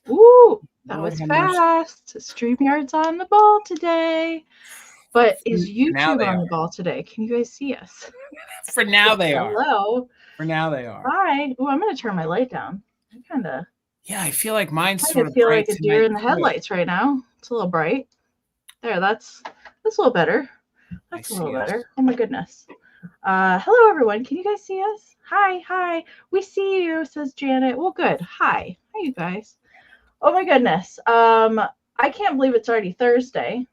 Ooh, that Lord was have mercy. fast. StreamYard's on the ball today. But is Now YouTube they on the are. ball today? Can you guys see us? For now they are. Hello. For now they are. Hi. Oh, I'm going to turn my light down. I kind of I feel like mine's sort of feel bright like a deer tonight, in the too. headlights right now. It's a little bright. There, that's a little better. That's a little better. Oh my goodness. Hello everyone. Can you guys see us? Hi. We see you, says Janet. Well, good. Hi, you guys. Oh my goodness. I can't believe it's already Thursday.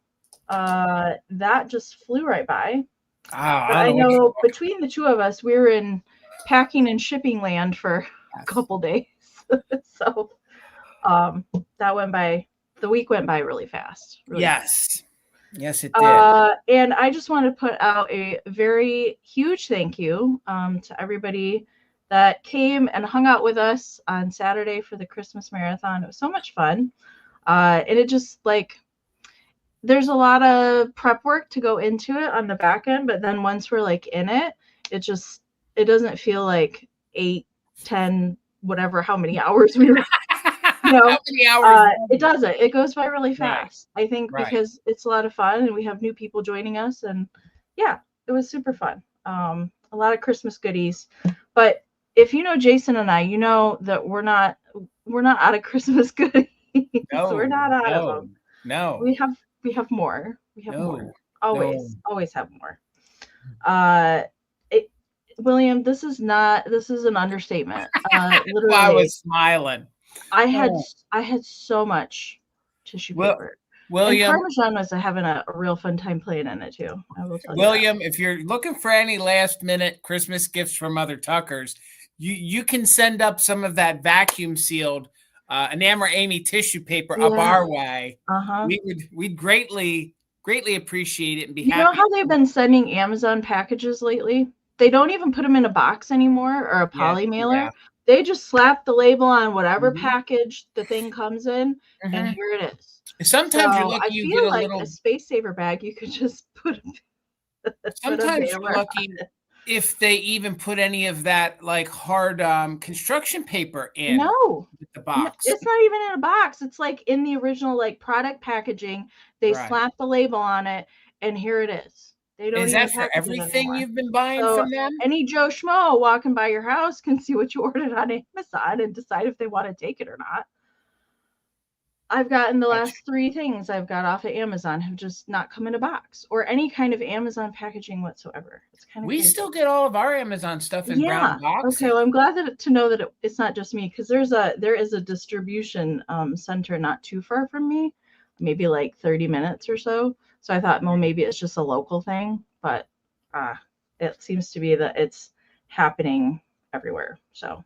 That just flew right by. But I know between the two of us, we're in packing and shipping land for a couple days. So that went by. The week went by really fast. Yes, it did. And I just want to put out a very huge thank you to everybody that came and hung out with us on Saturday for the Christmas marathon. It was so much fun. And it just there's a lot of prep work to go into it on the back end, but then once we're in it, it doesn't feel like 8, 10, whatever, how many hours we were. How many hours? It doesn't. It goes by really fast. Right. I think because it's a lot of fun and we have new people joining us, and yeah, it was super fun. A lot of Christmas goodies. But if you know Jason and I, you know that we're not out of Christmas goodies. No, we're not out of them. No. We have more. We have more. Always have more. William, this is an understatement. Literally, I was smiling. I had so much tissue paper. William, and Parmesan was having a real fun time playing in it too. I will tell you. William, if you're looking for any last minute Christmas gifts from other Tuckers, you can send up some of that vacuum sealed Enamor Amie tissue paper up our way. We'd greatly appreciate it and be happy. You know how they've been sending Amazon packages lately? They don't even put them in a box anymore or a poly mailer. Yeah. They just slap the label on whatever package the thing comes in, and here it is. Sometimes you're lucky you get a like little a space saver bag. You could just put. Sometimes you're lucky if they even put any of that hard construction paper in. No, the box. It's not even in a box. It's in the original product packaging. They slap the label on it, and here it is. They don't. Is even that for everything you've been buying from them? Any Joe Schmo walking by your house can see what you ordered on Amazon and decide if they want to take it or not. I've gotten the last 3 things I've got off of Amazon have just not come in a box or any kind of Amazon packaging whatsoever. It's kind of we still get all of our Amazon stuff in brown boxes. Okay, well, I'm glad to know that it's not just me, because there is a distribution center not too far from me, maybe 30 minutes or so. So I thought, well, maybe it's just a local thing, but it seems to be that it's happening everywhere. So.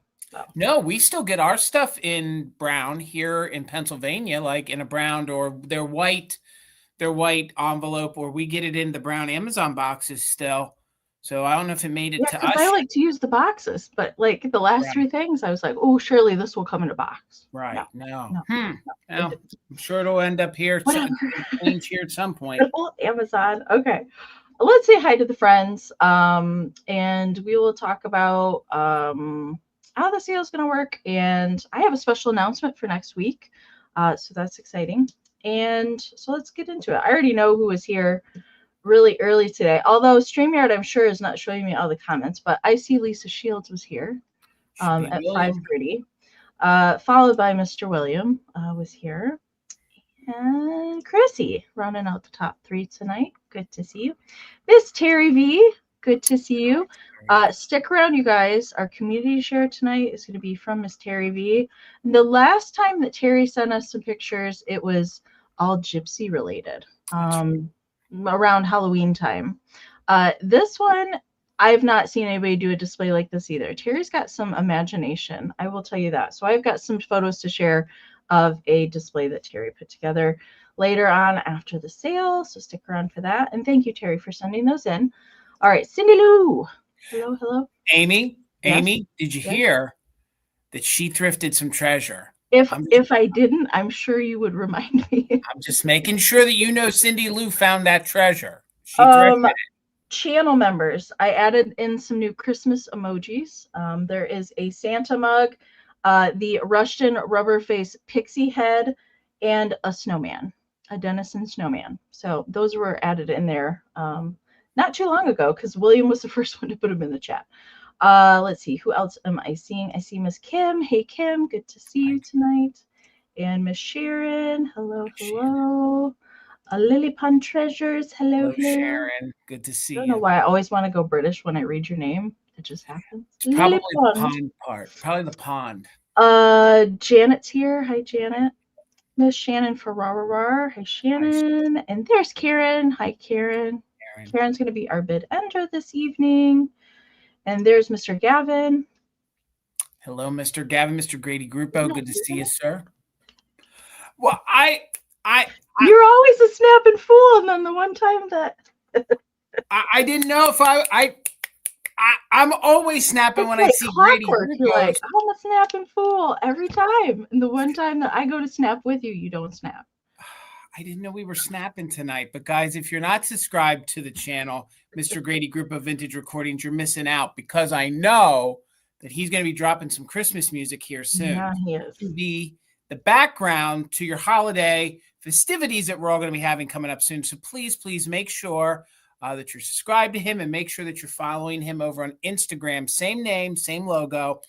No, we still get our stuff in brown here in Pennsylvania, in a brown or their white envelope, or we get it in the brown Amazon boxes still. So I don't know if it made it to us. I like to use the boxes, but the last 3 things, I was like, oh, surely this will come in a box. Right. No. I'm sure it'll end up here. Here at some point. Amazon. Okay. Let's say hi to the friends. And we will talk about how the sale is going to work. And I have a special announcement for next week. So that's exciting. And so let's get into it. I already know who is here really early today. Although StreamYard, I'm sure, is not showing me all the comments. But I see Lisa Shields was here at 5:30. Followed by Mr. William was here. And Chrissy running out the top 3 tonight. Good to see you. Miss Terry V. Good to see you. Stick around, you guys. Our community share tonight is going to be from Miss Terry V. The last time that Terry sent us some pictures, it was all gypsy related, around Halloween time. This one, I've not seen anybody do a display like this either. Terry's got some imagination, I will tell you that. So I've got some photos to share of a display that Terry put together later on after the sale. So stick around for that. And thank you, Terry, for sending those in. All right, Cindy Lou. Hello. Amy, did you hear that she thrifted some treasure? If I didn't, I'm sure you would remind me. I'm just making sure that you know Cindy Lou found that treasure. She thrifted it. Channel members, I added in some new Christmas emojis. There is a Santa mug. the Russian rubber face pixie head, and a snowman, a Denison snowman. So those were added in there not too long ago because William was the first one to put them in the chat. Let's see, who else am I seeing? I see Miss Kim. Hey, Kim, good to see you tonight. And Miss Sharon. Hello, hello. Lily Pond Treasures. Hello, hello. Sharon. Good to see you. I don't know why I always want to go British when I read your name. It just happens. It's probably the pond part. Probably the pond. Janet's here. Hi, Janet. Miss Shannon Ferrara. Hi, Shannon. And there's Karen. Hi, Karen. Karen's going to be our bid ender this evening. And there's Mr. Gavin. Hello, Mr. Gavin. Mr. Grady Gruppo. Good to see you, sir. Well, you're always a snapping fool, and then the one time that I didn't know if I'm always snapping when I see Grady. You're like, I'm a snapping fool every time. And the one time that I go to snap with you, you don't snap. I didn't know we were snapping tonight. But guys, if you're not subscribed to the channel, Mr. Grady Group of Vintage Recordings, you're missing out because I know that he's going to be dropping some Christmas music here soon. Yeah, he is. To be the background to your holiday festivities that we're all going to be having coming up soon. So please make sure that you're subscribed to him and make sure that you're following him over on Instagram. Same name, same logo.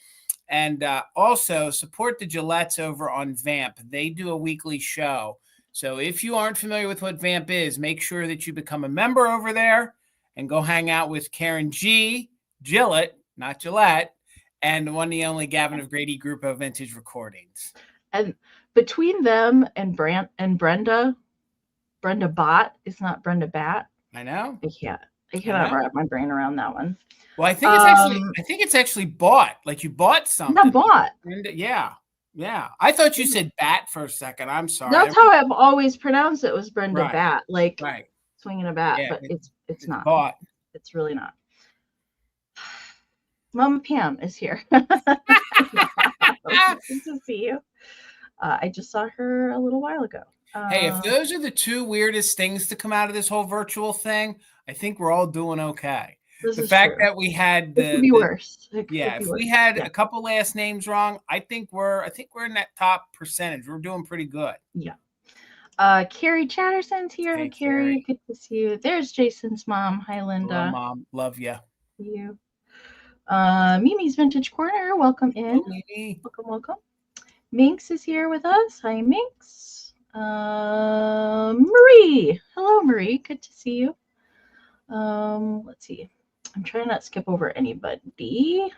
And also support the Gillettes over on Vamp. They do a weekly show. So if you aren't familiar with what Vamp is, make sure that you become a member over there and go hang out with Karen G, Gillette, not Gillette, and the one and the only Gavin of Grady Group of Vintage Recordings. And between them and Brenda Bott, it's not Brenda Bat. I know. I cannot wrap my brain around that one. Well, I think it's actually bought. Like you bought something. Not bought. Brenda, yeah. I thought you said bat for a second. I'm sorry. That's how I've always pronounced it. Was Brenda Bat, like swinging a bat, but it's not. Bought. It's really not. Mama Pam is here. Good to see you. I just saw her a little while ago. Hey, if those are the two weirdest things to come out of this whole virtual thing, I think we're all doing okay. The fact that we had it could be worse. If we had a couple last names wrong, I think we're in that top percentage. We're doing pretty good. Yeah. Carrie Chatterson's here. Hey, Carrie. Good to see you. There's Jason's mom. Hi, Linda. Hello, Mom. Love you. You. Mimi's Vintage Corner. Welcome in. Hello, Mimi. Welcome. Minx is here with us. Hi, Minx. Marie. Hello, Marie. Good to see you. Let's see. I'm trying not to skip over anybody.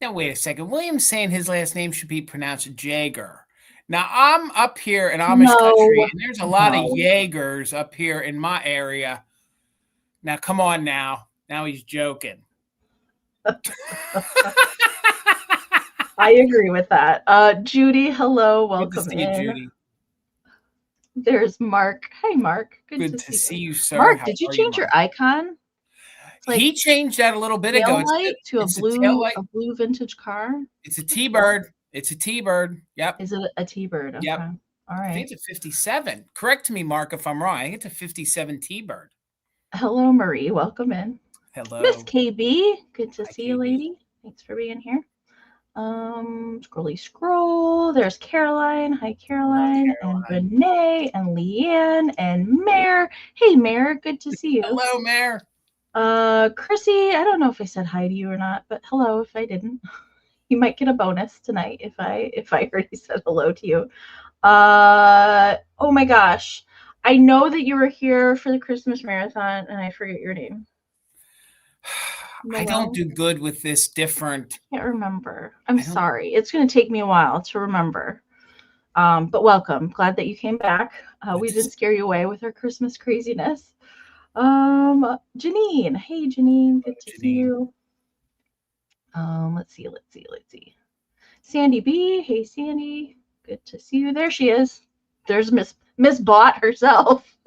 Now, wait a second. William's saying his last name should be pronounced Jaeger. Now, I'm up here in Amish country, and there's a lot of Jaegers up here in my area. Now, come on now. Now he's joking. I agree with that. Judy, hello. Welcome in. Judy. There's Mark. Hey, Mark. Good to see you, sir. Mark, did you change your icon? Like he changed that a little bit ago. To a blue vintage car. It's a T-bird. It's a T-bird. Yep. Is it a T-bird? Okay. Yep. All right. I think it's a 57. Correct me, Mark, if I'm wrong. I think it's a 57 T-bird. Hello, Marie. Welcome in. Hello. Miss KB. Good to see you, lady. Thanks for being here. Scroll. There's Caroline. Hi, Caroline. And Renee and Leanne and Mare. Hey, Mare. Good to see you. Hello, Mare. Chrissy, I don't know if I said hi to you or not, but hello if I didn't. You might get a bonus tonight if I already said hello to you. Oh my gosh. I know that you were here for the Christmas marathon and I forget your name. I don't do good with this different. I can't remember. I'm sorry. It's going to take me a while to remember. But welcome. Glad that you came back. We didn't scare you away with our Christmas craziness. Janine. Hey, Janine. Good to see you. Let's see. Sandy B. Hey, Sandy. Good to see you. There she is. There's Miss Bot herself.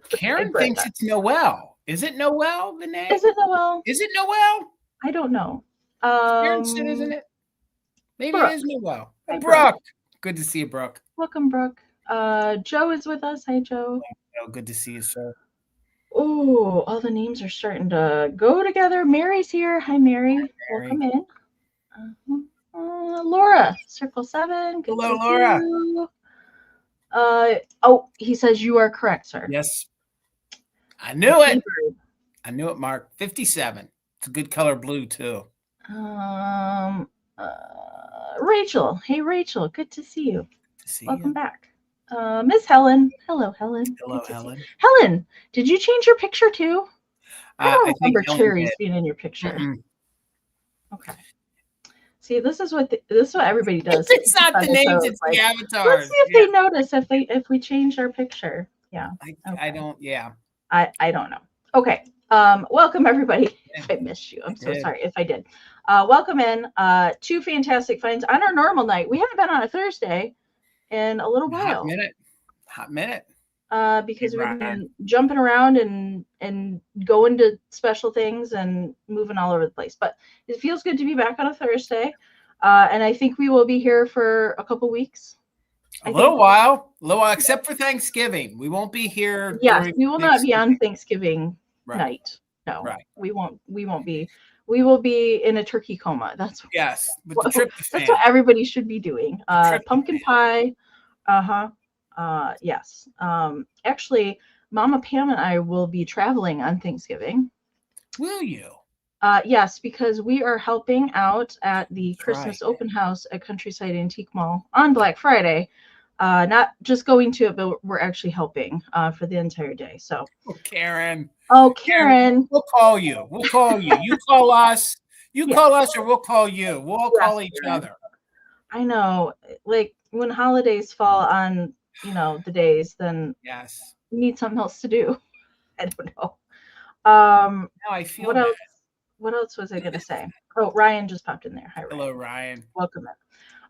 Karen thinks it's Noelle. Is it Noelle, the name? Is it Noelle? Is it Noelle? I don't know. Karen said, isn't it? Maybe Brooke. It is Noelle. Hey, Brooke. Good to see you, Brooke. Welcome, Brooke. Joe is with us. Hi, Joe. Oh, good to see you, sir. Oh, all the names are starting to go together. Mary's here. Hi, Mary. Welcome in. Laura, Circle 7. Good Hello, Laura. Oh, he says you are correct, sir. Yes. I knew it. I knew it, Mark. 57. It's a good color blue, too. Rachel. Hey, Rachel. Good to see you. Welcome you. back. Miss Helen. Hello, Helen. Hello, Helen. Helen, did you change your picture, too? I don't remember cherries being in your picture. Mm-mm. Okay. See, this is what everybody does. It's not the names, it's the avatars. Let's see if they notice if we change our picture. Yeah. I don't. Yeah. I don't know. Okay. Welcome everybody. If I missed you, I'm so sorry if I did. Welcome in. 2 fantastic finds on our normal night. We haven't been on a Thursday in a little while. Hot minute. Because we've been jumping around and going to special things and moving all over the place. But it feels good to be back on a Thursday. And I think we will be here for a couple weeks. A little while, except for Thanksgiving. We won't be here. Yes, we will not be on Thanksgiving night. No, we won't be. We will be in a turkey coma. That's yes. That's what everybody should be doing. Pumpkin pie. Yes. Actually, Mama Pam and I will be traveling on Thanksgiving. Will you? Yes, because we are helping out at the Christmas open house at Countryside Antique Mall on Black Friday. Not just going to it, but we're actually helping for the entire day. So, Karen. Oh, Karen. We'll call you. You call us. Call us, or we'll call you. We'll all call each other. I know. Like when holidays fall on, the days, then yes, you need something else to do. I don't know. Now I feel what else? What else was I going to say? Oh, Ryan just popped in there. Hi, Ryan. Hello, Ryan. Welcome in.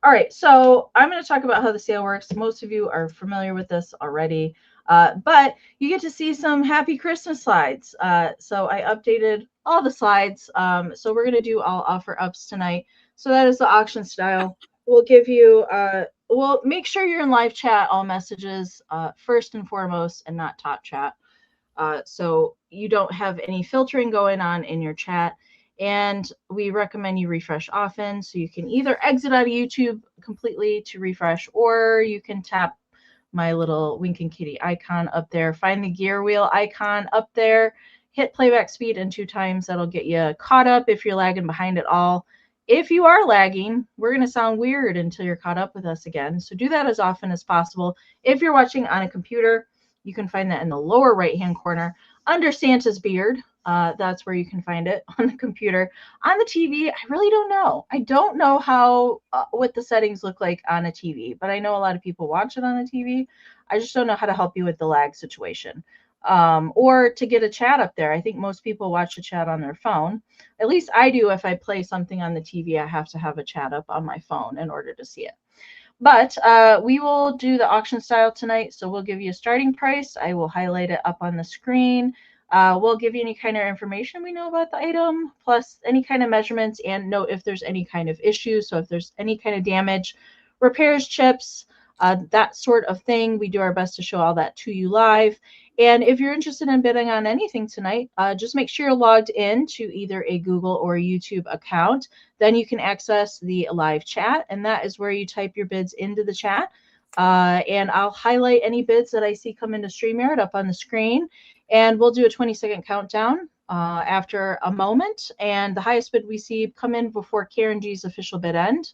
All right, so I'm going to talk about how the sale works. Most of you are familiar with this already, but you get to see some happy Christmas slides. So I updated all the slides. So we're going to do all offer ups tonight. So that is the auction style. We'll give you, we'll make sure you're in live chat, all messages, first and foremost, and not top chat. So you don't have any filtering going on in your chat. And we recommend you refresh often. So you can either exit out of YouTube completely to refresh, or you can tap my little winking kitty icon up there. Find the gear wheel icon up there. Hit playback speed and 2 times. That'll get you caught up if you're lagging behind at all. If you are lagging, we're going to sound weird until you're caught up with us again. So do that as often as possible. If you're watching on a computer, you can find that in the lower right-hand corner under Santa's beard. That's where you can find it on the computer. On the TV, I really don't know. I don't know how what the settings look like on a TV, but I know a lot of people watch it on the TV. I just don't know how to help you with the lag situation. Or to get a chat up there. I think most people watch the chat on their phone. At least I do. If I play something on the TV, I have to have a chat up on my phone in order to see it. But we will do the auction style tonight. So we'll give you a starting price. I will highlight it up on the screen. We'll give you any kind of information we know about the item, plus any kind of measurements, and note if there's any kind of issue. So if there's any kind of damage, repairs, chips, that sort of thing, we do our best to show all that to you live. And if you're interested in bidding on anything tonight, just make sure you're logged in to either a Google or a YouTube account. Then you can access the live chat, and that is where you type your bids into the chat. And I'll highlight any bids that I see come into StreamYard up on the screen. And we'll do a 20-second countdown after a moment. And the highest bid we see come in before Karen G's official bid end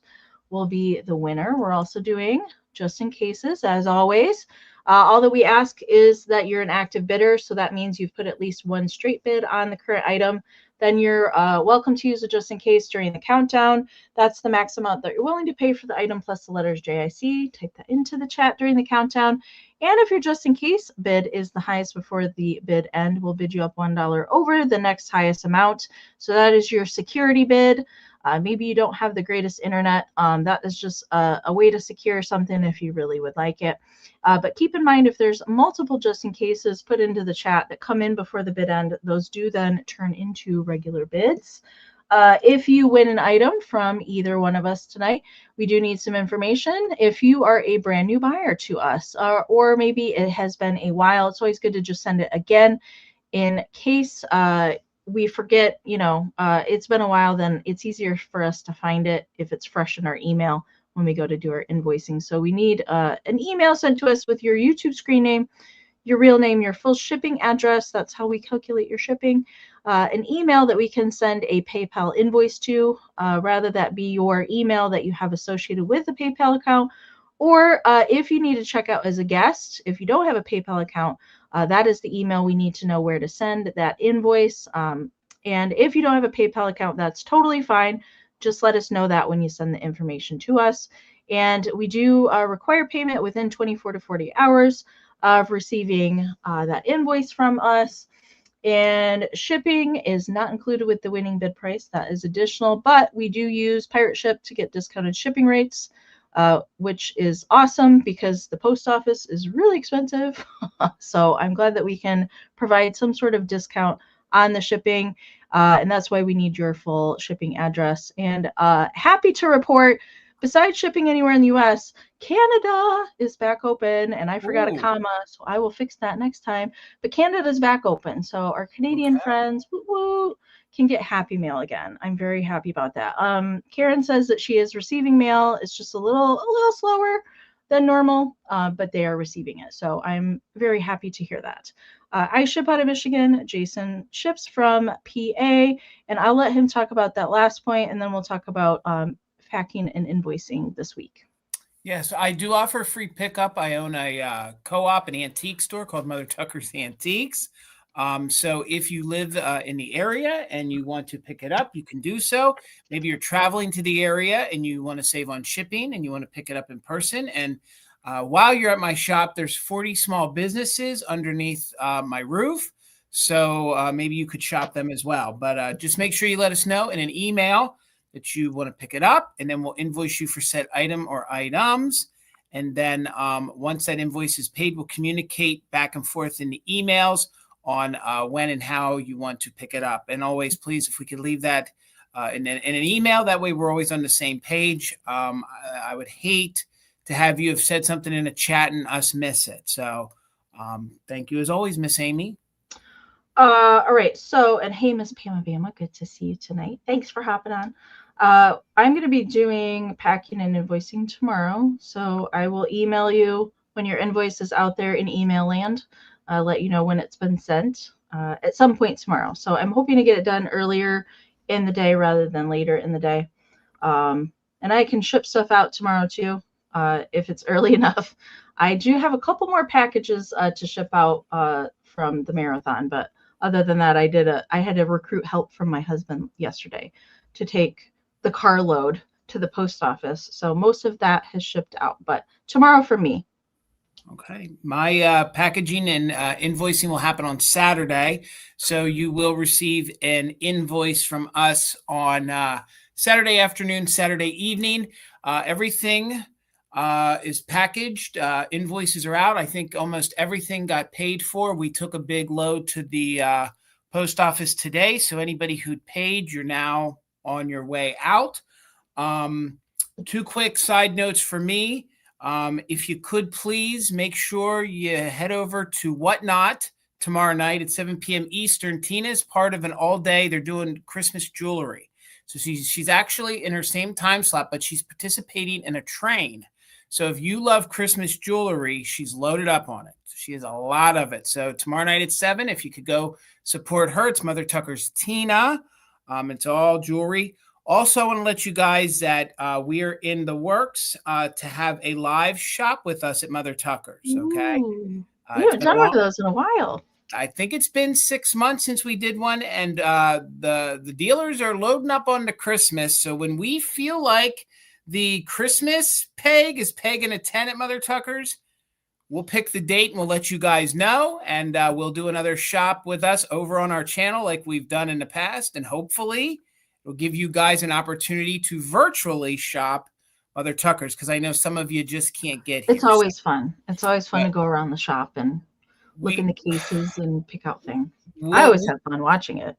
will be the winner. We're also doing just in cases, as always. All that we ask is that you're an active bidder. So that means you've put at least 1 straight bid on the current item. Then you're welcome to use it just in case during the countdown. That's the max amount that you're willing to pay for the item plus the letters JIC. Type that into the chat during the countdown. And if your just in case bid is the highest before the bid end, we'll bid you up $1 over the next highest amount. So that is your security bid. Maybe you don't have the greatest internet. That is just a way to secure something if you really would like it. But keep in mind, if there's multiple just in cases put into the chat that come in before the bid end, those do then turn into regular bids. If you win an item from either one of us tonight, we do need some information. If you are a brand new buyer to us, or maybe it has been a while, it's always good to just send it again in case we forget, it's been a while, then it's easier for us to find it if it's fresh in our email when we go to do our invoicing. So we need an email sent to us with your YouTube screen name, your real name, your full shipping address. That's how we calculate your shipping. An email that we can send a PayPal invoice to, rather that be your email that you have associated with a PayPal account. Or if you need to check out as a guest, if you don't have a PayPal account, that is the email we need to know where to send that invoice. And if you don't have a PayPal account, that's totally fine. Just let us know that when you send the information to us. And we do require payment within 24 to 40 hours of receiving that invoice from us. And shipping is not included with the winning bid price. That is additional, but we do use Pirate Ship to get discounted shipping rates, which is awesome because the post office is really expensive. So I'm glad that we can provide some sort of discount on the shipping. And that's why we need your full shipping address. And happy to report, besides shipping anywhere in the US, Canada is back open, and I forgot a comma, so I will fix that next time. But Canada's back open, so our Canadian friends can get happy mail again. I'm very happy about that. Karen says that she is receiving mail. It's just a little slower than normal, but they are receiving it. So I'm very happy to hear that. I ship out of Michigan. Jason ships from PA, and I'll let him talk about that last point, and then we'll talk about packing and invoicing this week. Yes, I do offer free pickup. I own a co-op, an antique store called Mother Tucker's Antiques. So if you live in the area and you want to pick it up, you can do so. Maybe you're traveling to the area and you want to save on shipping and you want to pick it up in person. And while you're at my shop, there's 40 small businesses underneath my roof. So maybe you could shop them as well. But just make sure you let us know in an email that you want to pick it up, and then we'll invoice you for said item or items. And then once that invoice is paid, we'll communicate back and forth in the emails on when and how you want to pick it up. And always, please, if we could leave that in an email, that way we're always on the same page. I would hate to have you have said something in a chat and us miss it. So thank you as always, Miss Amie. All right. So, and hey, Miss Pama Bama, good to see you tonight. Thanks for hopping on. I'm going to be doing packing and invoicing tomorrow. So I will email you when your invoice is out there in email land. Let you know when it's been sent at some point tomorrow. So I'm hoping to get it done earlier in the day rather than later in the day. And I can ship stuff out tomorrow too, if it's early enough. I do have a couple more packages to ship out from the marathon, but other than that, I had to recruit help from my husband yesterday to take the carload to the post office. So most of that has shipped out, but tomorrow for me. Okay. My packaging and invoicing will happen on Saturday. So you will receive an invoice from us on Saturday afternoon, Saturday evening. Everything is packaged. Invoices are out. I think almost everything got paid for. We took a big load to the post office today. So anybody who'd paid, you're now on your way out. Two quick side notes for me. If you could please make sure you head over to Whatnot tomorrow night at 7 p.m. Eastern. Tina's part of an all day. They're doing Christmas jewelry. So she's actually in her same time slot, but she's participating in a train. So if you love Christmas jewelry, she's loaded up on it. She has a lot of it. So tomorrow night at 7, if you could go support her, it's Mother Tucker's Tina. It's all jewelry. Also, I want to let you guys that we are in the works to have a live shop with us at Mother Tucker's. Okay. We haven't done one of those in a while. I think it's been 6 months since we did one, and the dealers are loading up on the Christmas. So when we feel like the Christmas peg is pegging a 10 at Mother Tucker's, we'll pick the date and we'll let you guys know, and we'll do another shop with us over on our channel like we've done in the past, and hopefully it'll give you guys an opportunity to virtually shop Mother Tucker's, because I know some of you just can't get here. It's always fun. It's always fun to go around the shop and look in the cases and pick out things. I always have fun watching it.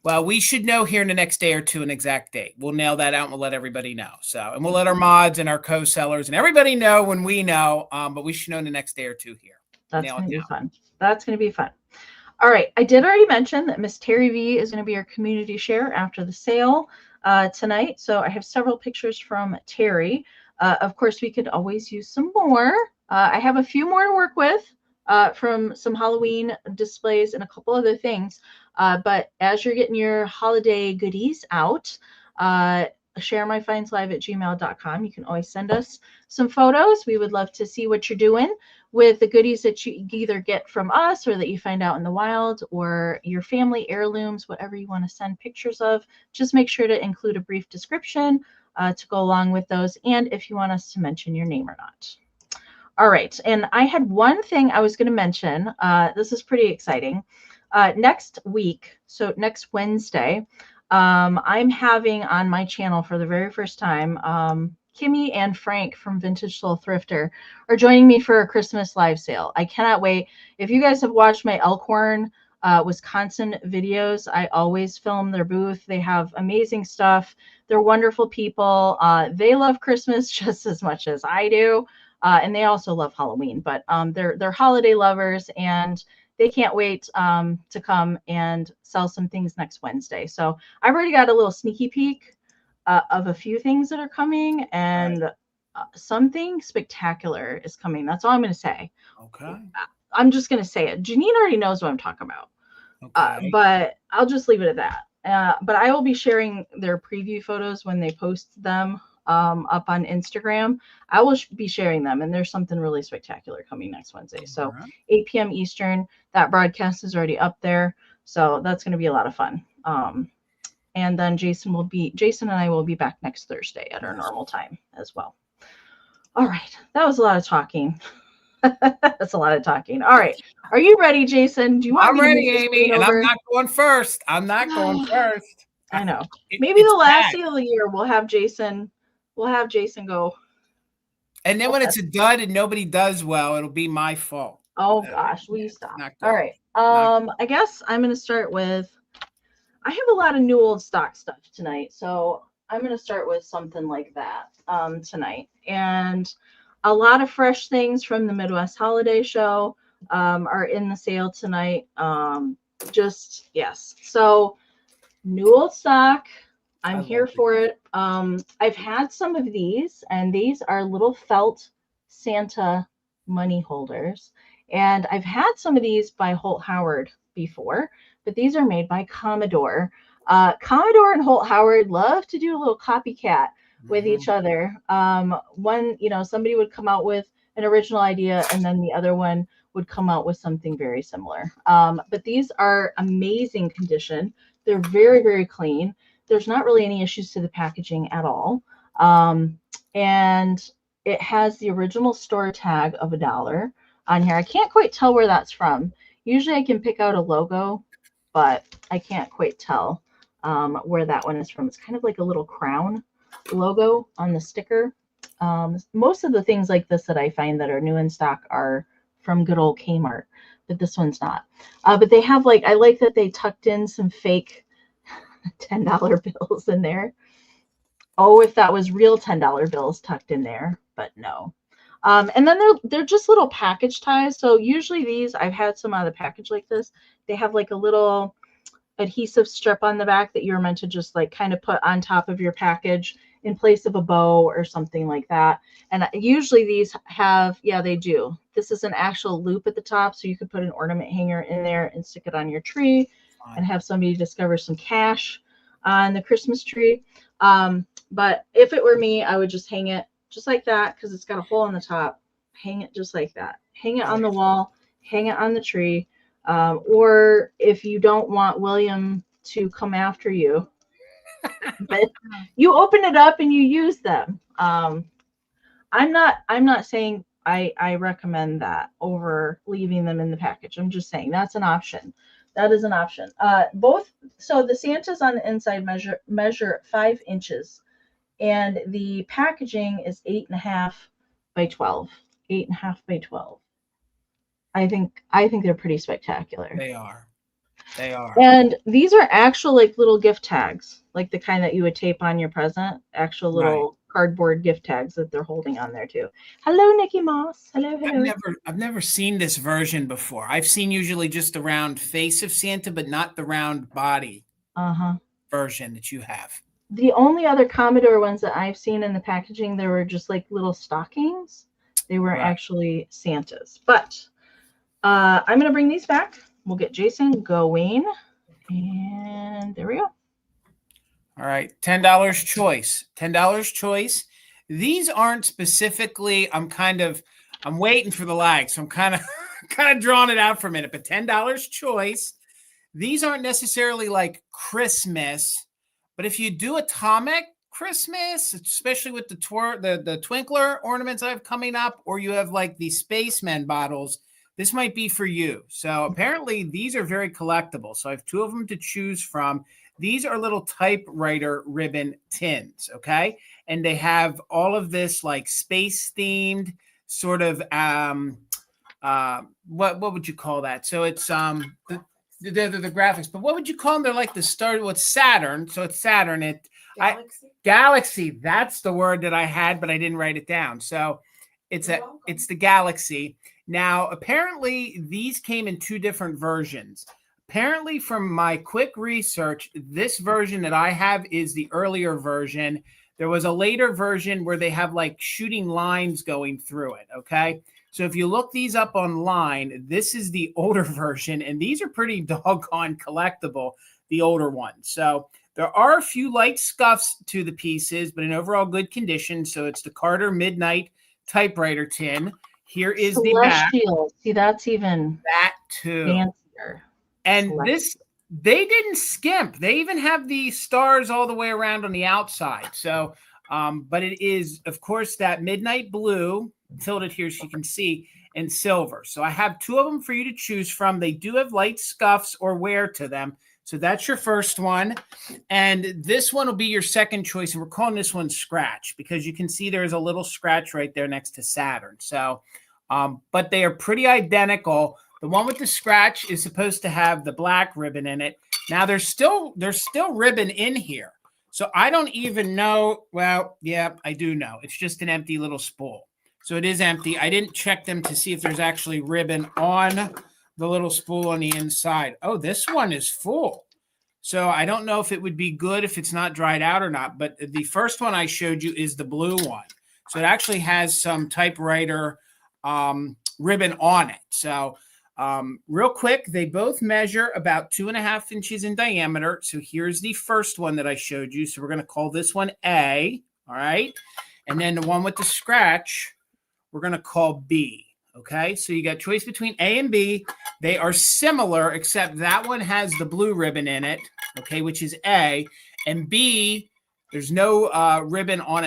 Well, we should know here in the next day or two an exact date. We'll nail that out and we'll let everybody know. So, and we'll let our mods and our co-sellers and everybody know when we know, but we should know in the next day or two here. That's going to be fun. That's going to be fun. All right. I did already mention that Miss Terry V is going to be our community share after the sale tonight. So I have several pictures from Terry. Of course, we could always use some more. I have a few more to work with from some Halloween displays and a couple other things. But as you're getting your holiday goodies out, ShareMyFindsLive@gmail.com. You can always send us some photos. We would love to see what you're doing with the goodies that you either get from us or that you find out in the wild, or your family heirlooms, whatever you want to send pictures of. Just make sure to include a brief description to go along with those, and if you want us to mention your name or not. All right, and I had one thing I was going to mention. This is pretty exciting. Next week, so next Wednesday, I'm having on my channel for the very first time, Kimmy and Frank from Vintage Soul Thrifter are joining me for a Christmas live sale. I cannot wait. If you guys have watched my Elkhorn, Wisconsin videos, I always film their booth. They have amazing stuff. They're wonderful people. They love Christmas just as much as I do. And they also love Halloween, but they're holiday lovers, and they can't wait to come and sell some things next Wednesday. So I've already got a little sneaky peek of a few things that are coming, and something spectacular is coming. That's all I'm going to say. Okay. I'm just going to say it. Janine already knows what I'm talking about, but I'll just leave it at that. But I will be sharing their preview photos when they post them up on Instagram. I will be sharing them, and there's something really spectacular coming next Wednesday. So 8 p.m. Eastern, that broadcast is already up there. So that's going to be a lot of fun. And then Jason and I will be back next Thursday at our normal time as well. All right. That was a lot of talking. That's a lot of talking. All right. Are you ready, Jason? Do you want I'm ready, Amy, and I'm not going first. I'm not going first. I know. Maybe the last sale of the year we'll have Jason go. And then when it's a dud and nobody does well, it'll be my fault. Oh gosh, will you stop? All right. I guess I'm going to start with, I have a lot of new old stock stuff tonight. So I'm going to start with something like that tonight. And a lot of fresh things from the Midwest Holiday Show are in the sale tonight. Yes. So new old stock. I'm here for it. I've had some of these, and these are little felt Santa money holders. And I've had some of these by Holt Howard before, but these are made by Commodore. Commodore and Holt Howard love to do a little copycat with each other. Somebody would come out with an original idea, and then the other one would come out with something very similar. But these are amazing condition. They're very, very clean. There's not really any issues to the packaging at all. And it has the original store tag of $1 on here. I can't quite tell where that's from. Usually I can pick out a logo, but I can't quite tell where that one is from. It's kind of like a little crown logo on the sticker. Most of the things like this that I find that are new in stock are from good old Kmart, but this one's not. But they have I like that they tucked in some fake $10 bills in there. Oh, if that was real $10 bills tucked in there, but no. And then they're just little package ties. So usually these, I've had some out of the package like this. They have like a little adhesive strip on the back that you're meant to just kind of put on top of your package in place of a bow or something like that. And usually these have, they do. This is an actual loop at the top, so you could put an ornament hanger in there and stick it on your tree and have somebody discover some cash on the Christmas tree. But if it were me, I would just hang it just like that, because it's got a hole in the top. Hang it just like that. Hang it on the wall. Hang it on the tree. Or if you don't want William to come after you, but you open it up and you use them. I'm not saying I recommend that over leaving them in the package. I'm just saying that's an option. That is an option. So the Santas on the inside measure 5 inches, and the packaging is 8.5 by 12. 8.5 by 12. I think they're pretty spectacular. They are. And these are actual little gift tags, like the kind that you would tape on your present. Actual little cardboard gift tags that they're holding on there too. Hello, Nikki Moss. Hello, hello. I've never seen this version before. I've seen usually just the round face of Santa, but not the round body version that you have. The only other Commodore ones that I've seen in the packaging, they were just like little stockings. They were actually Santas. But I'm going to bring these back. We'll get Jason going. And there we go. All right. $10 choice. $10 choice. These aren't specifically, I'm waiting for the lag. So I'm kind of drawing it out for a minute, but $10 choice. These aren't necessarily like Christmas, but if you do atomic Christmas, especially with the Twinkler ornaments I have coming up, or you have like the spaceman bottles, this might be for you. So apparently these are very collectible. So I have 2 of them to choose from. These are little typewriter ribbon tins, okay? And they have all of this like space themed sort of what would you call that? So it's the graphics, but what would you call them? They're like the star. Well, it's Saturn. So it's Saturn. Galaxy. That's the word that I had, but I didn't write it down. So it's the Galaxy. Now, apparently, these came in 2 different versions. Apparently, from my quick research, this version that I have is the earlier version. There was a later version where they have like shooting lines going through it, okay? So if you look these up online, this is the older version, and these are pretty doggone collectible, the older ones. So there are a few light scuffs to the pieces, but in overall good condition. So it's the Carter Midnight typewriter tin. Here is the back. See, that's even that too. Fancier. And this, they didn't skimp. They even have the stars all the way around on the outside. So, but it is, of course, that midnight blue, tilted here so you can see, and silver. So I have 2 of them for you to choose from. They do have light scuffs or wear to them. So that's your first one. And this one will be your second choice. And we're calling this one Scratch because you can see there's a little scratch right there next to Saturn. So, but they are pretty identical. The one with the scratch is supposed to have the black ribbon in it. Now there's still ribbon in here. So I don't even know. Well, yeah, I do know. It's just an empty little spool. So it is empty. I didn't check them to see if there's actually ribbon on the little spool on the inside. Oh, this one is full. So I don't know if it would be good if it's not dried out or not. But the first one I showed you is the blue one. So it actually has some typewriter ribbon on it. So real quick, they both measure about 2.5 inches in diameter. So here's the first one that I showed you. So we're going to call this one A. All right. And then the one with the scratch, we're going to call B. Okay. So you got choice between A and B. They are similar, except that one has the blue ribbon in it. Okay. Which is A. And B, there's no ribbon on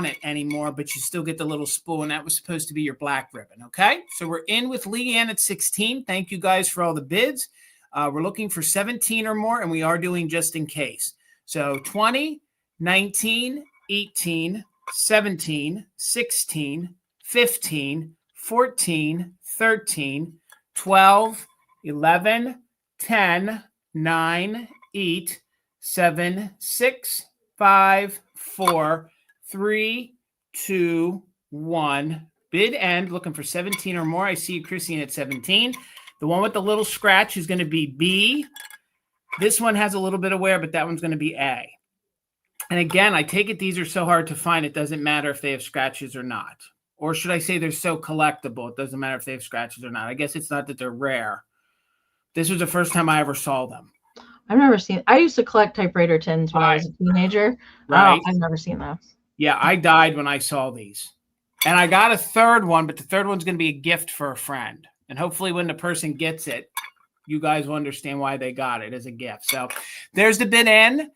it anymore, but you still get the little spool, and that was supposed to be your black ribbon, okay? So we're in with Leanne at 16. Thank you guys for all the bids. We're looking for 17 or more, and we are doing just in case. So 20, 19, 18, 17, 16, 15, 14, 13, 12, 11, 10, 9, 8, 7, 6, 5, 4, 3, 2, 1. Bid end. Looking for 17 or more. I see you, Christine, at 17. The one with the little scratch is going to be B. This one has a little bit of wear, but that one's going to be A. And again, I take it these are so hard to find, it doesn't matter if they have scratches or not. Or should I say they're so collectible, it doesn't matter if they have scratches or not. I guess it's not that they're rare. This was the first time I ever saw them. I've never seen. I used to collect typewriter tins when I was a teenager. Right. I've never seen those. Yeah, I died when I saw these. And I got a third one, but the third one's going to be a gift for a friend. And hopefully when the person gets it, you guys will understand why they got it as a gift. So there's the bid end.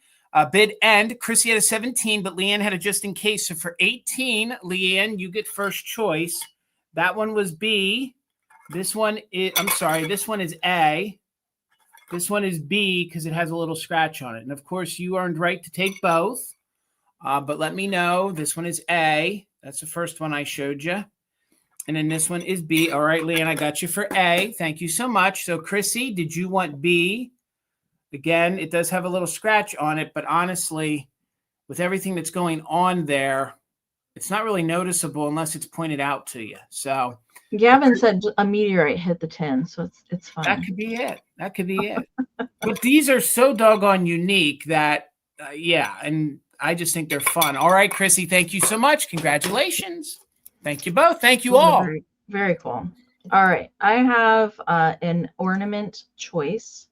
Bid end. Chrissy had a 17, but Leanne had a just in case. So for 18, Leanne, you get first choice. That one was B. This one is, I'm sorry, this one is A. This one is B because it has a little scratch on it. And of course, you earned right to take both. But let me know. This one is A. That's the first one I showed you. And then this one is B. All right, Leanne, I got you for A. Thank you so much. So, Chrissy, did you want B? Again, it does have a little scratch on it. But honestly, with everything that's going on there, it's not really noticeable unless it's pointed out to you. So Gavin said a meteorite hit the tin, so it's fine. That could be it. That could be it. But these are so doggone unique that, yeah, and I just think they're fun. All right, Chrissy, thank you so much. Congratulations. Thank you both. Thank you all. Very, very cool. All right, I have an ornament choice,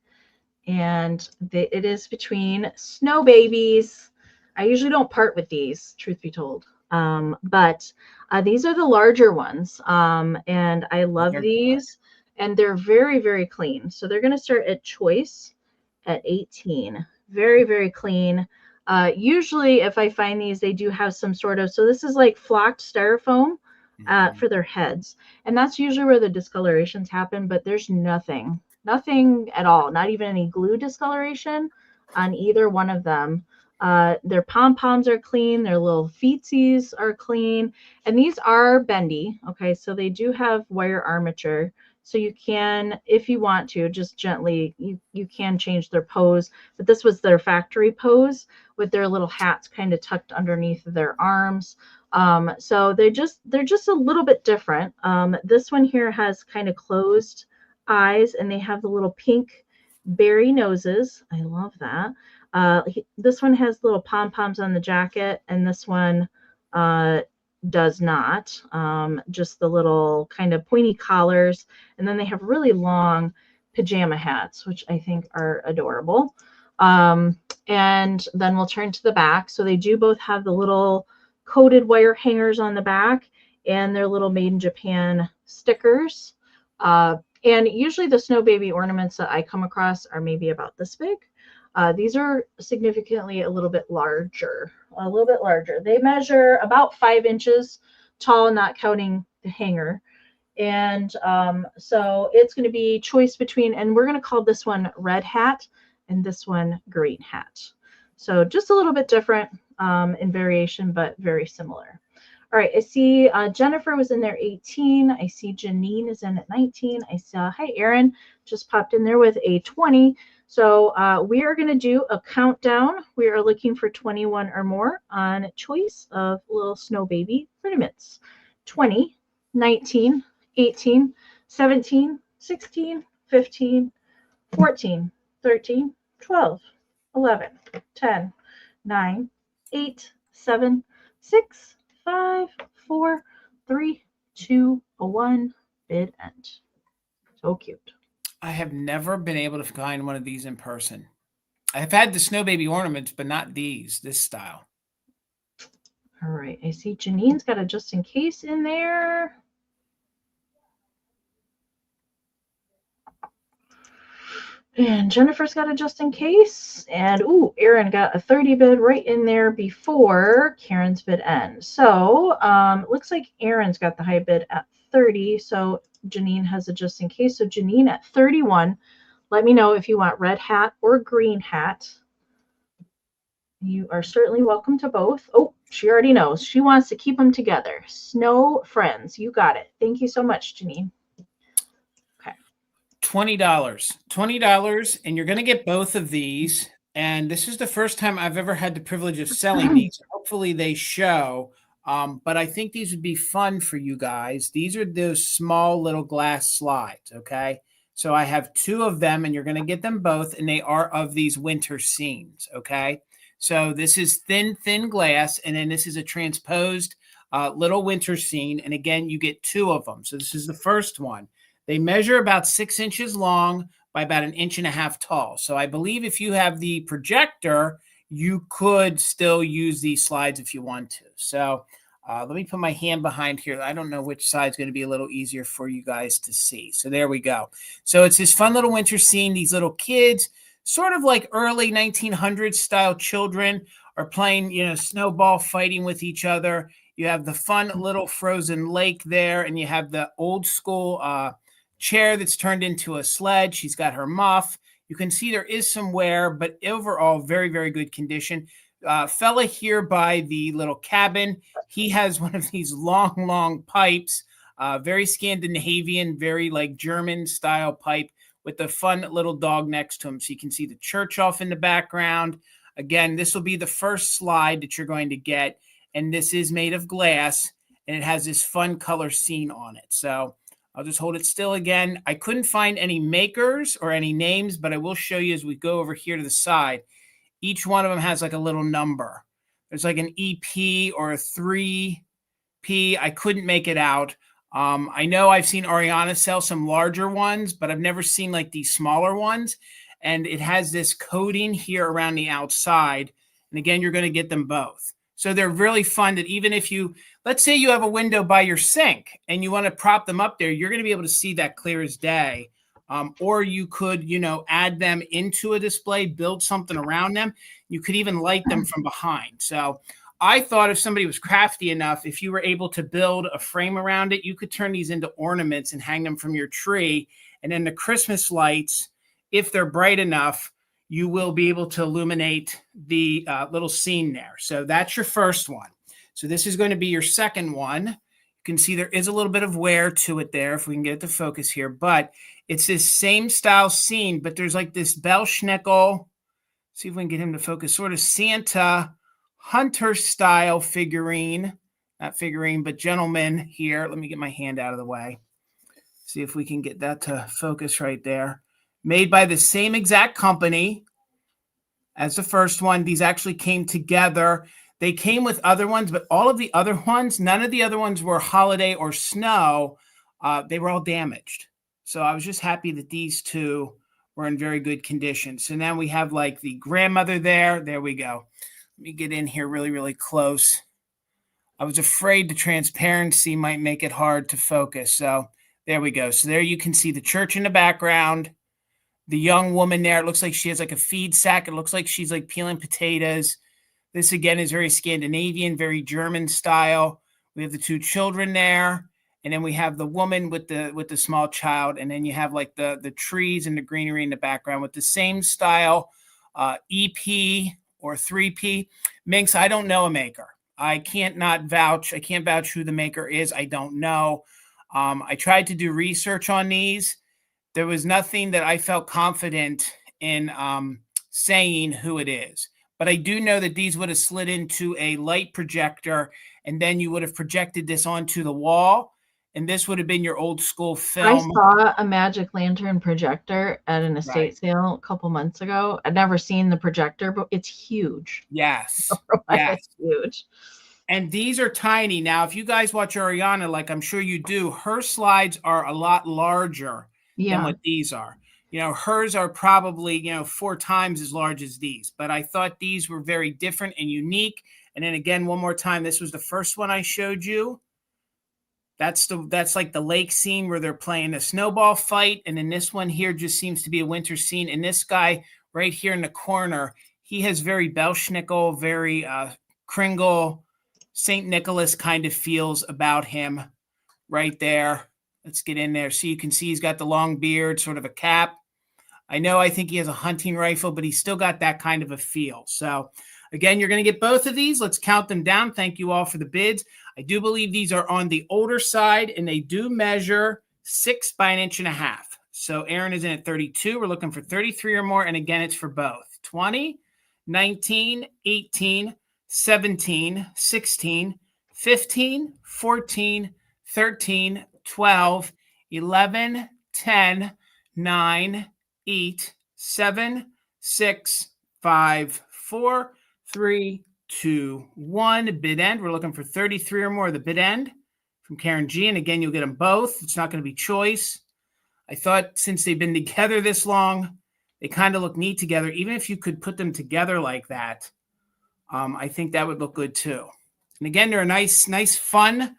and it is between snow babies. I usually don't part with these, truth be told. But these are the larger ones, and I love these, and they're very, very clean. So they're going to start at choice at 18. Very, very clean. Usually, if I find these, they do have some sort of, so this is like flocked styrofoam for their heads, and that's usually where the discolorations happen. But there's nothing at all, not even any glue discoloration on either one of them. Their pom-poms are clean, their little feetsies are clean, and these are bendy. Okay, so they do have wire armature, so you can, if you want to, just gently, you can change their pose. But this was their factory pose with their little hats kind of tucked underneath their arms. So they're just a little bit different. This one here has kind of closed eyes, and they have the little pink berry noses. I love that. This one has little pom-poms on the jacket, and this one does not. Just the little kind of pointy collars, and then they have really long pajama hats, which I think are adorable. And then we'll turn to the back. So they do both have the little coated wire hangers on the back and their little Made in Japan stickers. And usually the snow baby ornaments that I come across are maybe about this big. These are significantly a little bit larger. They measure about 5 inches tall, not counting the hanger. And so it's going to be choice between, and we're going to call this one red hat and this one green hat. So just a little bit different in variation, but very similar. All right, I see Jennifer was in there 18. I see Janine is in at 19. I saw, hi, Erin, just popped in there with a 20. So we are going to do a countdown. We are looking for 21 or more on choice of little snow baby ornaments. 20, 19, 18, 17, 16, 15, 14, 13, 12, 11, 10, 9, 8, 7, 6, 5, 4, 3, 2, 1, bid end. So cute. I have never been able to find one of these in person. I've had the snow baby ornaments, but not this style. All right, I see Janine's got a just in case in there. And Jennifer's got a just in case. And ooh, Erin got a 30 bid right in there before Karen's bid end. So looks like Erin's got the high bid at 30. So Janine has a just in case. So Janine at 31. Let me know if you want red hat or green hat. You are certainly welcome to both. Oh, she already knows. She wants to keep them together. Snow friends. You got it. Thank you so much, Janine. $20, and you're going to get both of these. And this is the first time I've ever had the privilege of selling these. Hopefully they show. But I think these would be fun for you guys. These are those small little glass slides. Okay. So I have 2 of them, and you're going to get them both. And they are of these winter scenes. Okay. So this is thin glass. And then this is a transposed little winter scene. And again, you get 2 of them. So this is the first one. They measure about 6 inches long by about 1.5 inches tall. So I believe if you have the projector, you could still use these slides if you want to. So let me put my hand behind here. I don't know which side is going to be a little easier for you guys to see. So there we go. So it's this fun little winter scene. These little kids, sort of like early 1900s style children, are playing, snowball fighting with each other. You have the fun little frozen lake there, and you have the old school chair that's turned into a sled. She's got her muff. You can see there is some wear, but overall, very, very good condition. Fella here by the little cabin, he has one of these long pipes, very Scandinavian, very like German style pipe with the fun little dog next to him. So you can see the church off in the background. Again, this will be the first slide that you're going to get. and this is made of glass, and it has this fun color scene on it. So I'll just hold it still again. I couldn't find any makers or any names, but I will show you as we go over here to the side. Each one of them has like a little number. There's like an EP or a 3P. I couldn't make it out. I know I've seen Ariana sell some larger ones, but I've never seen like these smaller ones. And it has this coating here around the outside. And again, you're going to get them both. So they're really fun that even if you, let's say you have a window by your sink and you want to prop them up there, you're going to be able to see that clear as day. Or you could, add them into a display, build something around them. You could even light them from behind. So I thought if somebody was crafty enough, if you were able to build a frame around it, you could turn these into ornaments and hang them from your tree. And then the Christmas lights, if they're bright enough, you will be able to illuminate the little scene there. So that's your first one. So this is going to be your second one. You can see there is a little bit of wear to it there, if we can get it to focus here, but it's this same style scene, but there's like this Belschnickel, see if we can get him to focus, sort of Santa hunter style figurine, not figurine, but gentleman here. Let me get my hand out of the way. See if we can get that to focus right there. Made by the same exact company as the first one. These actually came together. They came with other ones, but all of the other ones, none of the other ones were holiday or snow. They were all damaged. So I was just happy that these two were in very good condition. So now we have like the grandmother there. There we go. Let me get in here really, really close. I was afraid the transparency might make it hard to focus. So there we go. So there you can see the church in the background. The young woman there, it looks like she has like a feed sack. It looks like she's like peeling potatoes. This again is very Scandinavian, very German style. We have the two children there. And then we have the woman with the small child. And then you have like the trees and the greenery in the background with the same style EP or 3P. Minx, I don't know a maker. I can't vouch who the maker is. I don't know. I tried to do research on these. There was nothing that I felt confident in saying who it is. But I do know that these would have slid into a light projector, and then you would have projected this onto the wall. And this would have been your old school film. I saw a magic lantern projector at an estate sale a couple months ago. I'd never seen the projector, but it's huge. Yes. Yes. It's huge. And these are tiny. Now, if you guys watch Ariana, like I'm sure you do, her slides are a lot larger than what these are. Hers are probably, 4 times as large as these. But I thought these were very different and unique. And then again, one more time, this was the first one I showed you. That's like the lake scene where they're playing a snowball fight. And then this one here just seems to be a winter scene. And this guy right here in the corner, he has very Belschnickel, very Kringle, St. Nicholas kind of feels about him right there. Let's get in there. So you can see he's got the long beard, sort of a cap. I think he has a hunting rifle, but he's still got that kind of a feel. So again, you're going to get both of these. Let's count them down. Thank you all for the bids. I do believe these are on the older side, and they do measure 6 by 1.5 inches. So Aaron is in at 32. We're looking for 33 or more. And again, it's for both 20, 19, 18, 17, 16, 15, 14, 13, 12, 11, 10, 9, 8, 7, 6, 5, 4, 3, 2, 1. Bid end. We're looking for 33 or more. The bid end from Karen G. And again, you'll get them both. It's not going to be choice. I thought since they've been together this long, they kind of look neat together. Even if you could put them together like that, I think that would look good too. And again, they're a nice, fun,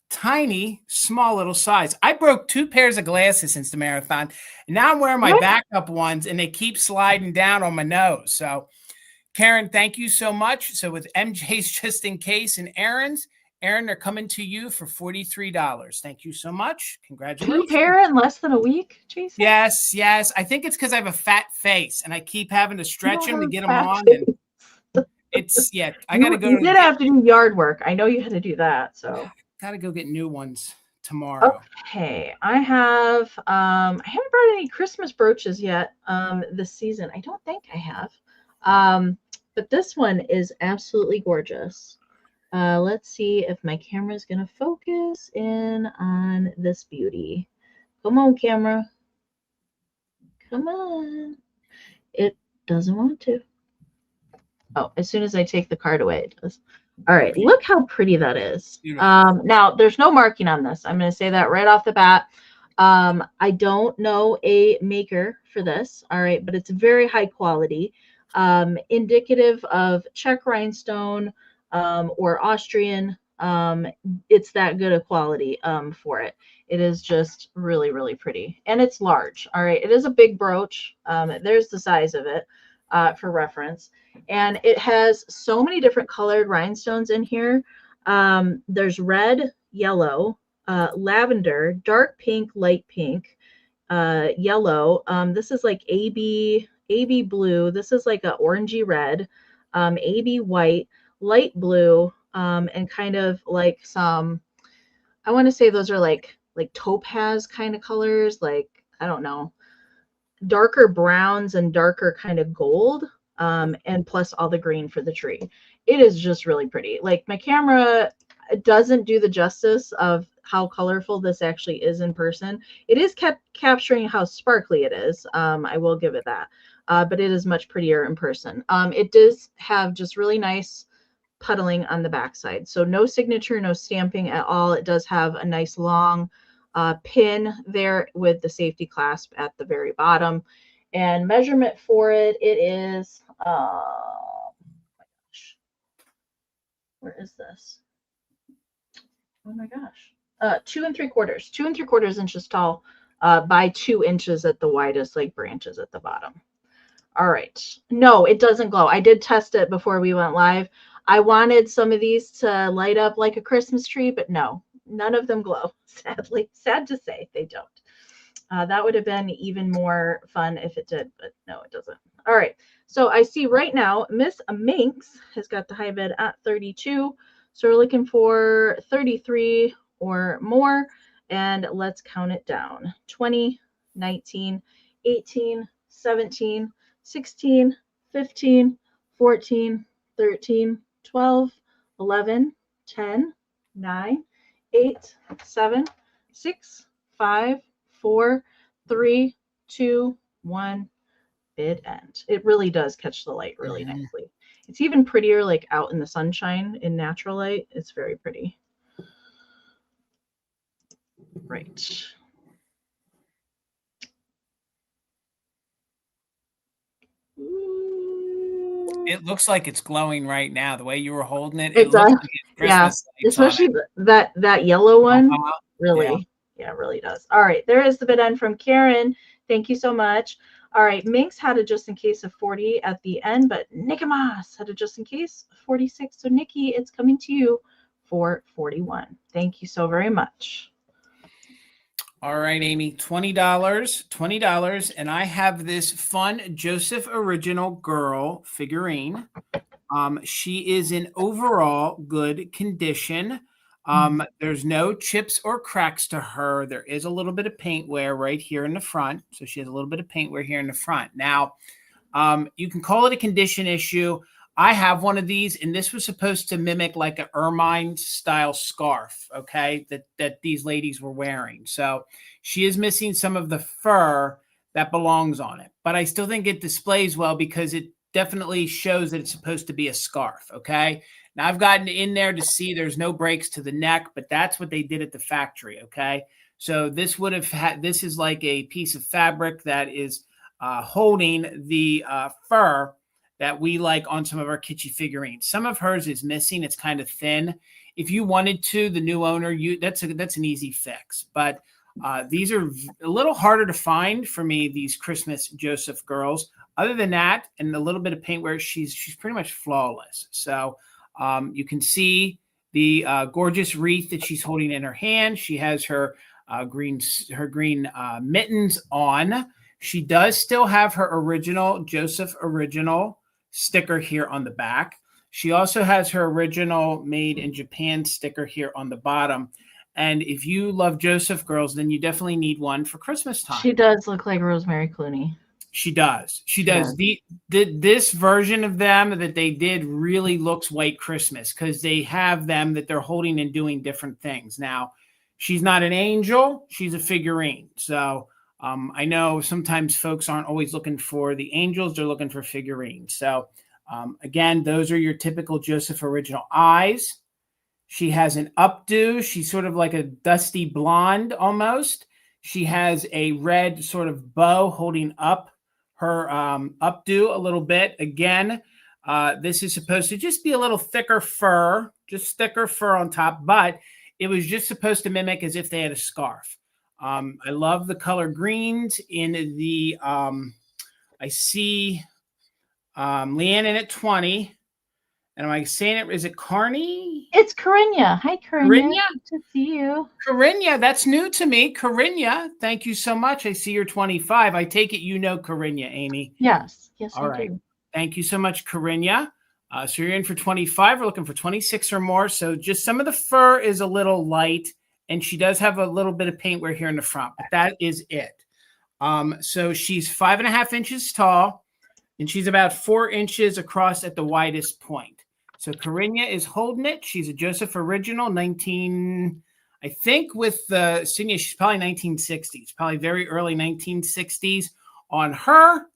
tiny, small little size. I broke 2 pairs of glasses since the marathon. And now I'm wearing my backup ones, and they keep sliding down on my nose. So Karen, thank you so much. So with MJ's Just In Case and Aaron's, Aaron, they're coming to you for $43. Thank you so much. Congratulations. 2 pair in less than a week, Jason? Yes. I think it's because I have a fat face, and I keep having to stretch them to get them on. And it's, I got to go. You did have to do yard work. I know you had to do that. So got to go get new ones tomorrow. Okay. I haven't brought any Christmas brooches yet this season. I don't think I have. But this one is absolutely gorgeous. Let's see if my camera is going to focus in on this beauty. Come on, camera. Come on. It doesn't want to. Oh, as soon as I take the card away, it does. All right, look how pretty that is. Now, there's no marking on this. I'm going to say that right off the bat. I don't know a maker for this, all right, but it's very high quality, indicative of Czech rhinestone or Austrian. It's that good a quality for it. It is just really, really pretty, and it's large. All right, it is a big brooch. There's the size of it for reference, and it has so many different colored rhinestones in here. There's red, yellow, lavender, dark pink, light pink, yellow. This is like AB blue. This is like a orangey red, AB white, light blue, and kind of like some, I want to say those are like topaz kind of colors, like, I don't know, darker browns and darker kind of gold, and plus all the green for the tree. It is just really pretty. Like, my camera doesn't do the justice of how colorful this actually is in person. It is capturing how sparkly it is. I will give it that. But it is much prettier in person. It does have just really nice puddling on the backside. So no signature, no stamping at all. It does have a nice long pin there with the safety clasp at the very bottom. And measurement for it, it is, oh my gosh, where is this? Oh my gosh. 2 3/4 inches tall by 2 inches at the widest, like branches at the bottom. All right. No, it doesn't glow. I did test it before we went live. I wanted some of these to light up like a Christmas tree, but no, none of them glow. Sadly, sad to say, they don't. That would have been even more fun if it did, but no, it doesn't. All right. So I see right now, Miss Minx has got the high bid at 32. So we're looking for 33 or more, and let's count it down. 20, 19, 18, 17, 16, 15, 14, 13, 12, 11, 10, 9, 8, 7, 6, 5, 4, 3, 2, 1, bid end. It really does catch the light really nicely. It's even prettier like out in the sunshine in natural light. It's very pretty. Right. It looks like it's glowing right now. The way you were holding it, it does. Looks like Christmas yeah, especially that yellow one. Really, yeah, it really does. All right, there is the bid end from Karen. Thank you so much. All right, Minx had a just in case of 40 at the end, but Nicomas had a just in case 46. So Nikki, it's coming to you for 41. Thank you so very much. All right, Amy, $20, and I have this fun Joseph Original Girl figurine. She is in overall good condition. There's no chips or cracks to her. There is a little bit of paint wear right here in the front. So she has a little bit of paint wear here in the front. Now, you can call it a condition issue. I have one of these, and this was supposed to mimic like an ermine style scarf, okay, that these ladies were wearing. So she is missing some of the fur that belongs on it, but I still think it displays well because it definitely shows that it's supposed to be a scarf, okay? Now, I've gotten in there to see there's no breaks to the neck, but that's what they did at the factory, okay? So this would have had, this is like a piece of fabric that is holding the fur that we like on some of our kitschy figurines. Some of hers is missing. It's kind of thin. If you wanted to, the new owner, that's an easy fix. But these are a little harder to find for me, these Christmas Joseph girls. Other than that, and a little bit of paint wear, she's pretty much flawless. So you can see the gorgeous wreath that she's holding in her hand. She has her green mittens on. She does still have her original Joseph Original sticker here on the back. She also has her original made in Japan sticker here on the bottom. And if you love Joseph girls, then you definitely need one for Christmas time. She does look like Rosemary Clooney. She does. She does. This version of them that they did really looks White Christmas because they have them that they're holding and doing different things. Now, she's not an angel. She's a figurine. So I know sometimes folks aren't always looking for the angels. They're looking for figurines. So again, those are your typical Joseph original eyes. She has an updo. She's sort of like a dusty blonde almost. She has a red sort of bow holding up her updo a little bit. Again, this is supposed to just be a little thicker fur, just thicker fur on top, but it was just supposed to mimic as if they had a scarf. I love the color greens in the, I see Leanne in at 20. And am I saying it? Is it Carney? It's Corinna. Hi, Corinna. Good to see you. Corinna, that's new to me. Corinna, thank you so much. I see you're 25. I take it you know Corinna, Amy. Yes. Yes, All I right. do. Thank you so much, Corinna. So you're in for 25. We're looking for 26 or more. So just some of the fur is a little light, and she does have a little bit of paintwear here in the front, but that is it. So she's 5.5 inches tall, and she's about 4 inches across at the widest point. So Corinna is holding it. She's a Joseph original, 19, I think with the senior, she's probably 1960s, probably very early 1960s on her.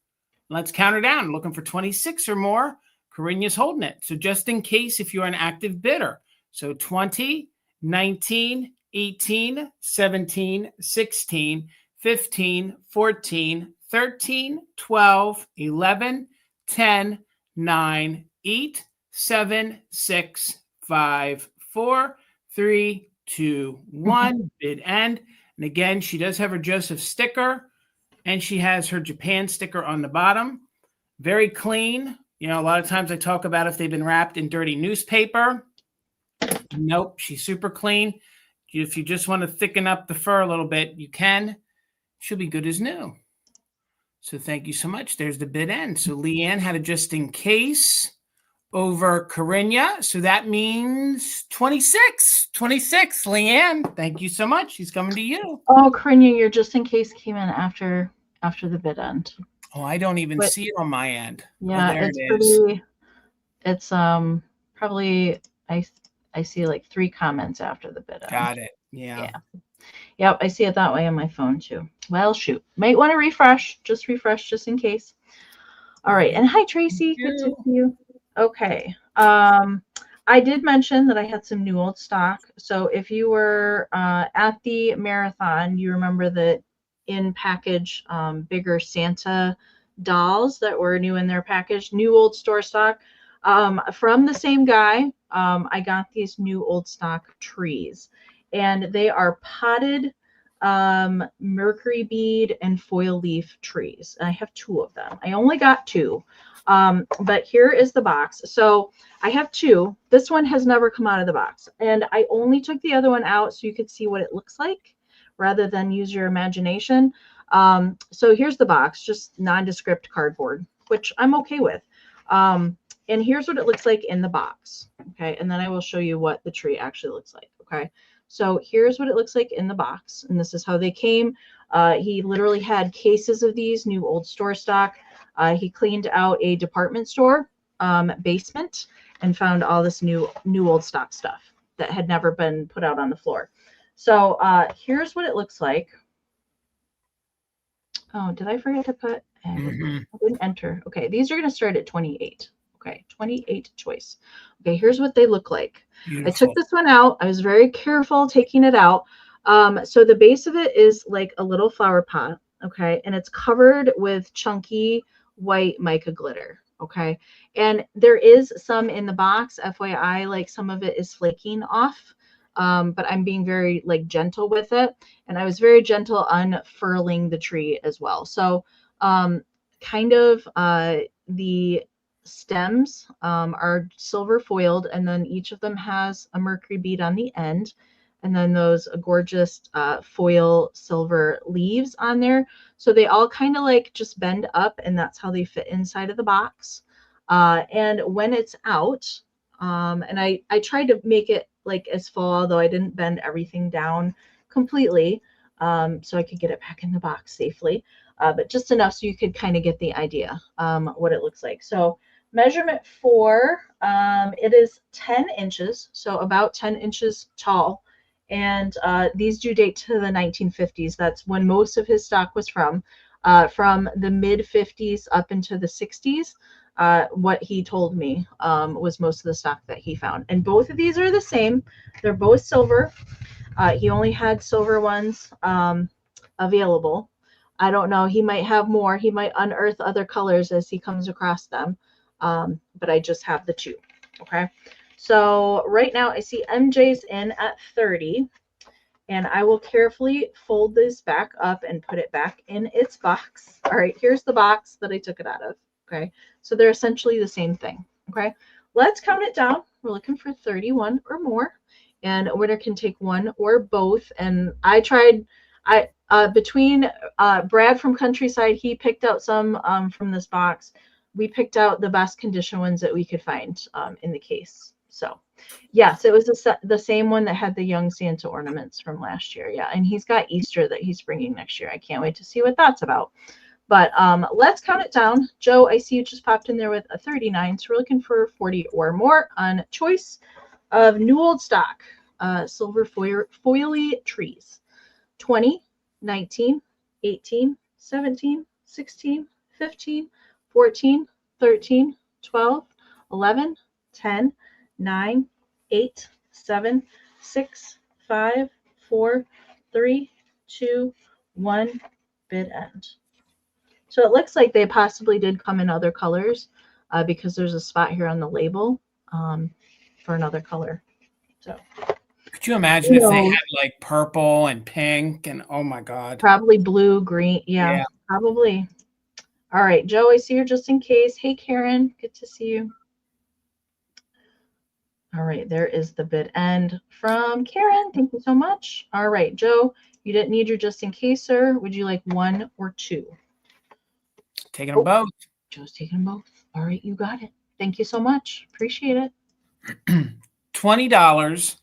Let's count her down. Looking for 26 or more. Corinna's holding it. So just in case if you're an active bidder. So 20, 19, 18, 17, 16, 15, 14, 13, 12, 11, 10, 9, 8, 7, 6, 5, 4, 3, 2, 1. Bid end. And again, she does have her Joseph sticker, and she has her Japan sticker on the bottom. Very clean. You know, a lot of times I talk about if they've been wrapped in dirty newspaper. Nope, she's super clean. If you just want to thicken up the fur a little bit, you can. She'll be good as new. So thank you so much. There's the bid end. So Leanne had a just in case over Corinna. So that means 26. 26, Leanne. Thank you so much. She's coming to you. Oh, Corinna, your just in case came in after the bid end. Oh, I don't even see it on my end. Yeah, oh, it's pretty. It's probably I see like 3 comments after the bid end. Got it. Yeah. Yep, I see it that way on my phone too. Well, shoot. Might want to refresh just in case. All right. And hi, Tracy. Good to see you. Okay. I did mention that I had some new old stock. So if you were at the marathon, you remember that in package bigger Santa dolls that were new in their package, new old store stock. From the same guy, I got these new old stock trees, and they are potted Mercury bead and foil leaf trees. And I have 2 of them. I only got 2. But here is the box. So I have 2. This one has never come out of the box, and I only took the other one out so you could see what it looks like rather than use your imagination. So here's the box, just nondescript cardboard, which I'm okay with. And here's what it looks like in the box. Okay. And then I will show you what the tree actually looks like. Okay. So here's what it looks like in the box. And this is how they came. He literally had cases of these new old store stock. He cleaned out a department store basement and found all this new old stock stuff that had never been put out on the floor. So here's what it looks like. Oh, did I forget to put? I didn't enter. Okay, these are going to start at 28. Okay, 28 choice. Okay, here's what they look like. Beautiful. I took this one out. I was very careful taking it out. So the base of it is like a little flower pot. Okay, and it's covered with chunky white mica glitter. Okay, and there is some in the box, FYI, like some of it is flaking off. But I'm being very like gentle with it, and I was very gentle unfurling the tree as well. So kind of the stems are silver foiled, and then each of them has a Mercury bead on the end, and then those gorgeous foil silver leaves on there. So they all kind of like just bend up, and that's how they fit inside of the box. And when it's out, and I tried to make it like as full, although I didn't bend everything down completely, so I could get it back in the box safely. but just enough so you could kind of get the idea what it looks like. So measurement for it is 10 inches, so about 10 inches tall. And these do date to the 1950s. That's when most of his stock was from the mid 50s up into the 60s. What he told me was most of the stock that he found. And both of these are the same. They're both silver. He only had silver ones available. I don't know. He might have more. He might unearth other colors as he comes across them. But I just have the two. Okay. So right now I see MJ's in at 30. And I will carefully fold this back up and put it back in its box. All right, here's the box that I took it out of. Okay, so they're essentially the same thing. Okay, let's count it down. We're looking for 31 or more, and a winner can take one or both. And I tried, between Brad from Countryside, he picked out some from this box. We picked out the best condition ones that we could find in the case. So yes, it was the same one that had the young Santa ornaments from last year. Yeah, and he's got Easter that he's bringing next year. I can't wait to see what that's about. But let's count it down. Joe, I see you just popped in there with a 39. So we're looking for 40 or more on choice of new old stock, silver foily trees. 20, 19, 18, 17, 16, 15, 14, 13, 12, 11, 10, 9, 8, 7, 6, 5, 4, 3, 2, 1, bid end. So it looks like they possibly did come in other colors because there's a spot here on the label for another color. So could you imagine if they had like purple and pink and oh my God. Probably blue, green. Yeah, probably. All right, Joe, I see you just in case. Hey, Karen, good to see you. All right, there is the bid end from Karen. Thank you so much. All right, Joe, you didn't need your just in case, sir. Would you like one or two? Taking them both. Joe's taking them both. All right, you got it. Thank you so much. Appreciate it. $20.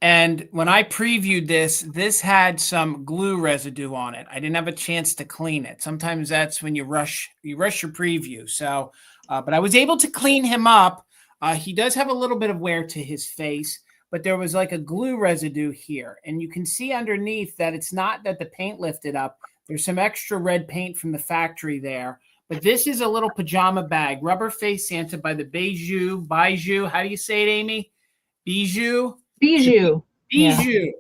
And when I previewed this had some glue residue on it. I didn't have a chance to clean it. Sometimes that's when you rush your preview. So, but I was able to clean him up. He does have a little bit of wear to his face, but there was like a glue residue here. And you can see underneath that it's not that the paint lifted up. There's some extra red paint from the factory there. But this is a little pajama bag, rubber face Santa by the Bijou. How do you say it, Amy? Bijou? Bijou. Yeah.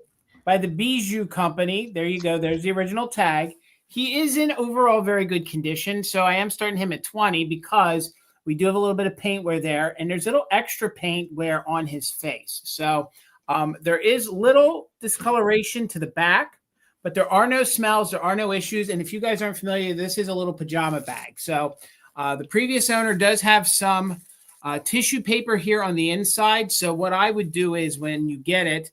By the Bijou Company. There you go. There's the original tag. He is in overall very good condition. So I am starting him at 20 because we do have a little bit of paint wear there, and there's a little extra paint wear on his face. So there is little discoloration to the back, but there are no smells. There are no issues. And if you guys aren't familiar, this is a little pajama bag. So the previous owner does have some tissue paper here on the inside. So what I would do is when you get it,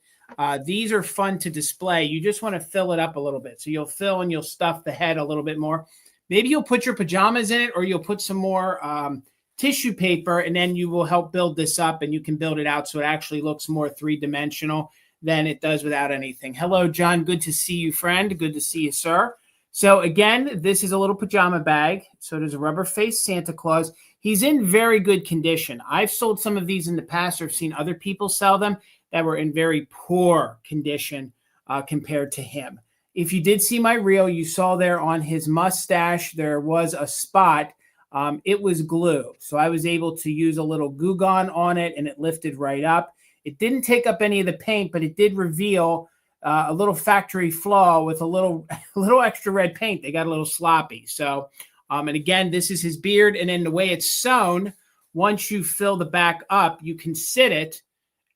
these are fun to display. You just want to fill it up a little bit. So you'll fill and you'll stuff the head a little bit more. Maybe you'll put your pajamas in it, or you'll put some more tissue paper, and then you will help build this up, and you can build it out so it actually looks more three-dimensional than it does without anything. Hello, John. Good to see you, friend. Good to see you, sir. So again, this is a little pajama bag. So there's a rubber face Santa Claus. He's in very good condition. I've sold some of these in the past, or I've seen other people sell them that were in very poor condition compared to him. If you did see my reel, you saw there on his mustache, there was a spot. It was glue. So I was able to use a little Goo Gone on it, and it lifted right up. It didn't take up any of the paint, but it did reveal a little factory flaw with a little extra red paint. They got a little sloppy. So, and again, this is his beard. And then the way it's sewn, once you fill the back up, you can sit it,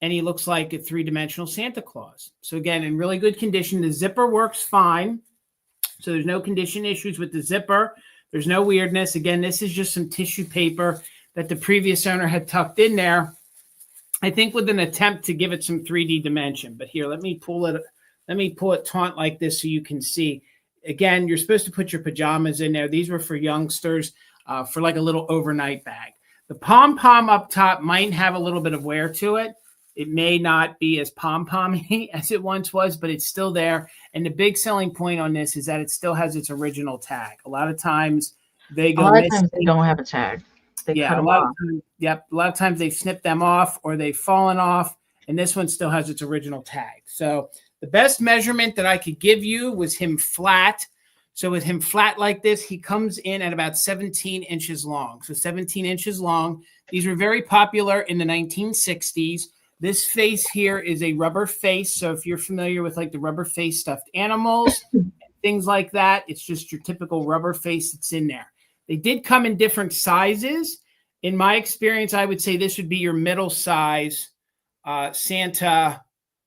and he looks like a three-dimensional Santa Claus. So again, in really good condition. The zipper works fine. So there's no condition issues with the zipper. There's no weirdness. Again, this is just some tissue paper that the previous owner had tucked in there, I think with an attempt to give it some 3D dimension. But here, let me pull it taut like this so you can see. Again, you're supposed to put your pajamas in there. These were for youngsters for like a little overnight bag. The pom-pom up top might have a little bit of wear to it, It may not be as pom-pommy as it once was, but it's still there. And the big selling point on this is that it still has its original tag. A lot of times they go missing. A lot of times they don't have a tag. They cut them off. A lot of times they've snipped them off or they've fallen off, and this one still has its original tag. So the best measurement that I could give you was him flat. So with him flat like this, he comes in at about 17 inches long. So 17 inches long. These were very popular in the 1960s. This face here is a rubber face. So if you're familiar with like the rubber face stuffed animals, things like that, it's just your typical rubber face that's in there. They did come in different sizes. In my experience, I would say this would be your middle size Santa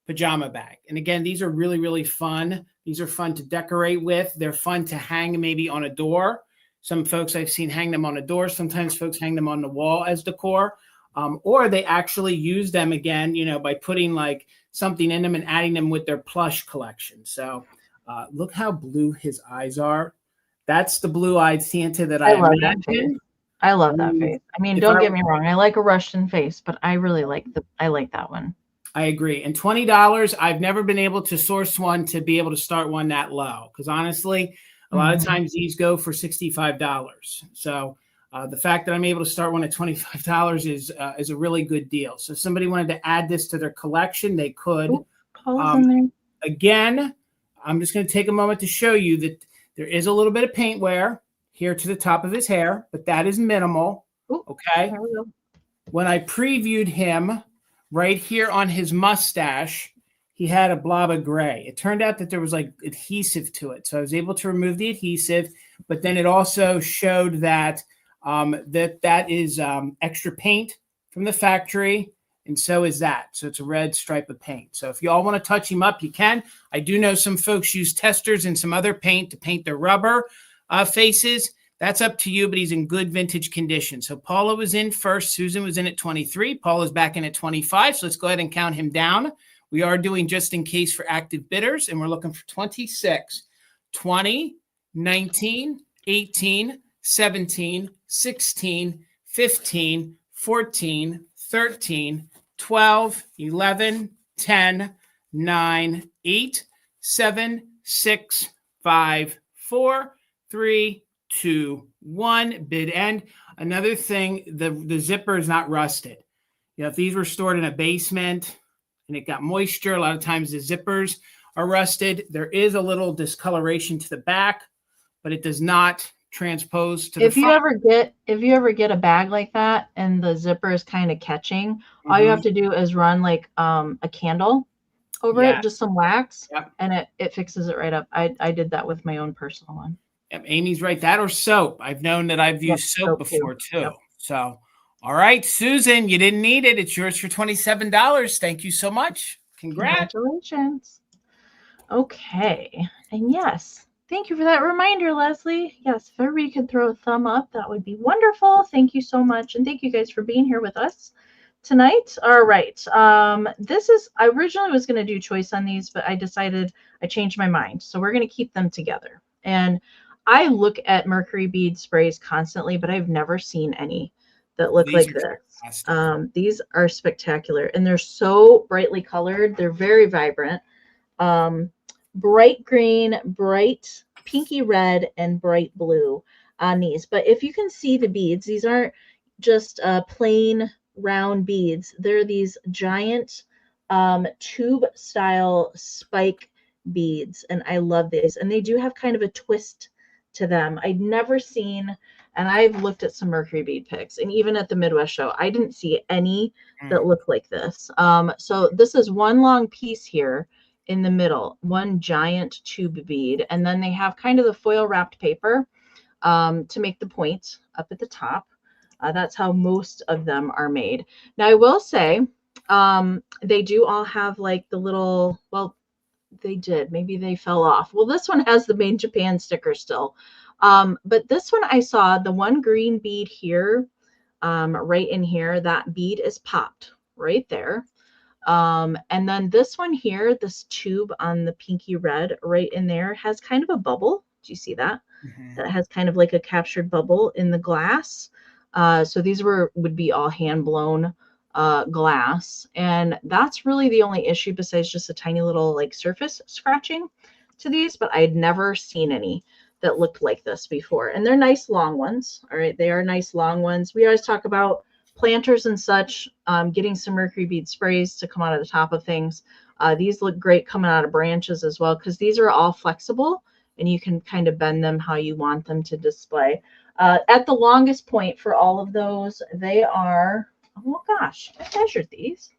pajama bag. And again, these are really, really fun. These are fun to decorate with. They're fun to hang maybe on a door. Some folks I've seen hang them on a door. Sometimes folks hang them on the wall as decor. Or they actually use them again, by putting like something in them and adding them with their plush collection. So look how blue his eyes are. That's the blue-eyed Santa that I love imagine. That face. I love that face. I mean, don't get me wrong. I like a Russian face, but I really like that one. I agree. And $20, I've never been able to source one to be able to start one that low. Because honestly, a lot of times these go for $65. So the fact that I'm able to start one at $25 is a really good deal. So if somebody wanted to add this to their collection, they could. Again, I'm just going to take a moment to show you that there is a little bit of paint wear here to the top of his hair, but that is minimal. Okay. When I previewed him right here on his mustache, he had a blob of gray. It turned out that there was like adhesive to it. So I was able to remove the adhesive, but then it also showed that that is extra paint from the factory, and so is that. So it's a red stripe of paint. So if you all want to touch him up, you can. I do know some folks use testers and some other paint to paint their rubber faces. That's up to you, but he's in good vintage condition. So Paula was in first. Susan was in at 23. Paula's back in at 25. So let's go ahead and count him down. We are doing just in case for active bidders, and we're looking for 26, 20, 19, 18, 17, 16, 15, 14, 13, 12, 11, 10, 9, 8, 7, 6, 5, 4, 3, 2, 1. Bid end. Another thing, the zipper is not rusted. If these were stored in a basement and it got moisture, a lot of times the zippers are rusted. There is a little discoloration to the back, but it does not transpose to the front. If you ever get a bag like that and the zipper is kind of catching, all you have to do is run like a candle over it, just some wax, and it fixes it right up. I did that with my own personal one. Yep, Amy's right. That or soap. I've known that I've used soap before too. Yep. So, all right, Susan, you didn't need it. It's yours for $27. Thank you so much. Congratulations. Okay. And yes, thank you for that reminder, Leslie. Yes, if everybody could throw a thumb up, that would be wonderful. Thank you so much. And thank you guys for being here with us tonight. All right. I originally was going to do choice on these, but I changed my mind. So we're going to keep them together. And I look at Mercury bead sprays constantly, but I've never seen any that look like this. These are spectacular, and they're so brightly colored. They're very vibrant. Bright green, bright pinky red, and bright blue on these. But if you can see the beads, these aren't just plain round beads. They're these giant tube style spike beads, and I love these. And they do have kind of a twist to them. I'd never seen, and I've looked at some Mercury bead picks, and even at the Midwest show, I didn't see any that look like this. So this is one long piece here in the middle, one giant tube bead, and then they have kind of the foil wrapped paper to make the point up at the top. That's how most of them are made. Now I will say they do all have like the little, well, they did, maybe they fell off. Well, this one has the Made in Japan sticker still, but this one I saw the one green bead here, right in here, that bead is popped right there. And then this one here, this tube on the pinky red right in there has kind of a bubble. Do you see that? That has kind of like a captured bubble in the glass. So these would be all hand blown glass. And that's really the only issue besides just a tiny little like surface scratching to these, but I'd never seen any that looked like this before. And they're nice long ones. All right. They are nice long ones. We always talk about planters and such, getting some Mercury bead sprays to come out of the top of things. These look great coming out of branches as well, because these are all flexible and you can kind of bend them how you want them to display. At the longest point for all of those, they are, oh gosh, I measured these.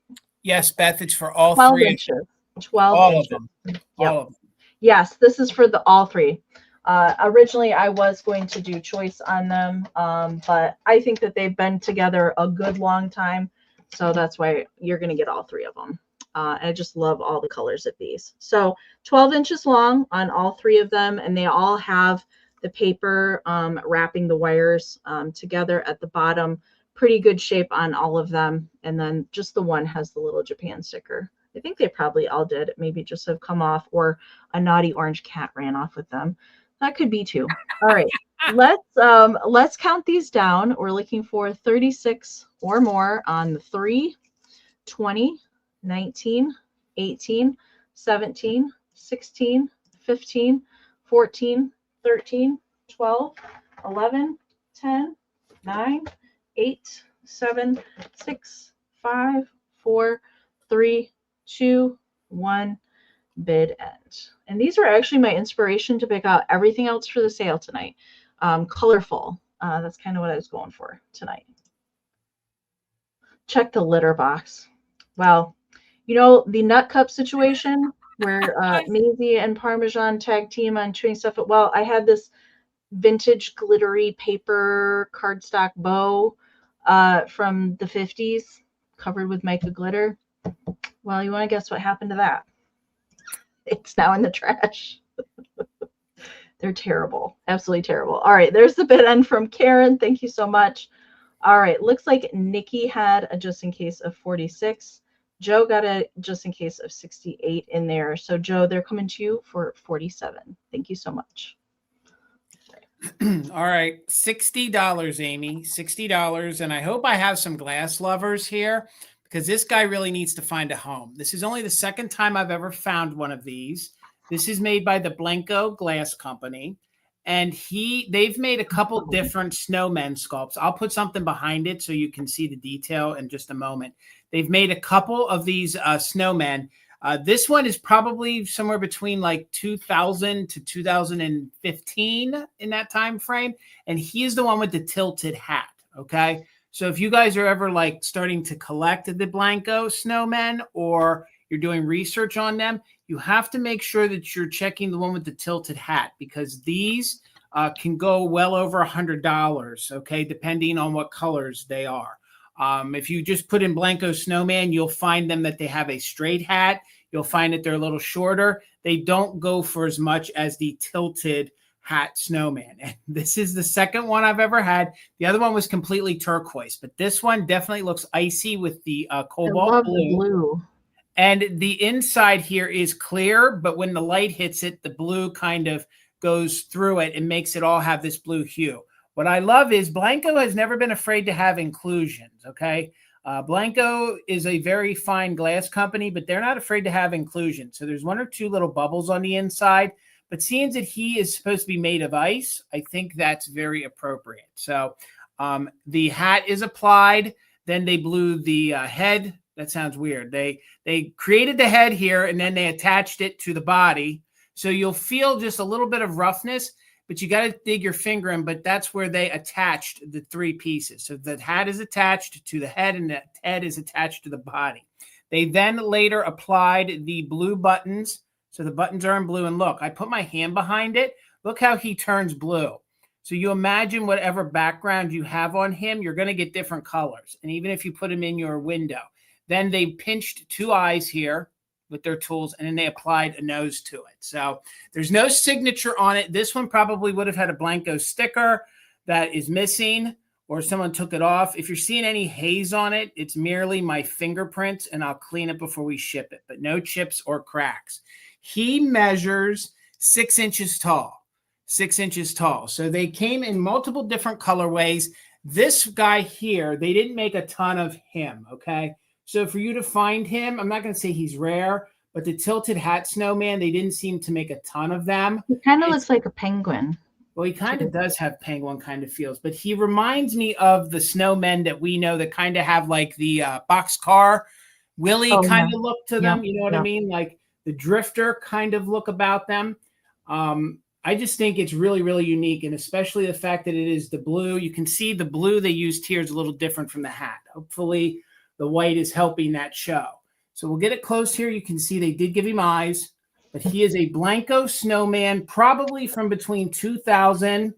Yes, Beth, it's for all 12 three. inches. 12 all inches. Of them. Yep. All of them. Yes, this is for the all three. Originally, I was going to do choice on them, but I think that they've been together a good long time. So that's why you're going to get all three of them. I just love all the colors of these. So 12 inches long on all three of them, and they all have the paper wrapping the wires together at the bottom. Pretty good shape on all of them. And then just the one has the little Japan sticker. I think they probably all did. Maybe just have come off, or a naughty orange cat ran off with them. That could be too. All right, let's count these down. We're looking for 36 or more on the 3, 20, 19, 18, 17, 16, 15, 14, 13, 12, 11, 10, 9, 8, 7, 6, 5, 4, 3, 2, 1. Bid end. And these were actually my inspiration to pick out everything else for the sale tonight. Colorful. That's kind of what I was going for tonight. Check the litter box. Well, you know, the nut cup situation where Maisie and Parmesan tag team on chewing stuff. Well, I had this vintage glittery paper cardstock bow from the 50s covered with mica glitter. Well, you want to guess what happened to that? It's now in the trash. They're terrible. Absolutely terrible. All right. There's the bid end from Karen. Thank you so much. All right. Looks like Nikki had a just in case of 46. Joe got a just in case of 68 in there. So Joe, they're coming to you for 47. Thank you so much. All right. $60, Amy. $60. And I hope I have some glass lovers here, because this guy really needs to find a home. This is only the second time I've ever found one of these. This is made by the Blenko Glass Company. And they've made a couple different snowmen sculpts. I'll put something behind it so you can see the detail in just a moment. They've made a couple of these snowmen. This one is probably somewhere between like 2000 to 2015 in that time frame. And he is the one with the tilted hat, okay? So if you guys are ever like starting to collect the Blenko snowmen, or you're doing research on them, you have to make sure that you're checking the one with the tilted hat, because these can go well over $100, okay, depending on what colors they are. If you just put in Blenko snowman, you'll find them that they have a straight hat. You'll find that they're a little shorter. They don't go for as much as the tilted hat snowman. And this is the second one I've ever had. The other one was completely turquoise, but this one definitely looks icy with the cobalt blue. And the inside here is clear, but when the light hits it, the blue kind of goes through it and makes it all have this blue hue. What I love is Blenko has never been afraid to have inclusions, okay? Blenko is a very fine glass company, but they're not afraid to have inclusion. So there's one or two little bubbles on the inside. But seeing that he is supposed to be made of ice, I think that's very appropriate. So the hat is applied. Then they blew the head. That sounds weird. They created the head here, and then they attached it to the body. So you'll feel just a little bit of roughness, but you got to dig your finger in. But that's where they attached the three pieces. So the hat is attached to the head, and the head is attached to the body. They then later applied the blue buttons. So the buttons are in blue, and look, I put my hand behind it. Look how he turns blue. So you imagine whatever background you have on him, you're going to get different colors. And even if you put him in your window, then they pinched two eyes here with their tools, and then they applied a nose to it. So there's no signature on it. This one probably would have had a Blenko sticker that is missing, or someone took it off. If you're seeing any haze on it, it's merely my fingerprints, and I'll clean it before we ship it, but no chips or cracks. He measures 6 inches tall, 6 inches tall. So they came in multiple different colorways. This guy here, they didn't make a ton of him, okay? So for you to find him, I'm not going to say he's rare, but the tilted hat snowman, they didn't seem to make a ton of them. He kind of looks like a penguin. Well, he kind of does have penguin kind of feels, but he reminds me of the snowmen that we know that kind of have like the boxcar Willie kind of look to them. You know what I mean? Like the drifter kind of look about them. I just think it's really, really unique, and especially the fact that it is the blue. You can see the blue they used here is a little different from the hat. Hopefully the white is helping that show. So we'll get it close here. You can see they did give him eyes, but he is a Blenko snowman, probably from between 2000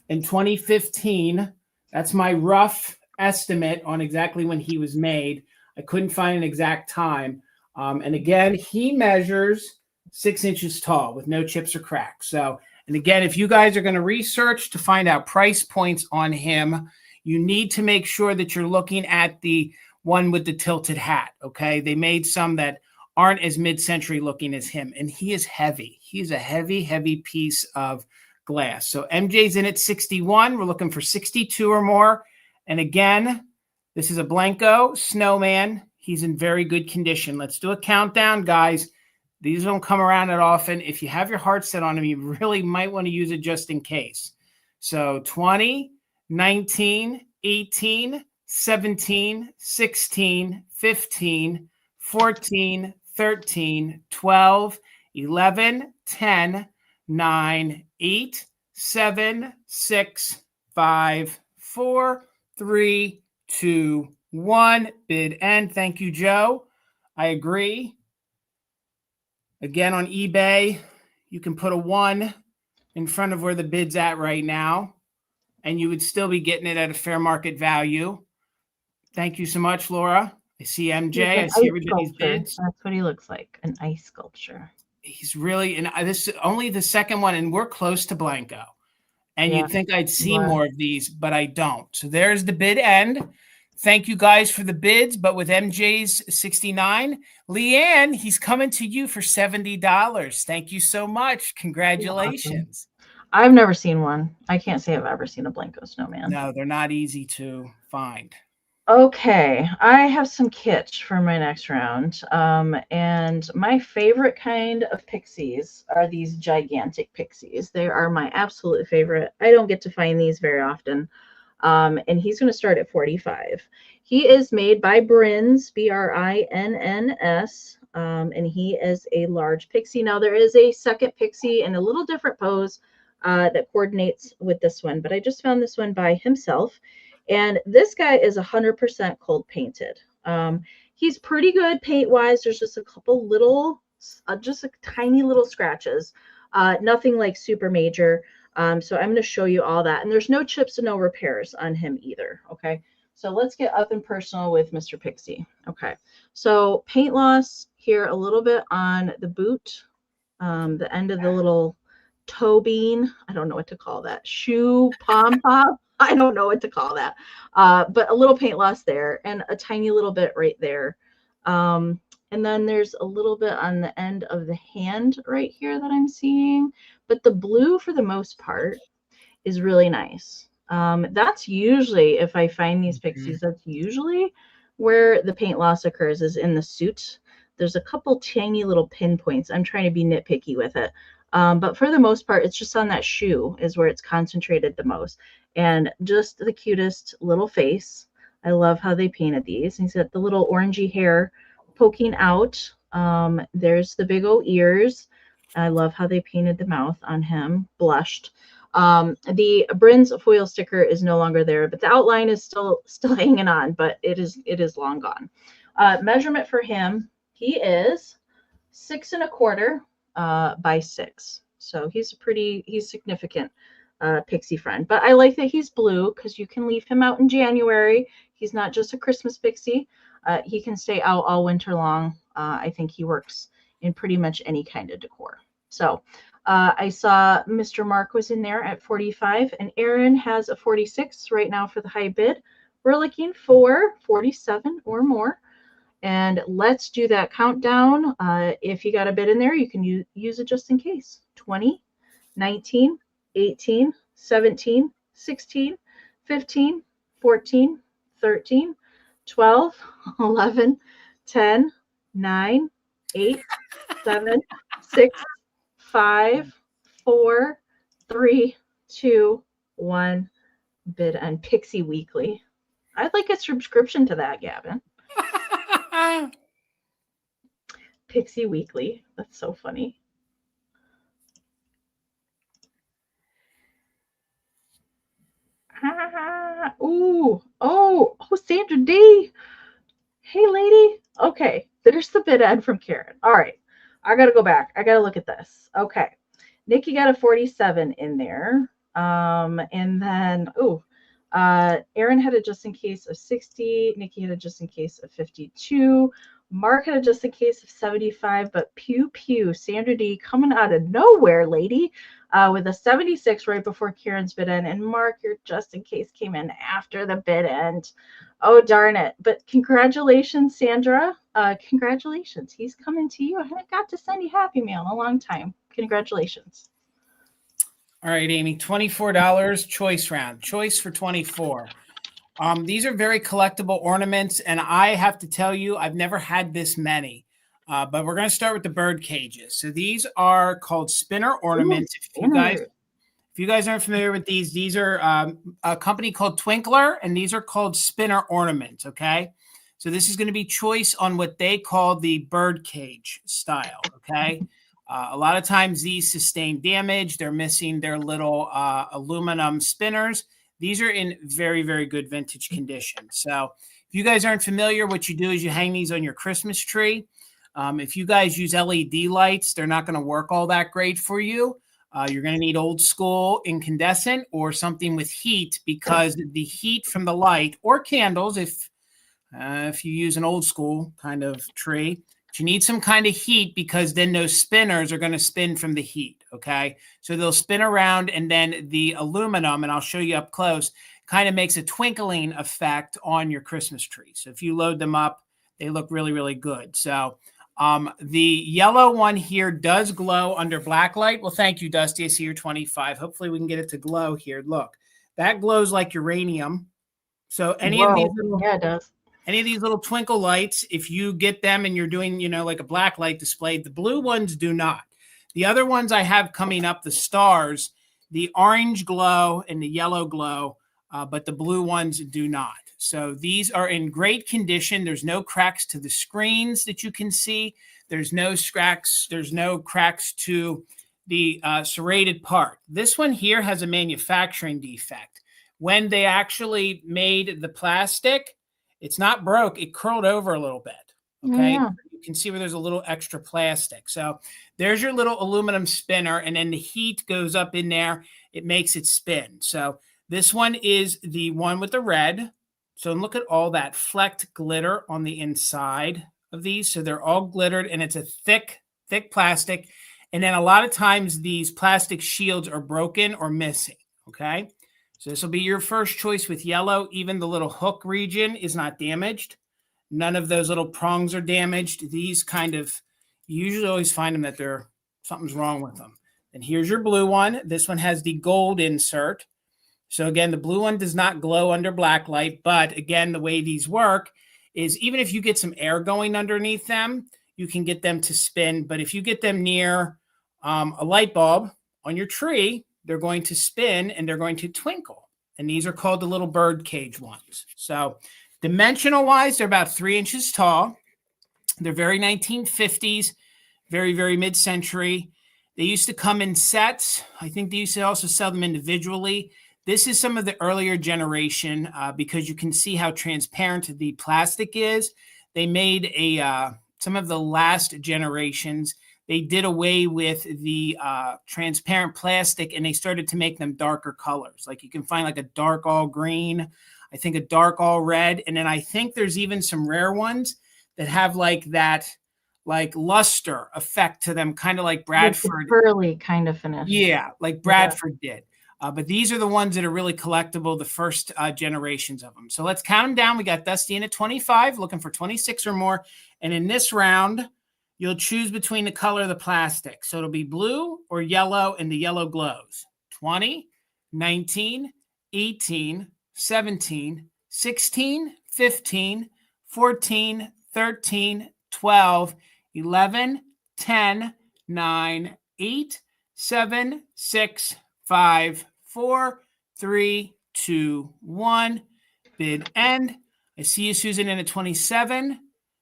and 2015. That's my rough estimate on exactly when he was made. I couldn't find an exact time. And again, he measures 6 inches tall with no chips or cracks. So, and again, if you guys are going to research to find out price points on him, you need to make sure that you're looking at the one with the tilted hat, okay? They made some that aren't as mid-century looking as him, and he is heavy. He's a heavy, heavy piece of glass. So MJ's in at 61. We're looking for 62 or more. And again, this is a Blenko snowman. He's in very good condition. Let's do a countdown, guys. These don't come around that often. If you have your heart set on him, you really might want to use it just in case. So 20, 19, 18, 17, 16, 15, 14, 13, 12, 11, 10, 9, 8, 7, 6, 5, 4, 3, 2, 1. Bid end. Thank you, Joe. I agree. Again, on eBay, you can put a 1 in front of where the bid's at right now, and you would still be getting it at a fair market value. Thank you so much, Laura. I see MJ. I see everybody's bids. That's what he looks like, an ice sculpture. He's really, and this is only the second one, and we're close to Blenko. And you'd think I'd see more of these, but I don't. So there's the bid end. Thank you guys for the bids, but with MJ's 69, Leanne, he's coming to you for $70. Thank you so much. Congratulations. Awesome. I've never seen one. I can't say I've ever seen a Blenko snowman. No, they're not easy to find. Okay, I have some kitsch for my next round. And my favorite kind of pixies are these gigantic pixies. They are my absolute favorite. I don't get to find these very often. And he's going to start at 45. He is made by Brin's, Brinns, and he is a large pixie. Now, there is a second pixie in a little different pose that coordinates with this one, but I just found this one by himself. And this guy is 100% cold painted. He's pretty good paint-wise. There's just a couple little, just a tiny little scratches. Nothing like super major. So I'm going to show you all that. And there's no chips and no repairs on him either. Okay. So let's get up and personal with Mr. Pixie. Okay. So paint loss here a little bit on the boot, the end of the little toe bean. I don't know what to call that. Shoe pom-pom. I don't know what to call that. But a little paint loss there and a tiny little bit right there. And then there's a little bit on the end of the hand right here that I'm seeing. But the blue, for the most part, is really nice. That's usually, if I find these pixies, that's usually where the paint loss occurs, is in the suit. There's a couple tiny little pinpoints. I'm trying to be nitpicky with it. But for the most part, it's just on that shoe is where it's concentrated the most. And just the cutest little face. I love how they painted these. He's got the little orangey hair poking out. There's the big old ears. I love how they painted the mouth on him, blushed. The Brin's foil sticker is no longer there, but the outline is still hanging on, but it is long gone. Measurement for him, he is 6 1/4 by 6. So he's significant pixie friend. But I like that he's blue because you can leave him out in January. He's not just a Christmas pixie. He can stay out all winter long. I think he works in pretty much any kind of decor. So I saw Mr. Mark was in there at 45, and Aaron has a 46 right now for the high bid. We're looking for 47 or more. And let's do that countdown. If you got a bid in there, you can use it just in case. 20, 19, 18, 17, 16, 15, 14, 13, 12, 11, 10, 9, 8, 7, 6, 5, 4, 3, 2, 1. Bid on Pixie Weekly. I'd like a subscription to that, Gavin. Pixie Weekly. That's so funny. Ooh. Oh, Sandra D. Hey, lady. Okay. There's the bid end from Karen. All right. I got to go back. I got to look at this. Okay. Nikki got a 47 in there. And then, Aaron had a just in case of 60. Nikki had a just in case of 52. Mark had a just in case of 75, but pew pew, Sandra D coming out of nowhere, lady, with a 76 right before Karen's bid end. And Mark, your just in case came in after the bid end. Oh, darn it. But congratulations, Sandra. Congratulations. He's coming to you. I haven't got to send you Happy Mail in a long time. Congratulations. All right, Amy, $24 choice round. Choice for 24. These are very collectible ornaments, and I have to tell you, I've never had this many. But we're going to start with the bird cages. So these are called spinner ornaments. Ooh, if you guys aren't familiar with these are a company called Twinkler, and these are called spinner ornaments, okay? So this is going to be choice on what they call the bird cage style, okay? A lot of times these sustain damage. They're missing their little aluminum spinners. These are in very, very good vintage condition. So if you guys aren't familiar, what you do is you hang these on your Christmas tree. If you guys use LED lights, they're not going to work all that great for you. You're going to need old school incandescent or something with heat, because the heat from the light, or candles, if you use an old school kind of tree, but you need some kind of heat, because then those spinners are going to spin from the heat, okay? So they'll spin around, and then the aluminum, and I'll show you up close, kind of makes a twinkling effect on your Christmas tree. So if you load them up, they look really, really good. So the yellow one here does glow under black light. Well, thank you, Dusty. I see you're 25. Hopefully we can get it to glow here. Look, that glows like uranium. So any of these little, yeah, it does. Any of these little twinkle lights, if you get them and you're doing, like a black light display, the blue ones do not. The other ones I have coming up, the stars, the orange glow and the yellow glow, but the blue ones do not. So these are in great condition. There's no cracks to the screens that you can see. There's no cracks. There's no cracks to the serrated part. This one here has a manufacturing defect. When they actually made the plastic, it's not broke. It curled over a little bit. Okay. Yeah. You can see where there's a little extra plastic. So there's your little aluminum spinner, and then the heat goes up in there. It makes it spin. So this one is the one with the red. So look at all that flecked glitter on the inside of these. So they're all glittered, and it's a thick, thick plastic. And then a lot of times these plastic shields are broken or missing. Okay. So this will be your first choice with yellow. Even the little hook region is not damaged. None of those little prongs are damaged. These kind of, you usually always find them that something's wrong with them. And here's your blue one. This one has the gold insert. So again, the blue one does not glow under black light. But again, the way these work is even if you get some air going underneath them, you can get them to spin. But if you get them near a light bulb on your tree, they're going to spin and they're going to twinkle. And these are called the little bird cage ones. So dimensional wise, they're about 3 inches tall. They're very 1950s, very, very mid-century. They used to come in sets. I think they used to also sell them individually. This is some of the earlier generation because you can see how transparent the plastic is. They made some of the last generations. They did away with the transparent plastic, and they started to make them darker colors. Like you can find like a dark all green, I think a dark all red. And then I think there's even some rare ones that have like that like luster effect to them, kind of like Bradford. Pearly kind of finish. Yeah, like Bradford did. But these are the ones that are really collectible, the first generations of them. So let's count them down. We got Dusty in at 25, looking for 26 or more. And in this round, you'll choose between the color of the plastic. So it'll be blue or yellow, and the yellow glows. 20, 19, 18, 17, 16, 15, 14, 13, 12, 11, 10, 9, 8, 7, 6, 5, 4, 3, 2, 1. Bid end. I see you, Susan, in a 27.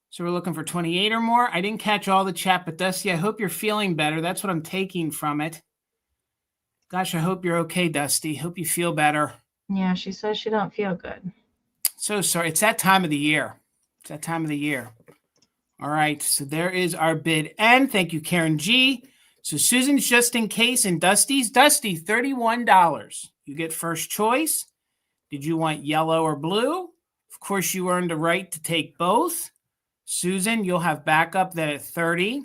So we're looking for 28 or more. I didn't catch all the chat, but Dusty, I hope you're feeling better. That's what I'm taking from it. Gosh, I hope you're okay, Dusty. Hope you feel better. Yeah, she says she don't feel good. So sorry. It's that time of the year. It's that time of the year. All right. So there is our bid end. Thank you, Karen G. So Susan's just in case, and Dusty's. Dusty, $31. You get first choice. Did you want yellow or blue? Of course, you earned the right to take both. Susan, you'll have backup then at 30.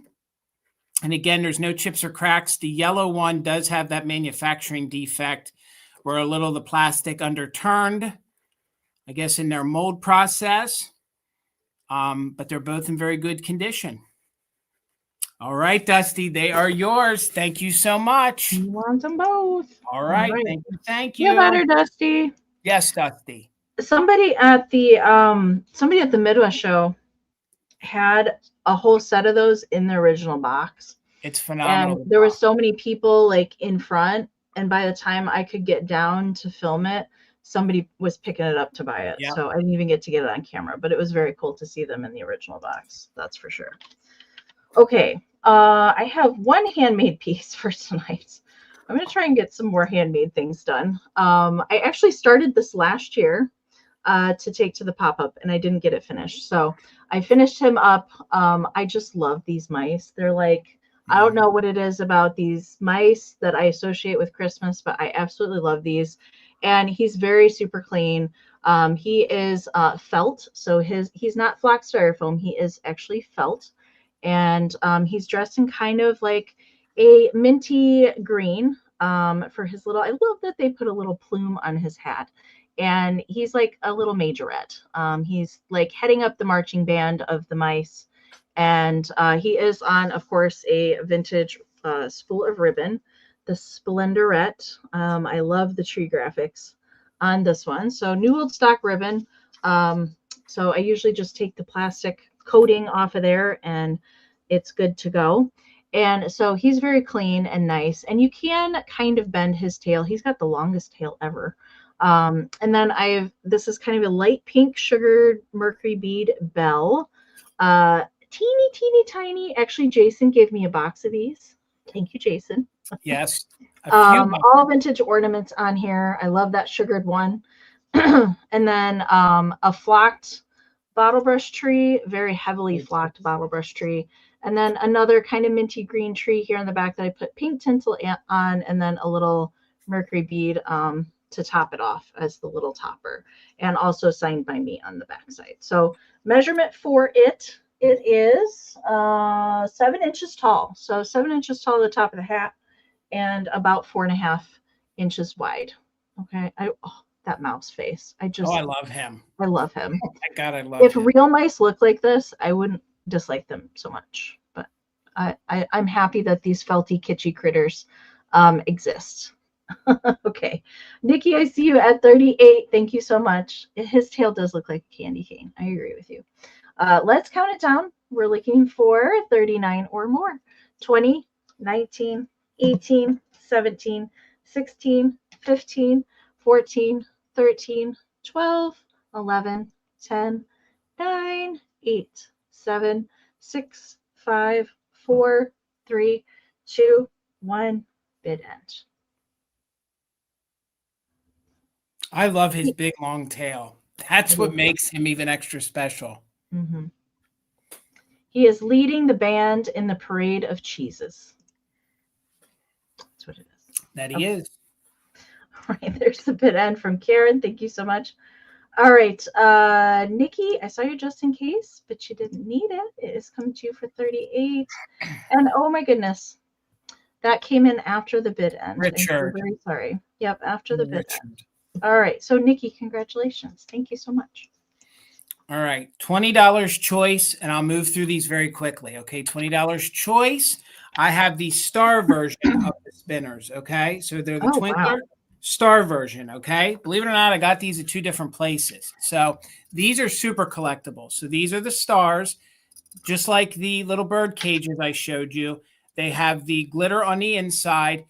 And again, there's no chips or cracks. The yellow one does have that manufacturing defect where a little of the plastic underturned, I guess, in their mold process. But they're both in very good condition. All right, Dusty, they are yours. Thank you so much. You want them both. All right. Thank you. Feel better, Dusty. Yes, Dusty. Somebody at the Midwest show had a whole set of those in the original box. It's phenomenal. And there were so many people like in front, and by the time I could get down to film it, somebody was picking it up to buy it. Yep. So I didn't even get to get it on camera, but it was very cool to see them in the original box. That's for sure. Okay. I have one handmade piece for tonight. I'm going to try and get some more handmade things done. I actually started this last year to take to the pop-up, and I didn't get it finished. So I finished him up. I just love these mice. They're like, I don't know what it is about these mice that I associate with Christmas, but I absolutely love these. And he's very super clean. He is felt. So he's not flock styrofoam. He is actually felt. And he's dressed in kind of like a minty green for his little, I love that they put a little plume on his hat. And he's like a little majorette. He's like heading up the marching band of the mice. And he is on, of course, a vintage spool of ribbon, the Splendorette. I love the tree graphics on this one. So new old stock ribbon. So I usually just take the plastic coating off of there and it's good to go. And so he's very clean and nice. And you can kind of bend his tail. He's got the longest tail ever. And then this is kind of a light pink sugared Mercury bead bell. Teeny, teeny, tiny. Actually, Jason gave me a box of these. Thank you, Jason. Yes. All vintage ornaments on here. I love that sugared one. And then a flocked bottle brush tree, very heavily flocked bottle brush tree. And then another kind of minty green tree here in the back that I put pink tinsel on, and then a little Mercury bead to top it off as the little topper, and also signed by me on the back side. So measurement for it is 7 inches tall. So 7 inches tall at the top of the hat and about 4.5 inches wide. Okay. That mouse face. I love him. I love him. Oh my God, I love him. If real mice look like this, I wouldn't dislike them so much. But I'm happy that these felty kitschy critters exist. Okay. Nikki, I see you at 38. Thank you so much. His tail does look like a candy cane. I agree with you. Let's count it down. We're looking for 39 or more. 20, 19, 18, 17, 16, 15, 14, 13, 12, 11, 10, 9, 8, 7, 6, 5, 4, 3, 2, 1. Bid end. I love his big long tail. That's what makes him even extra special. Mm-hmm. He is leading the band in the parade of cheeses. That's what it is. That he is. All right, there's the bid end from Karen. Thank you so much. All right, Nikki, I saw you just in case, but you didn't need it. It is coming to you for 38. And oh my goodness, that came in after the bid end. Richard. I'm very sorry. Yep, after the bid end. All right, so Nikki, congratulations. Thank you so much. All right, $20 choice, and I'll move through these very quickly. Okay, $20 choice. I have the star version of the spinners. Okay, so they're the Twinkler. Wow. star version, okay? Believe it or not, I got these at 2 different places. So these are super collectible. So these are the stars, just like the little bird cages I showed you. They have the glitter on the inside.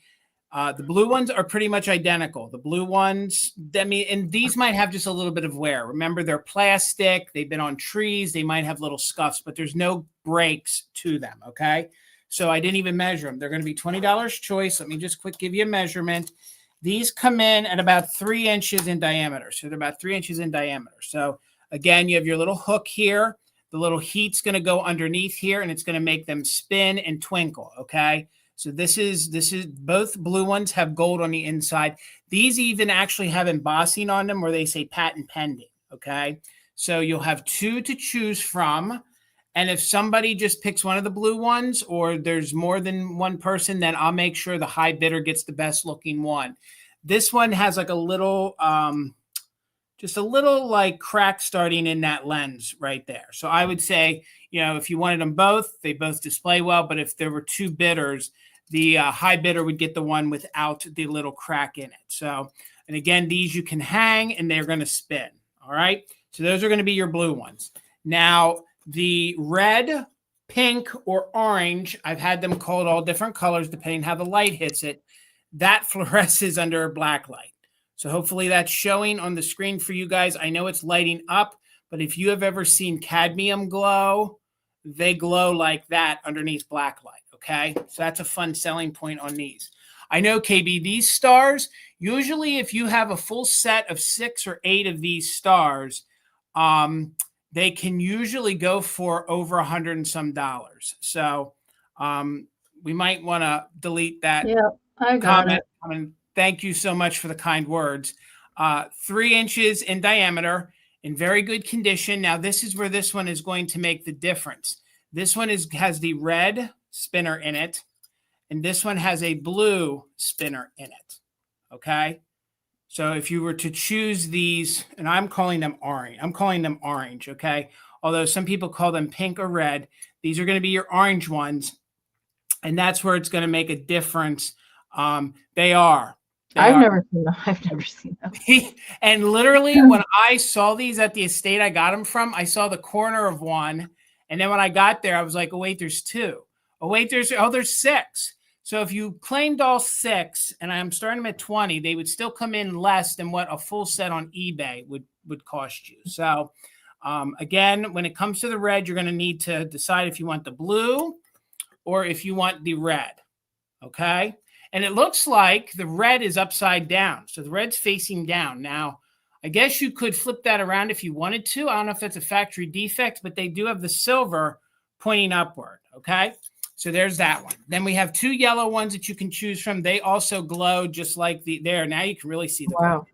The blue ones are pretty much identical. The blue ones, and these might have just a little bit of wear. Remember, they're plastic. They've been on trees. They might have little scuffs, but there's no breaks to them, okay? So I didn't even measure them. They're going to be $20 choice. Let me just quick give you a measurement. These come in at about 3 inches in diameter. So they're about 3 inches in diameter. So again, you have your little hook here. The little heat's going to go underneath here, and it's going to make them spin and twinkle, okay? So this is both blue ones have gold on the inside. These even actually have embossing on them where they say patent pending, okay? So you'll have 2 to choose from. And if somebody just picks one of the blue ones or there's more than one person, then I'll make sure the high bidder gets the best looking one. This one has like a little, just a little like crack starting in that lens right there. So I would say, you know, if you wanted them both, they both display well. But if there were 2 bidders, the high bidder would get the one without the little crack in it. So, and again, these you can hang and they're going to spin. All right. So those are going to be your blue ones. Now, the red, pink, or orange, I've had them called all different colors depending how the light hits it. That fluoresces under a black light. So hopefully that's showing on the screen for you guys. I know it's lighting up, but if you have ever seen cadmium glow, they glow like that underneath black light, okay? So that's a fun selling point on these. I know, KB, these stars, usually if you have a full set of 6 or 8 of these stars, they can usually go for over $100 and some. So we might want to delete that I got comment. it. Thank you so much for the kind words. 3 inches in diameter, in very good condition. Now, this is where this one is going to make the difference. This one has the red spinner in it, and this one has a blue spinner in it, okay? So if you were to choose these, and I'm calling them orange, okay? Although some people call them pink or red, these are going to be your orange ones, and that's where it's going to make a difference. I've never seen them. And literally, when I saw these at the estate I got them from, I saw the corner of one, and then when I got there, I was like, oh, wait, there's 2. Oh, wait, there's 6. So if you claimed all 6, and I'm starting them at 20, they would still come in less than what a full set on eBay would cost you. So again, when it comes to the red, you're going to need to decide if you want the blue or if you want the red, okay? And it looks like the red is upside down. So the red's facing down. Now, I guess you could flip that around if you wanted to. I don't know if that's a factory defect, but they do have the silver pointing upward, okay? So there's that one. Then we have 2 yellow ones that you can choose from. They also glow just like there. Now you can really see the glow.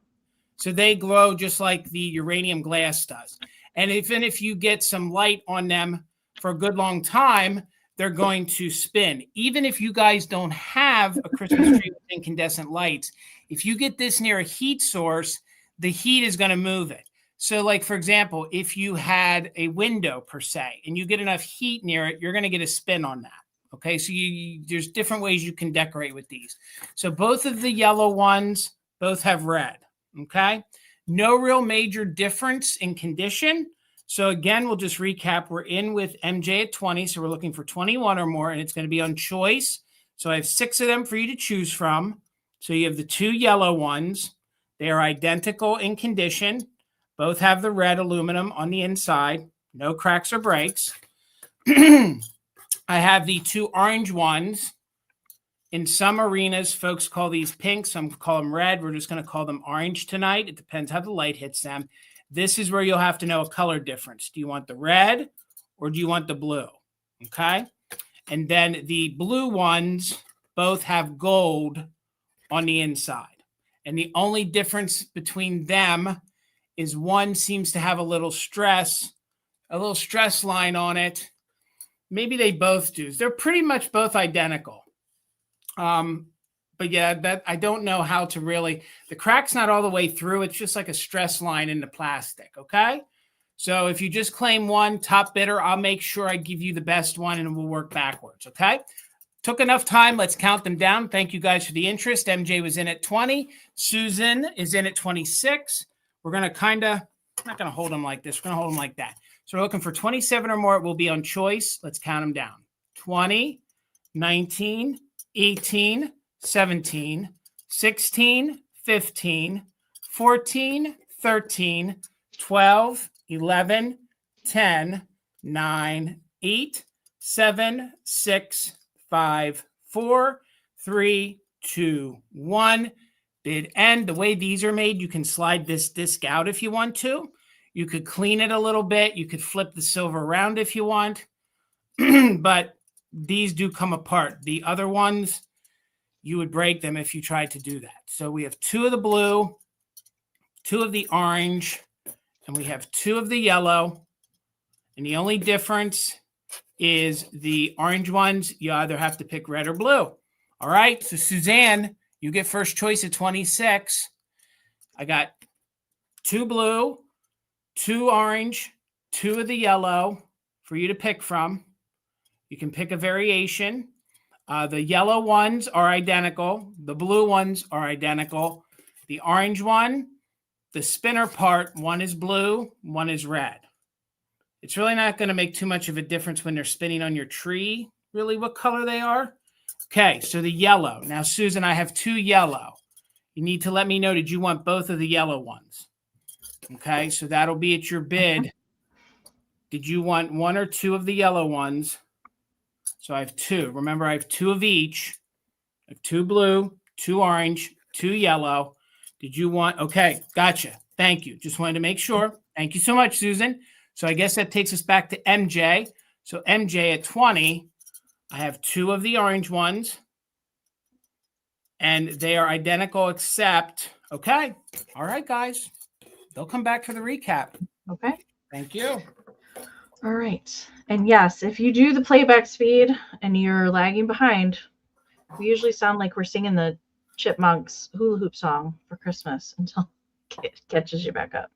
So they glow just like the uranium glass does. And even if you get some light on them for a good long time, they're going to spin. Even if you guys don't have a Christmas tree with incandescent lights, if you get this near a heat source, the heat is going to move it. So like, for example, if you had a window per se, and you get enough heat near it, you're going to get a spin on that. Okay, so there's different ways you can decorate with these. So both of the yellow ones, both have red, okay? No real major difference in condition. So again, we'll just recap. We're in with MJ at 20, so we're looking for 21 or more, and it's going to be on choice. So I have 6 of them for you to choose from. So you have the 2 yellow ones. They are identical in condition. Both have the red aluminum on the inside. No cracks or breaks. I have the 2 orange ones. In some arenas, folks call these pink. Some call them red. We're just going to call them orange tonight. It depends how the light hits them. This is where you'll have to know a color difference. Do you want the red or do you want the blue? Okay. And then the blue ones both have gold on the inside. And the only difference between them is one seems to have a little stress line on it. Maybe they both do. They're pretty much both identical. But yeah, that I don't know how to really, the crack's not all the way through. It's just like a stress line in the plastic. Okay. So if you just claim one top bidder, I'll make sure I give you the best one and we'll work backwards. Okay. Took enough time. Let's count them down. Thank you guys for the interest. MJ was in at 20. Susan is in at 26. We're going to kind of, not going to hold them like this. We're going to hold them like that. So we're looking for 27 or more. It will be on choice. Let's count them down. 20, 19, 18, 17, 16, 15, 14, 13, 12, 11, 10, 9, 8, 7, 6, 5, 4, 3, 2, 1. Bid end. The way these are made, you can slide this disc out if you want to. You could clean it a little bit. You could flip the silver around if you want. But these do come apart. The other ones, you would break them if you tried to do that. So we have 2 of the blue, 2 of the orange, and we have 2 of the yellow. And the only difference is the orange ones, you either have to pick red or blue. All right, so Suzanne, you get first choice at 26. I got 2 blue, 2 orange, 2 of the yellow for you to pick from. You can pick a variation. The yellow ones are identical. The blue ones are identical. The orange one, the spinner part, one is blue, one is red. It's really not going to make too much of a difference when they're spinning on your tree, really, what color they are. Okay, so the yellow. Now, Susan, I have 2 yellow. You need to let me know, did you want both of the yellow ones? Okay, so that'll be at your bid. Did you want 1 or 2 of the yellow ones? So I have 2. Remember, I have 2 of each. I have 2 blue, 2 orange, 2 yellow. Did you want? Okay, gotcha. Thank you. Just wanted to make sure. Thank you so much, Susan. So I guess that takes us back to MJ. So MJ at 20, I have 2 of the orange ones. And they are identical except, okay. All right, guys. They'll come back for the recap. Okay. Thank you. All right. And yes, if you do the playback speed and you're lagging behind, we usually sound like we're singing the Chipmunks hula hoop song for Christmas until it catches you back up.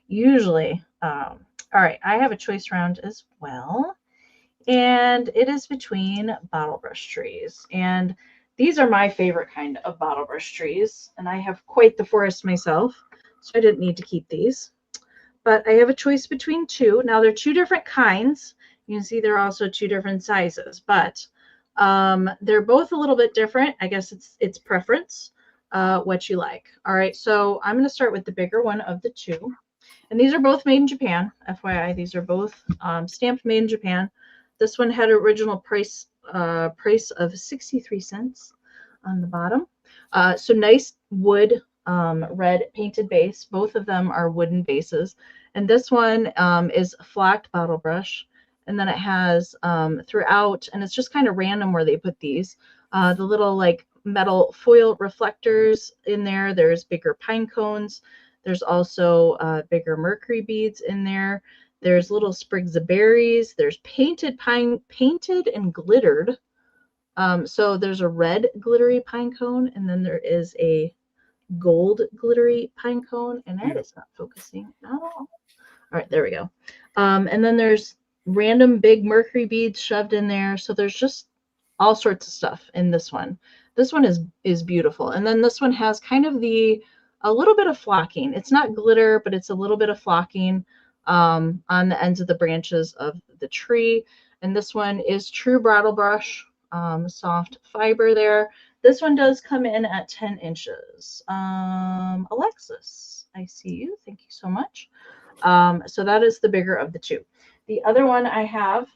Usually. All right. I have a choice round as well. And it is between bottle brush trees. And these are my favorite kind of bottle brush trees. And I have quite the forest myself, so I didn't need to keep these. But I have a choice between 2. Now, they're 2 different kinds. You can see they're also 2 different sizes, but they're both a little bit different. I guess it's preference, what you like. All right, so I'm going to start with the bigger one of the 2. And these are both made in Japan. FYI, these are both stamped made in Japan. This one had original price of 63 cents on the bottom. So nice wood red painted base. Both of them are wooden bases. And this one is a flocked bottle brush. And then it has throughout, and it's just kind of random where they put these, the little like metal foil reflectors in there. There's bigger pine cones. There's also bigger Mercury beads in there. There's little sprigs of berries. There's painted pine, painted and glittered. So there's a red glittery pine cone, and then there is a gold glittery pine cone, and that is not focusing at all. All right, there we go. And then there's random big Mercury beads shoved in there. So there's just all sorts of stuff in this one. This one is beautiful. And then this one has kind of a little bit of flocking. It's not glitter, but it's a little bit of flocking on the ends of the branches of the tree. And this one is true bottle brush, soft fiber there. This one does come in at 10 inches. Alexis, I see you. Thank you so much. So that is the bigger of the 2. The other one I have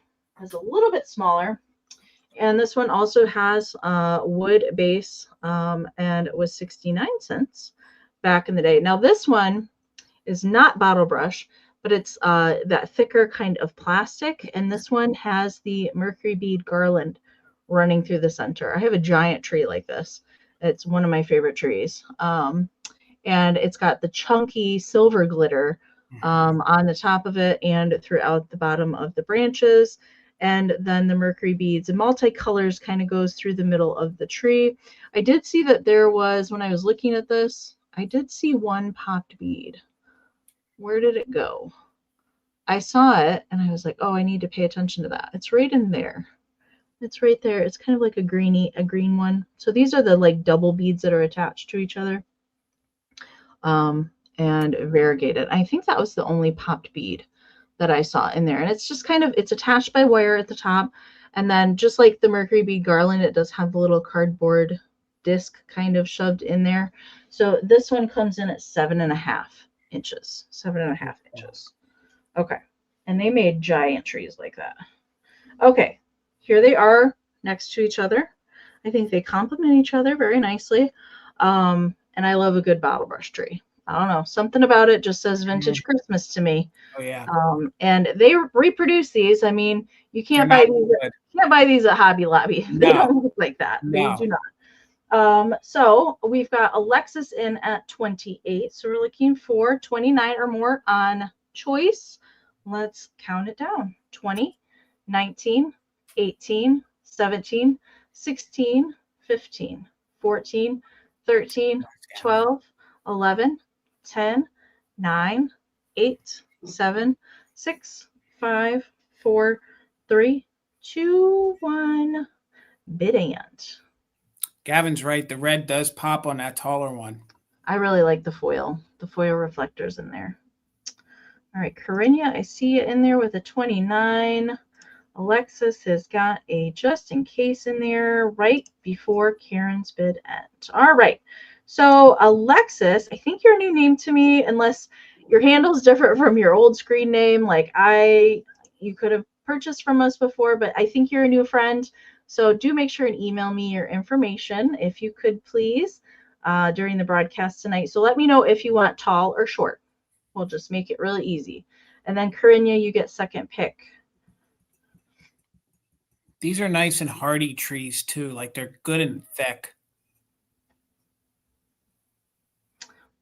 is a little bit smaller. And this one also has wood base, and it was 69 cents back in the day. Now this one is not bottle brush, but it's that thicker kind of plastic. And this one has the Mercury bead garland running through the center. I have a giant tree like this. It's one of my favorite trees. And it's got the chunky silver glitter on the top of it and throughout the bottom of the branches. And then the Mercury beads and multicolors kind of goes through the middle of the tree. I did see that there was, when I was looking at this, I did see one popped bead. Where did it go? I saw it and I was like, oh, I need to pay attention to that. It's right in there. It's right there. It's kind of like a green one. So these are the like double beads that are attached to each other. And variegated. I think that was the only popped bead that I saw in there. And it's just kind of, it's attached by wire at the top. And then just like the Mercury bead garland, it does have the little cardboard disc kind of shoved in there. So this one comes in at 7.5 inches. 7.5 inches. Okay. And they made giant trees like that. Okay. Here they are next to each other. I think they complement each other very nicely. And I love a good bottle brush tree. I don't know. Something about it just says vintage Christmas to me. Oh yeah. And they reproduce these. I mean, you can't buy these at Hobby Lobby. No. They don't look like that. No. They do not. So we've got Alexis in at 28. So we're looking for 29 or more on choice. Let's count it down. 20, 19, 18, 17, 16, 15, 14, 13, 12, 11, 10, 9, 8, 7, 6, 5, 4, 3, 2, 1. Bid and. Gavin's right. The red does pop on that taller one. I really like the foil reflectors in there. All right, Corinna, I see you in there with a 29. Alexis has got a just in case in there right before Karen's bid end. All right. So Alexis, I think you're a new name to me, unless your handle's different from your old screen name. Like you could have purchased from us before, but I think you're a new friend. So do make sure and email me your information if you could, please, during the broadcast tonight. So let me know if you want tall or short. We'll just make it really easy. And then Corinna, you get second pick. These are nice and hardy trees too. Like they're good and thick.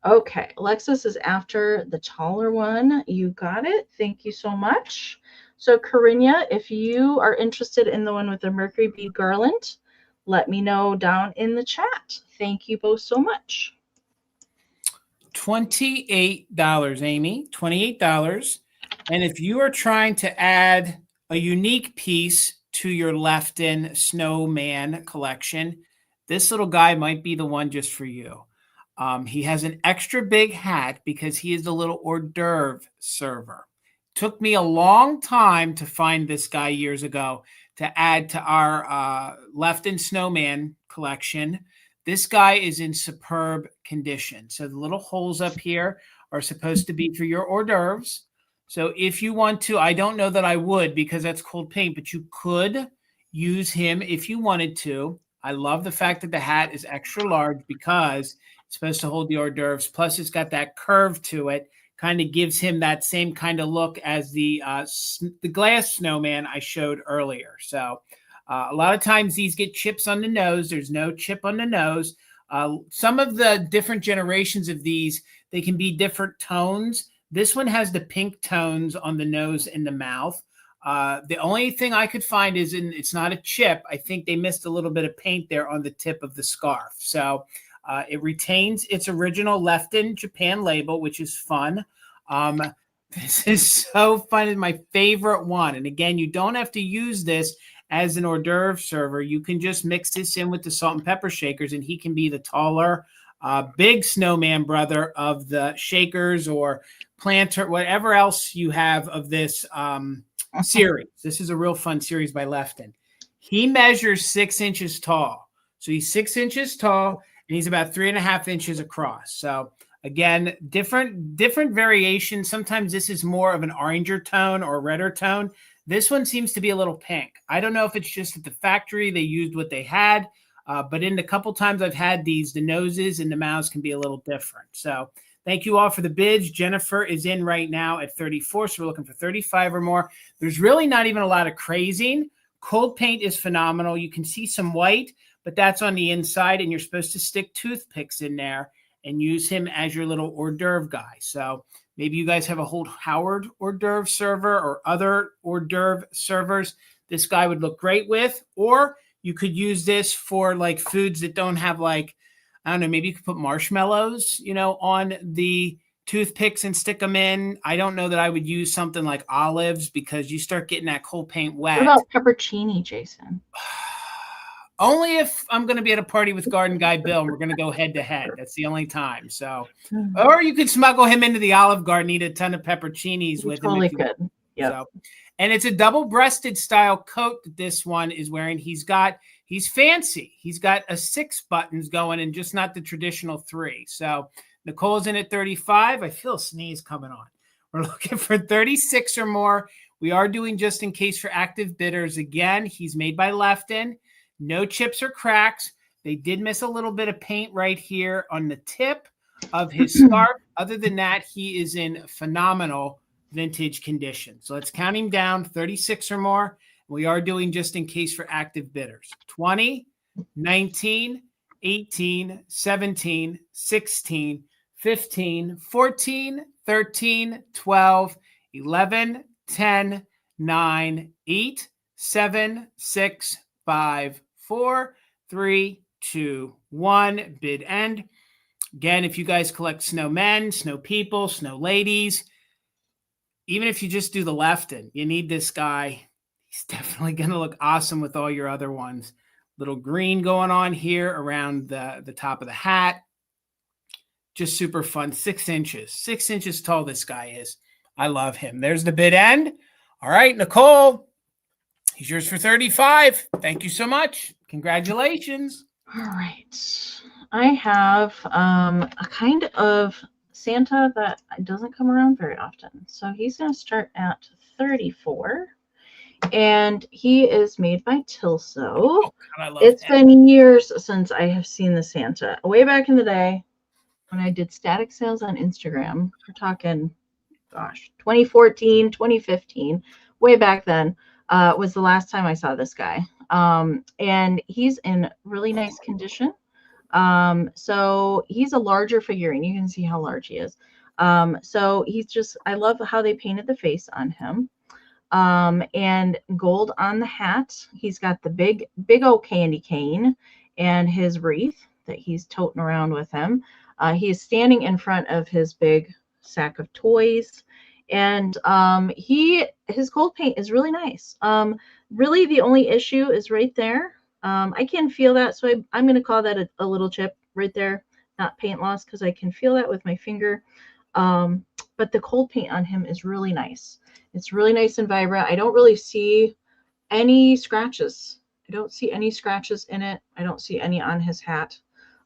Okay, Alexis is after the taller one. You got it. Thank you so much. So Corinna, if you are interested in the one with the Mercury bead garland, let me know down in the chat. Thank you both so much. $28, Amy, $28. And if you are trying to add a unique piece to your Lefton snowman collection, this little guy might be the one just for you. He has an extra big hat because he is the little hors d'oeuvre server. Took me a long time to find this guy years ago to add to our Lefton snowman collection. This guy is in superb condition. So the little holes up here are supposed to be for your hors d'oeuvres. So if you want to, I don't know that I would because that's cold paint, but you could use him if you wanted to. I love the fact that the hat is extra large because it's supposed to hold the hors d'oeuvres. Plus, it's got that curve to it. Kind of gives him that same kind of look as the glass snowman I showed earlier. So a lot of times these get chips on the nose. There's no chip on the nose. Some of the different generations of these, they can be different tones. This one has the pink tones on the nose and the mouth. The only thing I could find is it's not a chip. I think they missed a little bit of paint there on the tip of the scarf. So it retains its original Lefton Japan label, which is fun. This is so fun. It's my favorite one. And again, you don't have to use this as an hors d'oeuvre server. You can just mix this in with the salt and pepper shakers, and he can be the taller, big snowman brother of the shakers or planter, whatever else you have of this series. This is a real fun series by Lefton. He measures 6 inches tall. So he's 6 inches tall, and he's about 3.5 inches across. So again, different variations. Sometimes this is more of an oranger tone or redder tone. This one seems to be a little pink. I don't know if it's just at the factory they used what they had, but in the couple times I've had these, the noses and the mouths can be a little different. So thank you all for the bids. Jennifer is in right now at 34, so we're looking for 35 or more. There's really not even a lot of crazing. Cold paint is phenomenal. You can see some white, but that's on the inside, and you're supposed to stick toothpicks in there and use him as your little hors d'oeuvre guy. So maybe you guys have a whole Howard hors d'oeuvre server or other hors d'oeuvre servers this guy would look great with, or you could use this for like foods that don't have like, I don't know, maybe you could put marshmallows, on the toothpicks and stick them in. I don't know that I would use something like olives because you start getting that coal paint wet. What about peppercini, Jason? Only if I'm going to be at a party with Garden Guy Bill and we're going to go head to head. That's the only time. So, or you could smuggle him into the Olive Garden, eat a ton of pepperoncinis with him. Totally could. Yeah. So, and it's a double-breasted style coat that this one is wearing. He's fancy. He's got 6 buttons going and just not the traditional 3. So Nicole's in at 35. I feel a sneeze coming on. We're looking for 36 or more. We are doing just in case for active bidders. Again, he's made by Lefton. No chips or cracks. They did miss a little bit of paint right here on the tip of his scarf. Other than that, he is in phenomenal vintage condition. So let's count him down, 36 or more. We are doing just in case for active bidders. 20, 19, 18, 17, 16, 15, 14, 13, 12, 11, 10, 9, 8, 7, 6, 5, 4, 3, 2, 1. Bid end. Again, if you guys collect snowmen, snow people, snow ladies, even if you just do the Lefton, you need this guy. He's definitely going to look awesome with all your other ones. Little green going on here around the top of the hat. Just super fun. 6 inches. 6 inches tall this guy is. I love him. There's the bid end. All right, Nicole. He's yours for 35. Thank you so much. Congratulations. All right. I have a kind of Santa that doesn't come around very often. So he's going to start at 34. And he is made by Tilso. Oh, God, it's been years since I have seen the Santa. Way back in the day when I did static sales on Instagram. We're talking, gosh, 2014, 2015. Way back then was the last time I saw this guy. And he's in really nice condition. So he's a larger figurine. You can see how large he is. So he's just, I love how they painted the face on him. And gold on the hat. He's got the big old candy cane and his wreath that he's toting around with him. He is standing in front of his big sack of toys. And his gold paint is really nice. Really the only issue is right there. I can feel that, so I'm going to call that a little chip right there, not paint loss, because I can feel that with my finger. But the cold paint on him is really nice. It's really nice and vibrant. I don't really see any scratches. I don't see any scratches in it. I don't see any on his hat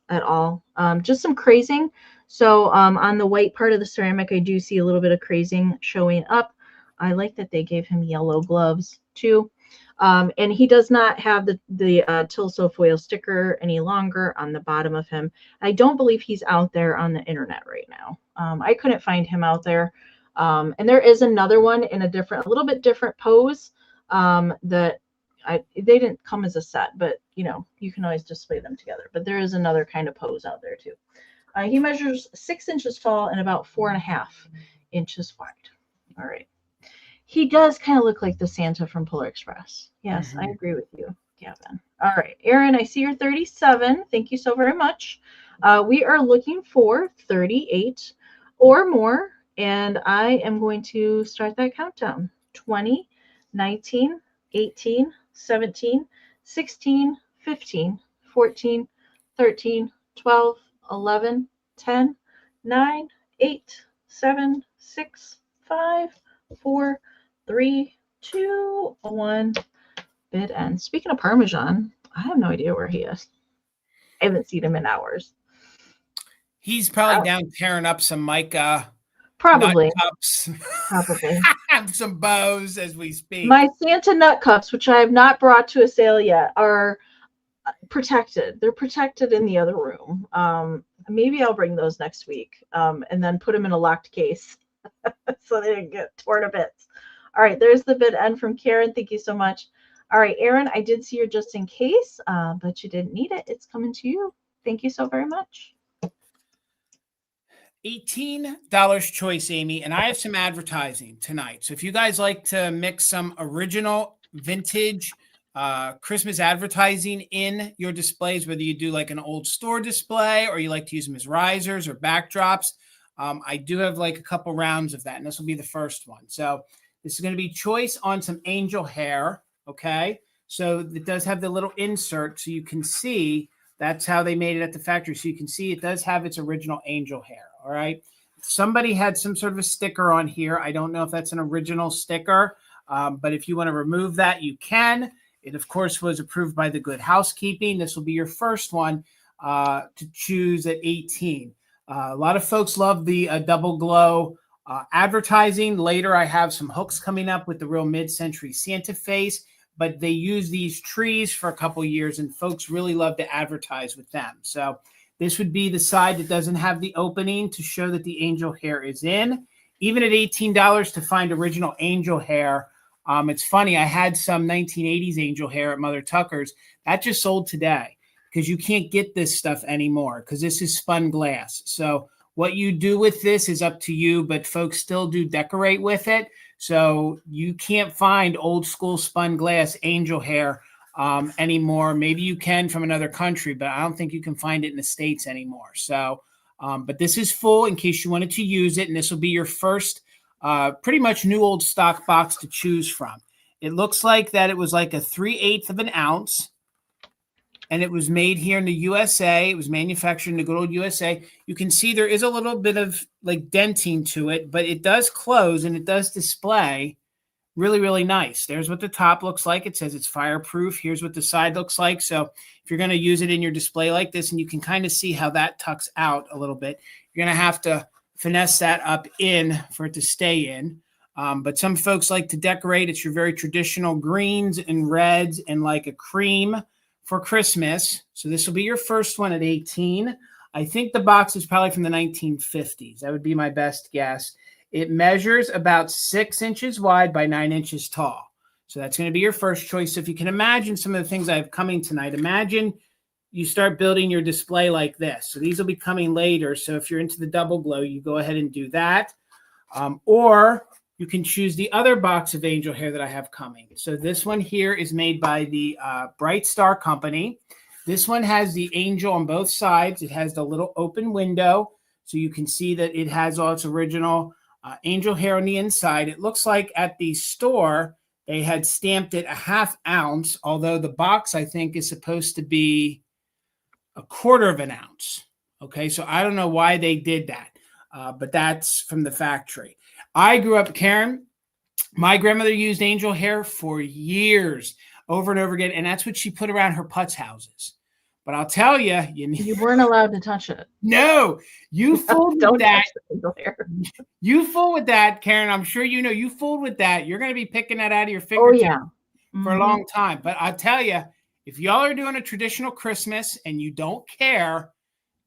at all. Just some crazing. So on the white part of the ceramic, I do see a little bit of crazing showing up. I like that they gave him yellow gloves too. And he does not have the Tilso foil sticker any longer on the bottom of him. I don't believe he's out there on the internet right now. I couldn't find him out there. And there is another one in a little bit different pose that they didn't come as a set, but you know, you can always display them together. But there is another kind of pose out there too. He measures 6 inches tall and about 4.5 inches wide. All right. He does kind of look like the Santa from Polar Express. Yes, I agree with you, Gavin. All right, Aaron, I see you're 37. Thank you so very much. We are looking for 38 or more, and I am going to start that countdown. 20, 19, 18, 17, 16, 15, 14, 13, 12, 11, 10, 9, 8, 7, 6, 5, 4, 3, 2, 1. Bid end. Speaking of Parmesan, I have no idea where he is. I haven't seen him in hours. He's probably down tearing up some mica. Probably. Nut cups. Probably. Some bows as we speak. My Santa nut cups, which I have not brought to a sale yet, are protected. They're protected in the other room. Maybe I'll bring those next week and then put them in a locked case so they didn't get torn to bits. All right, there's the bid end from Karen. Thank you so much. All right, Aaron, I did see your just in case, but you didn't need it. It's coming to you. Thank you so very much. $18 choice, Amy, and I have some advertising tonight. So if you guys like to mix some original vintage Christmas advertising in your displays, whether you do like an old store display or you like to use them as risers or backdrops, I do have like a couple rounds of that, and this will be the first one. So this is going to be choice on some angel hair. Okay. So it does have the little insert, so you can see that's how they made it at the factory. So you can see it does have its original angel hair. All right. Somebody had some sort of a sticker on here. I don't know if that's an original sticker, but if you want to remove that, you can. It, of course, was approved by the Good Housekeeping. This will be your first one to choose at 18. A lot of folks love the double glow advertising. Later, I have some hooks coming up with the real mid-century Santa face, but they use these trees for a couple years, and folks really love to advertise with them. So this would be the side that doesn't have the opening to show that the angel hair is in. Even at $18 to find original angel hair, it's funny. I had some 1980s angel hair at Mother Tucker's. That just sold today because you can't get this stuff anymore because this is spun glass. So what you do with this is up to you, but folks still do decorate with it. So you can't find old school spun glass angel hair anymore. Maybe you can from another country, but I don't think you can find it in the States anymore. So, but this is full in case you wanted to use it. And this will be your first pretty much new old stock box to choose from. It looks like that it was like a 3/8 of an ounce. And it was made here in the USA. It was manufactured in the good old USA. You can see there is a little bit of like denting to it, but it does close and it does display really, really nice. There's what the top looks like. It says it's fireproof. Here's what the side looks like. So if you're going to use it in your display like this, and you can kind of see how that tucks out a little bit, you're going to have to finesse that up in for it to stay in. But some folks like to decorate. It's your very traditional greens and reds and like a cream for Christmas. So this will be your first one at 18. I think the box is probably from the 1950s. That would be my best guess. It measures about 6 inches wide by 9 inches tall. So that's going to be your first choice. So if you can imagine some of the things I have coming tonight, imagine you start building your display like this. So these will be coming later. So if you're into the double glow, you go ahead and do that. Or you can choose the other box of angel hair that I have coming. So this one here is made by the Bright Star Company. This one has the angel on both sides. It has the little open window. So you can see that it has all its original angel hair on the inside. It looks like at the store, they had stamped it a 1/2 ounce, although the box, I think, is supposed to be a 1/4 of an ounce. Okay, so I don't know why they did that, but that's from the factory. I grew up, Karen, my grandmother used angel hair for years, over and over again, and that's what she put around her putz houses. But I'll tell you, you weren't allowed to touch it. No, you fooled with that. You fool with that, Karen. I'm sure you know you fooled with that. You're going to be picking that out of your fingertips for a long time. But I'll tell you, if y'all are doing a traditional Christmas and you don't care,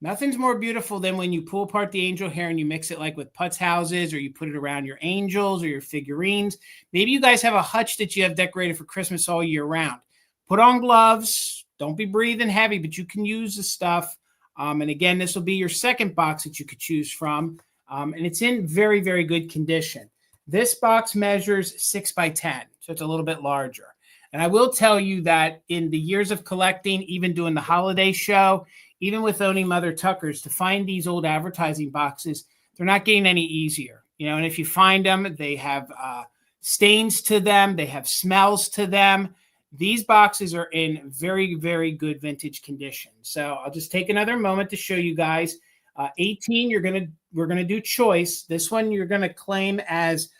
nothing's more beautiful than when you pull apart the angel hair and you mix it like with putz houses, or you put it around your angels or your figurines. Maybe you guys have a hutch that you have decorated for Christmas all year round. Put on gloves. Don't be breathing heavy, but you can use the stuff. And again, this will be your second box that you could choose from. And it's in very, very good condition. This box measures 6 by 10, so it's a little bit larger. And I will tell you that in the years of collecting, even doing the holiday show, even with owning Mother Tucker's, to find these old advertising boxes, they're not getting any easier. You know, and if you find them, they have stains to them. They have smells to them. These boxes are in very, very good vintage condition. So I'll just take another moment to show you guys. 18, we're gonna do choice. This one you're gonna claim as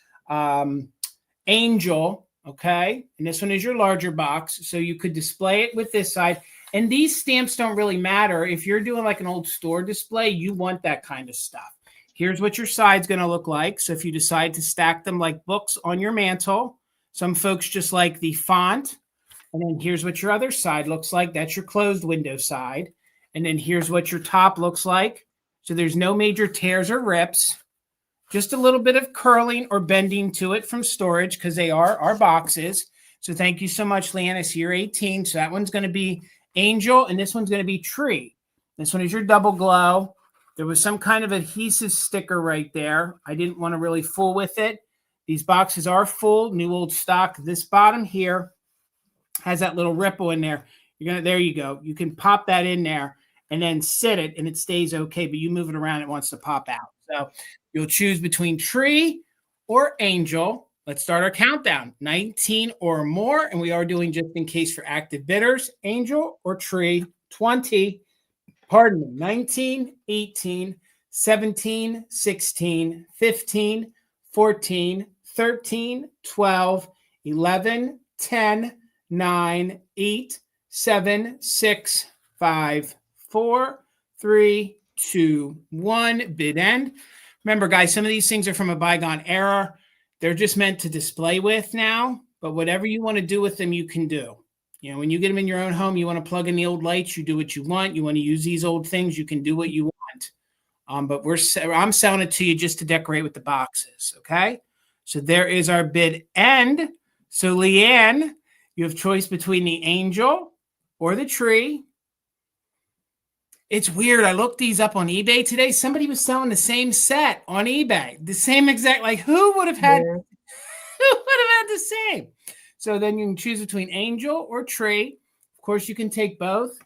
angel, okay? And this one is your larger box, so you could display it with this side. And these stamps don't really matter. If you're doing like an old store display, you want that kind of stuff. Here's what your side's gonna look like. So if you decide to stack them like books on your mantle, some folks just like the font. And then here's what your other side looks like. That's your closed window side. And then here's what your top looks like. So there's no major tears or rips, just a little bit of curling or bending to it from storage because they are our boxes. So thank you so much, Leanna. So you're 18. So that one's going to be angel, and this one's going to be tree. This one is your double glow. There was some kind of adhesive sticker right there. I didn't want to really fool with it. These boxes are full, new old stock. This bottom here has that little ripple in there. There you go. You can pop that in there and then sit it and it stays okay, but you move it around, it wants to pop out. So you'll choose between tree or angel. Let's start our countdown. 19 or more. And we are doing, just in case for active bidders, angel or tree. 20, pardon me, 19, 18, 17, 16, 15, 14, 13, 12, 11, 10, 9, 8, 7, 6, 5, 4, 3, 2, 1. Bid end. Remember, guys, some of these things are from a bygone era. They're just meant to display with now, but whatever you want to do with them, you can do. You know, when you get them in your own home, you want to plug in the old lights, you do what you want. You want to use these old things, you can do what you want. But I'm selling it to you just to decorate with the boxes, okay? So there is our bid end. So Leanne, you have choice between the angel or the tree. It's weird. I looked these up on eBay today. Somebody was selling the same set on eBay. The same exact, like who would have had the same? So then you can choose between angel or tree. Of course, you can take both.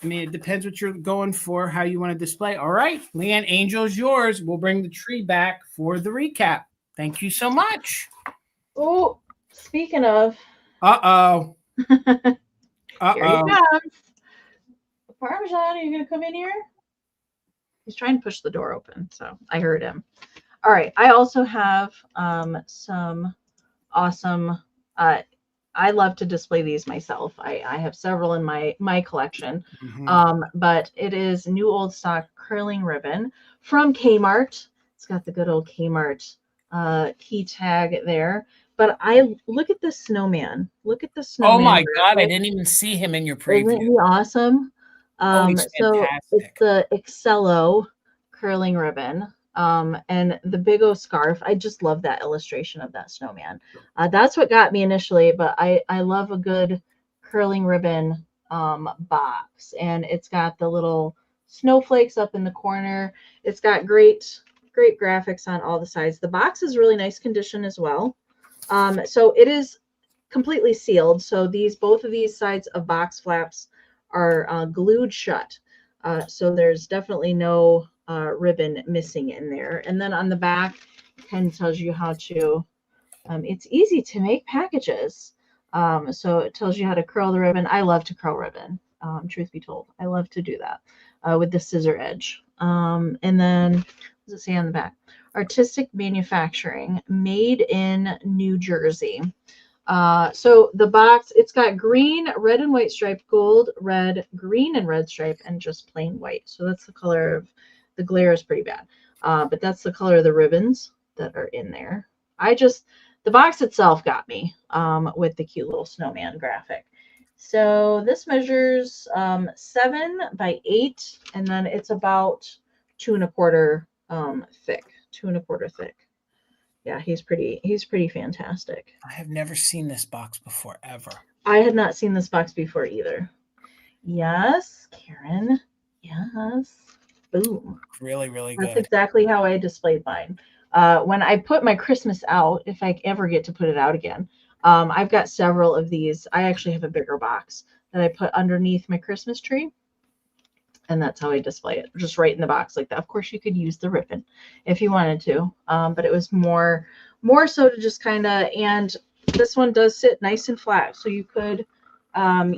I mean, it depends what you're going for, how you want to display. All right, Leanne, angel is yours. We'll bring the tree back for the recap. Thank you so much. Oh, speaking of. Uh-oh. Uh-oh. Here he comes. Parmesan, are you going to come in here? He's trying to push the door open, so I heard him. All right, I also have some awesome, I love to display these myself. I have several in my collection, but it is new old stock curling ribbon from Kmart. It's got the good old Kmart key tag there. But I look at the snowman. Look at the snowman. Oh my God, I didn't even see him in your preview. Isn't he awesome? So it's the Excello curling ribbon. And the big O scarf. I just love that illustration of that snowman. That's what got me initially, but I love a good curling ribbon box. And it's got the little snowflakes up in the corner. It's got great graphics on all the sides. The box is really nice condition as well. So it is completely sealed. So both of these sides of box flaps are glued shut. So there's definitely no ribbon missing in there. And then on the back, it kind of tells you how to, it's easy to make packages. So it tells you how to curl the ribbon. I love to curl ribbon, truth be told. I love to do that with the scissor edge. And then, what does it say on the back? Artistic manufacturing, made in New Jersey. So the box, it's got green, red and white stripe, gold, red, green and red stripe, and just plain white. So that's the color of, the glare is pretty bad. But that's the color of the ribbons that are in there. The box itself got me with the cute little snowman graphic. So this measures 7 by 8, and then it's about 2 1/4 thick. 2 1/4 thick. Yeah, he's pretty fantastic. I have never seen this box before, ever. I had not seen this box before either. Yes, Karen. Yes. Boom. Really, really good. That's exactly how I displayed mine. When I put my Christmas out, if I ever get to put it out again, I've got several of these. I actually have a bigger box that I put underneath my Christmas tree. And that's how I display it, just right in the box like that. Of course, you could use the ribbon if you wanted to, but it was more so to just kind of, and this one does sit nice and flat, so you could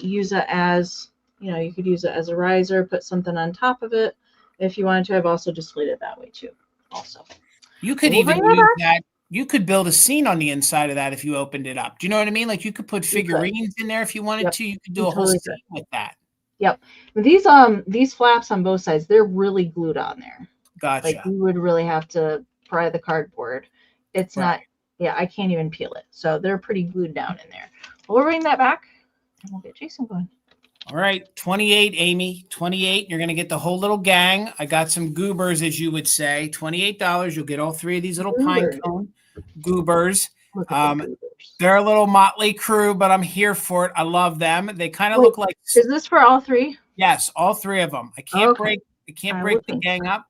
use it as, you could use it as a riser, put something on top of it if you wanted to. I've also displayed it that way too. Also, you could even use that. You could build a scene on the inside of that if you opened it up. Do you know what I mean? Like you could put figurines in there if you wanted to. You could do a whole scene with that. Yep. These flaps on both sides, they're really glued on there. Gotcha. Like you would really have to pry the cardboard. It's not, I can't even peel it. So they're pretty glued down in there. We'll bring that back and we'll get Jason going. All right. 28, Amy. 28. You're going to get the whole little gang. I got some goobers, as you would say. $28. You'll get all 3 of these little pine cone goobers. They're a little motley crew, but I'm here for it. I love them. They kind of look like. Is this for all 3? Yes, all 3 of them. I can't break the gang up.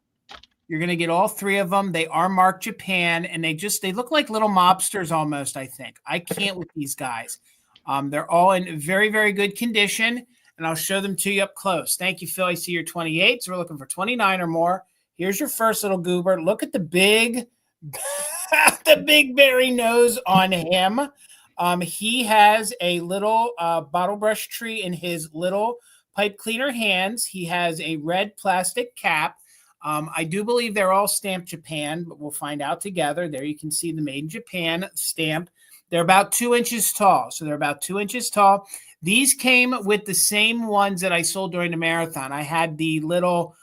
You're gonna get all 3 of them. They are marked Japan, and they look like little mobsters almost. I think I can't with these guys. They're all in very, very good condition, and I'll show them to you up close. Thank you, Phil. I see you're 28, so we're looking for 29 or more. Here's your first little goober. Look at the big, the big berry nose on him. He has a little bottle brush tree in his little pipe cleaner hands. He has a red plastic cap. I do believe they're all stamped Japan, but we'll find out together. There you can see the Made in Japan stamp. They're about 2 inches tall. So they're about 2 inches tall. These came with the same ones that I sold during the marathon. I had the little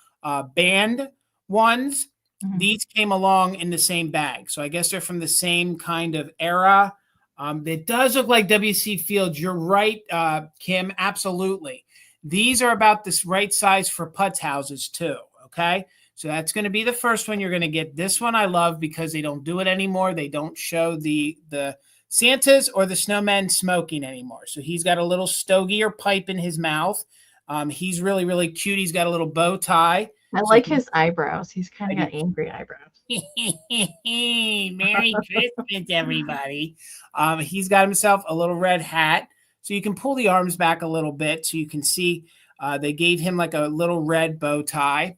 band ones. Mm-hmm. These came along in the same bag. So I guess they're from the same kind of era. It does look like W.C. Fields. You're right, Kim. Absolutely. These are about this right size for putz houses too. Okay. So that's going to be the first one you're going to get. This one I love because they don't do it anymore. They don't show the Santas or the snowmen smoking anymore. So he's got a little stogie or pipe in his mouth. He's really, really cute. He's got a little bow tie. I like his eyebrows. He's kind of got angry eyebrows. Merry Christmas, everybody. He's got himself a little red hat. So you can pull the arms back a little bit so you can see they gave him like a little red bow tie.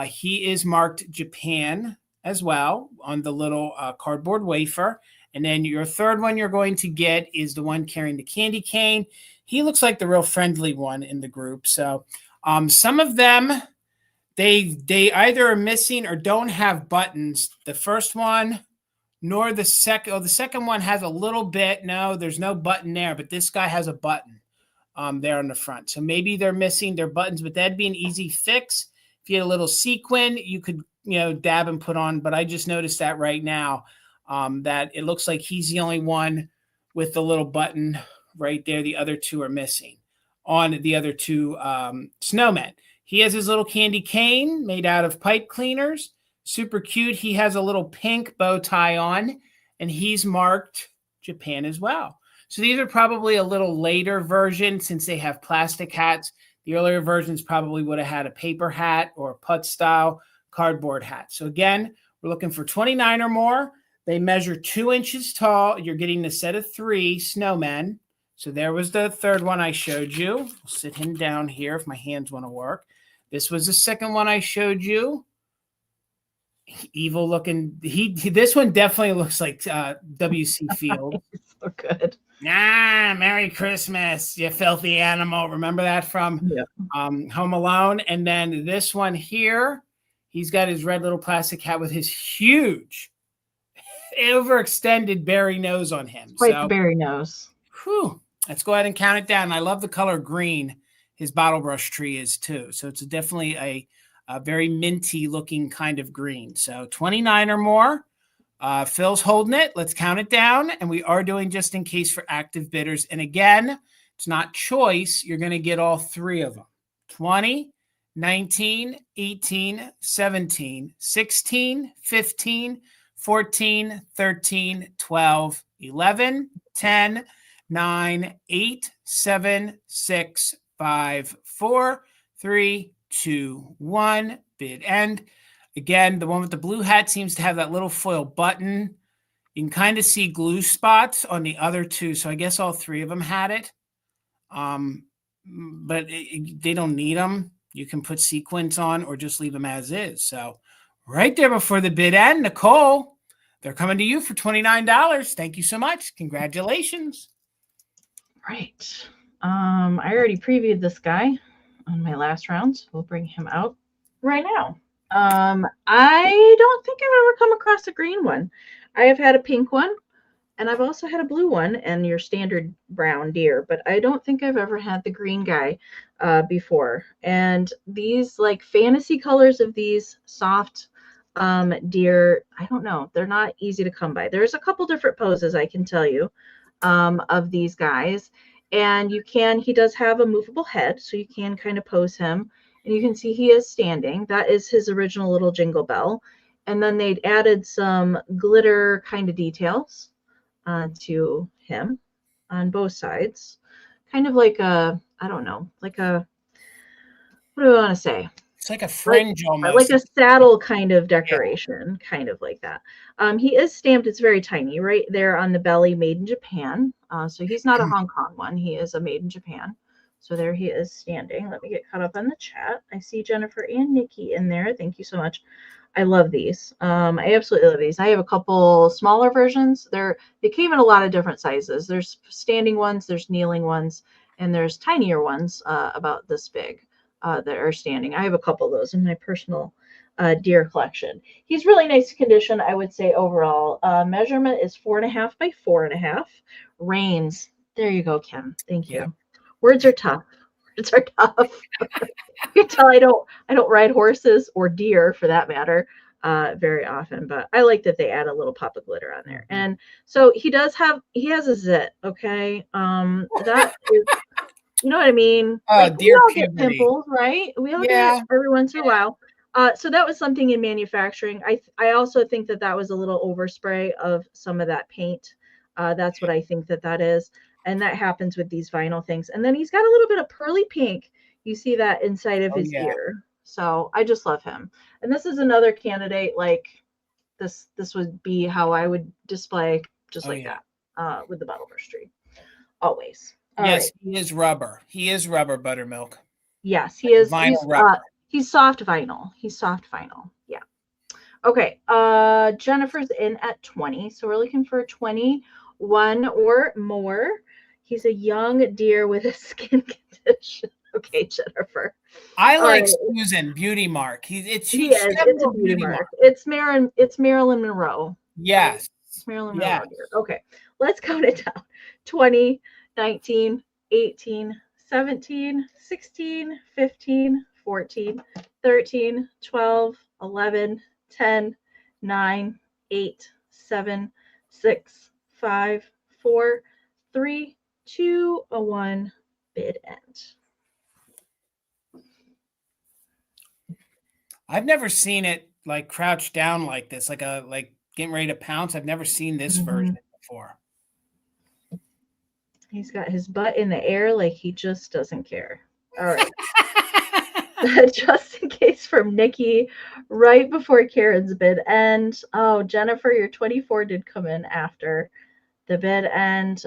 He is marked Japan as well on the little cardboard wafer. And then your third one you're going to get is the one carrying the candy cane. He looks like the real friendly one in the group. So some of them, they either are missing or don't have buttons. The first one, nor the second. Oh, the second one has a little bit. No, there's no button there, but this guy has a button there on the front. So maybe they're missing their buttons, but that'd be an easy fix. If you had a little sequin, you could, dab and put on. But I just noticed that right now that it looks like he's the only one with the little button right there. The other two are missing on the other two snowmen. He has his little candy cane made out of pipe cleaners. Super cute. He has a little pink bow tie on, and he's marked Japan as well. So these are probably a little later version since they have plastic hats. The earlier versions probably would have had a paper hat or a putz style cardboard hat. So again, we're looking for 29 or more. They measure 2 inches tall. You're getting the set of 3 snowmen. So there was the third one I showed you. I'll sit him down here if my hands want to work. This was the second one I showed you. Evil looking. This one definitely looks like W.C. Field. So good. Merry Christmas, you filthy animal. Remember that from Home Alone? And then this one here, he's got his red little plastic hat with his huge, overextended berry nose on him. Quite the berry nose. Whew. Let's go ahead and count it down. I love the color green. His bottle brush tree is too. So it's definitely a very minty looking kind of green. So 29 or more. Phil's holding it. Let's count it down. And we are doing just in case for active bidders. And again, it's not choice. You're going to get all 3 of them. 20, 19, 18, 17, 16, 15, 14, 13, 12, 11, 10, 9, 8, 7, 6, 5, 4, 3, 2, 1. Bid end. Again, the one with the blue hat seems to have that little foil button. You can kind of see glue spots on the other 2. So I guess all 3 of them had it. But they don't need them. You can put sequins on or just leave them as is. So right there before the bid end, Nicole, they're coming to you for $29. Thank you so much. Congratulations. Right. I already previewed this guy on my last rounds. We'll bring him out right now. I don't think I've ever come across a green one. I have had a pink one, and I've also had a blue one and your standard brown deer, but I don't think I've ever had the green guy before. And these like fantasy colors of these soft deer, I don't know. They're not easy to come by. There's a couple different poses I can tell you of these guys. And he does have a movable head, so you can kind of pose him. And you can see he is standing. That is his original little jingle bell. And then they'd added some glitter kind of details to him on both sides. Kind of like a, I don't know, like a, what do I want to say? It's like a fringe almost. Like a saddle kind of decoration, kind of like that. He is stamped. It's very tiny right there on the belly, made in Japan. So he's not a Hong Kong one. He is a made in Japan, So there he is standing. Let me get caught up on the chat. I see Jennifer and Nikki in there. Thank you so much. I love these. I absolutely love these. I have a couple smaller versions. They came in a lot of different sizes. There's standing ones, there's kneeling ones, and there's tinier ones about this big that are standing. I have a couple of those in my personal deer collection. He's really nice condition, I would say overall. Measurement is 4.5 by 4.5. Reins. There you go, Kim. Thank you. Words are tough. Words are tough. You can tell I don't ride horses or deer for that matter very often, but I like that they add a little pop of glitter on there. And so he has a zit. Okay. That is, you know what I mean? Like, we all get pimples, right? We all get every once in a while. So that was something in manufacturing. I also think that was a little overspray of some of that paint. That's what I think that is. And that happens with these vinyl things. And then he's got a little bit of pearly pink. You see that inside of his ear. So I just love him. And this is another candidate. Like this would be how I would display just that with the bottlebrush tree. Always. Yes, he is rubber. He is rubber buttermilk. Yes, he is. Vinyl he's soft vinyl. He's soft vinyl. Yeah. Okay. Jennifer's in at 20. So we're looking for 21 or more. He's a young deer with a skin condition. Okay, Jennifer. I like Susan Beauty Mark. It's a beauty mark. It's Marilyn Monroe. Yes. It's Marilyn Monroe. Okay. Let's count it down. 20, 19, 18, 17, 16, 15, 14, 13, 12, 11, 10, 9, 8, 7, 6, 5, 4, 3, 2, 1, bid end. I've never seen it like crouched down like this, like getting ready to pounce. I've never seen this version before. He's got his butt in the air like he just doesn't care. All right. Just in case from Nikki, right before Karen's bid end. Oh, Jennifer, your 24 did come in after the bid end.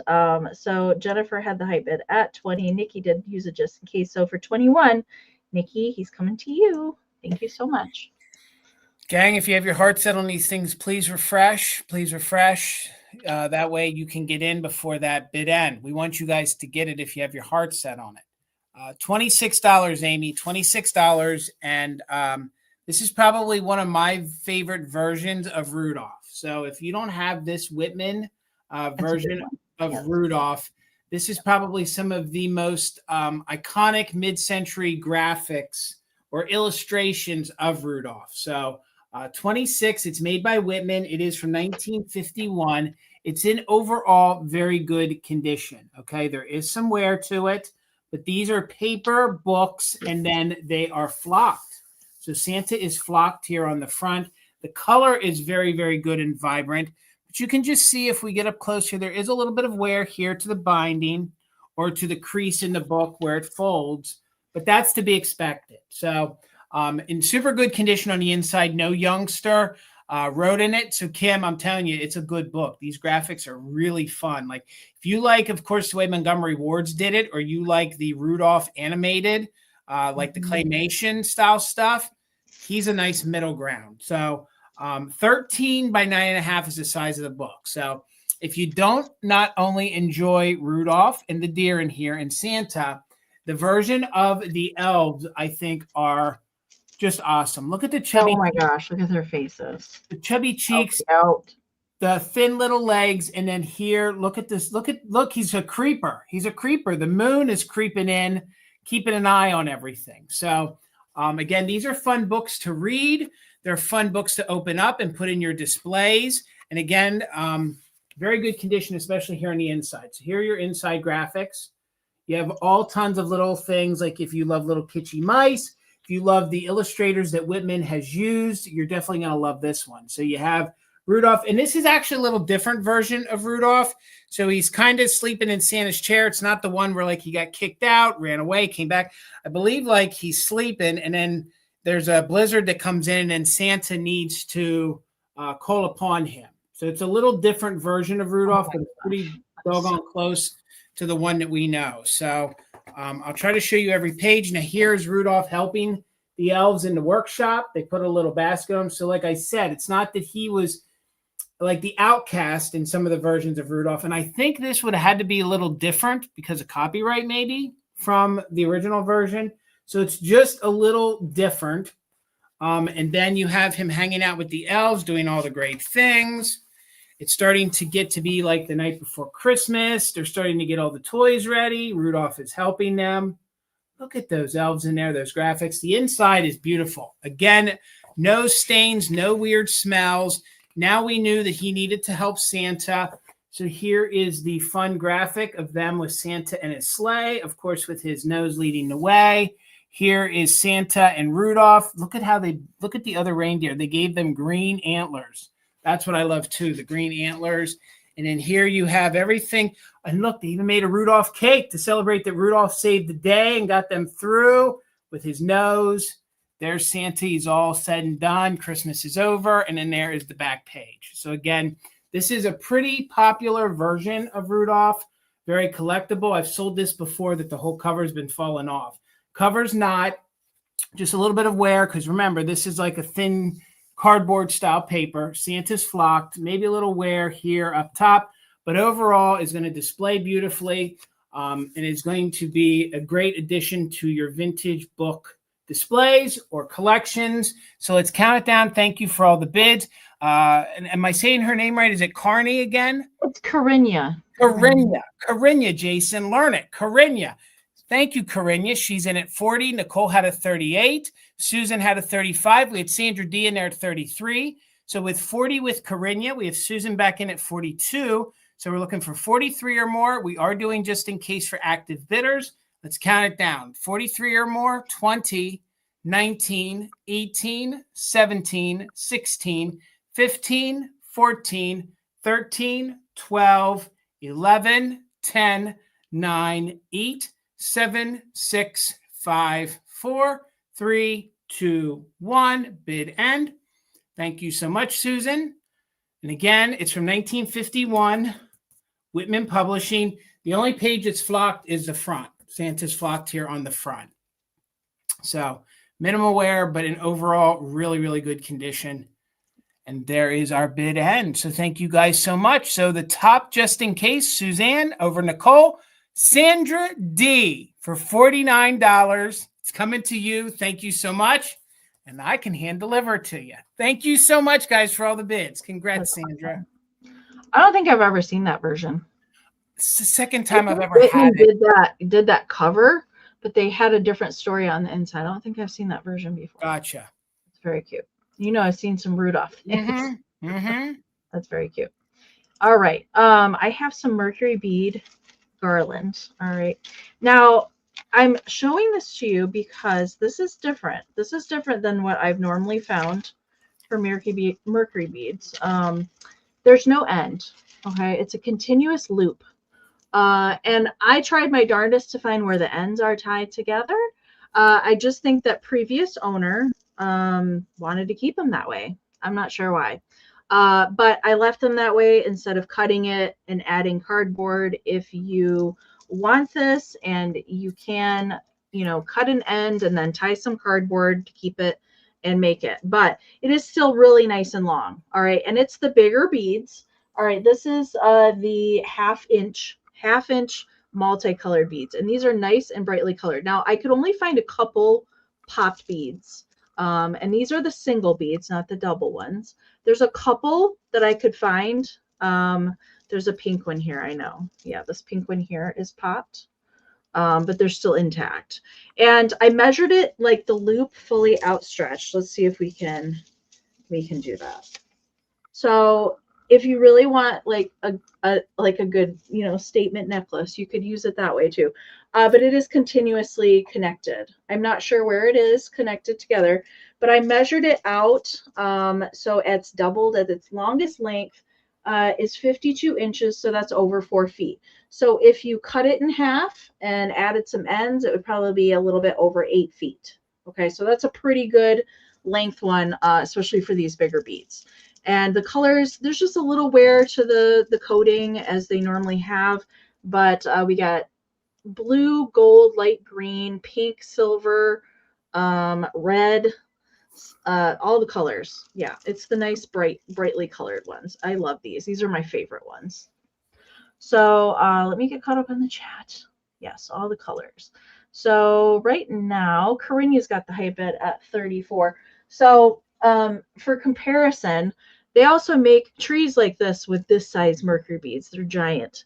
So Jennifer had the high bid at 20. Nikki did use it just in case. So for 21, Nikki, he's coming to you. Thank you so much. Gang, if you have your heart set on these things, please refresh. Please refresh. That way you can get in before that bid end. We want you guys to get it if you have your heart set on it. $26, Amy, $26. And this is probably one of my favorite versions of Rudolph. So if you don't have this Whitman version of Rudolph, this is probably some of the most iconic mid-century graphics or illustrations of Rudolph. So 26, it's made by Whitman. It is from 1951. It's in overall very good condition. Okay, there is some wear to it, but these are paper books and then they are flocked. So Santa is flocked here on the front. The color is very, very good and vibrant, but you can just see if we get up close here, there is a little bit of wear here to the binding or to the crease in the book where it folds, but that's to be expected. So in super good condition on the inside, no youngster wrote in it. So Kim, I'm telling you, it's a good book. These graphics are really fun. Like if you like, of course, the way Montgomery Ward's did it, or you like the Rudolph animated, like the claymation style stuff, he's a nice middle ground. So 13 by 9.5 is the size of the book. So if you don't not only enjoy Rudolph and the deer in here and Santa, the version of the elves, I think, are just awesome. Look at the chubby. Oh my gosh, look at their faces. The chubby cheeks, the thin little legs, and then here, look at this. Look, he's a creeper. He's a creeper. The moon is creeping in, keeping an eye on everything. So again, these are fun books to read. They're fun books to open up and put in your displays. And again, very good condition, especially here on the inside. So here are your inside graphics. You have all tons of little things, like if you love little kitschy mice, if you love the illustrators that Whitman has used, you're definitely going to love this one. So you have Rudolph, and this is actually a little different version of Rudolph. So he's kind of sleeping in Santa's chair. It's not the one where like he got kicked out, ran away, came back. I believe like he's sleeping, and then there's a blizzard that comes in, and Santa needs to call upon him. So it's a little different version of Rudolph, but it's pretty doggone close to the one that we know. So I'll try to show you every page. Now here's Rudolph helping the elves in the workshop. They put a little basket on him. So like I said, it's not that he was like the outcast in some of the versions of Rudolph. And I think this would have had to be a little different because of copyright maybe from the original version. So it's just a little different. And then you have him hanging out with the elves, doing all the great things. It's starting to get to be like the night before Christmas. They're starting to get all the toys ready. Rudolph is helping them. Look at those elves in there, those graphics. The inside is beautiful. Again, no stains, no weird smells. Now we knew that he needed to help Santa. So here is the fun graphic of them with Santa and his sleigh, of course, with his nose leading the way. Here is Santa and Rudolph. Look at how look at the other reindeer. They gave them green antlers. That's what I love too, the green antlers. And then here you have everything. And look, they even made a Rudolph cake to celebrate that Rudolph saved the day and got them through with his nose. There's Santa. He's all said and done. Christmas is over. And then there is the back page. So again, this is a pretty popular version of Rudolph. Very collectible. I've sold this before that the whole cover has been falling off. Cover's not. Just a little bit of wear because remember, this is like a thin cardboard style paper. Santa's flocked. Maybe a little wear here up top. But overall is going to display beautifully. And is going to be a great addition to your vintage book displays or collections. So let's count it down. Thank you for all the bids. And am I saying her name right? Is it Carney again? It's Carinya. Carinya, Jason. Learn it. Carinya. Thank you, Carinya. She's in at 40. Nicole had a 38. Susan had a 35. We had Sandra D in there at 33. So with 40 with Carinya, we have Susan back in at 42. So we're looking for 43 or more. We are doing just in case for active bidders. Let's count it down. 43 or more, 20, 19, 18, 17, 16, 15, 14, 13, 12, 11, 10, 9, 8, 7, 6, 5, 4, 3, 2, 1. Bid end. Thank you so much, Susan. And again, it's from 1951, Whitman Publishing. The only page that's flocked is the front. Santa's flocked here on the front. So minimal wear, but in overall really, really good condition. And there is our bid end. So thank you guys so much. So the top, just in case, Suzanne over Nicole, Sandra D for $49. It's coming to you. Thank you so much. And I can hand deliver it to you. Thank you so much, guys, for all the bids. Congrats, Sandra. I don't think I've ever seen that version. It's the second time I've ever had it. Did that cover, but they had a different story on the inside. I don't think I've seen that version before. Gotcha. It's very cute. You know, I've seen some Rudolph things. Mm-hmm. That's very cute. All right. I have some Mercury bead garland. All right. Now, I'm showing this to you because this is different. This is different than what I've normally found for Mercury beads. There's no end. Okay. It's a continuous loop. And I tried my darndest to find where the ends are tied together. I just think that previous owner wanted to keep them that way. I'm not sure why. But I left them that way instead of cutting it and adding cardboard. If you want this, and you can, you know, cut an end and then tie some cardboard to keep it and make it. But it is still really nice and long. All right. And it's the bigger beads. All right. This is the half inch multicolored beads. And these are nice and brightly colored. Now, I could only find a couple popped beads. And these are the single beads, not the double ones. There's a couple that I could find. There's a pink one here, I know. Yeah, this pink one here is popped, but they're still intact. And I measured it like the loop fully outstretched. Let's see if we can do that. So if you really want like a good, you know, statement necklace, you could use it that way too. But it is continuously connected. I'm not sure where it is connected together, but I measured it out. So it's doubled at its longest length is 52 inches. So that's over 4 feet. So if you cut it in half and added some ends, it would probably be a little bit over 8 feet. Okay. So that's a pretty good length one, especially for these bigger beads. And the colors, there's just a little wear to the coating as they normally have, but we got blue, gold, light green, pink, silver, red, all the colors. Yeah, it's the nice brightly colored ones. I love these. These are my favorite ones. So let me get caught up in the chat. Yes, all the colors. So right now, Corinne's got the high bid at 34. So for comparison, they also make trees like this with this size Mercury beads. They're giant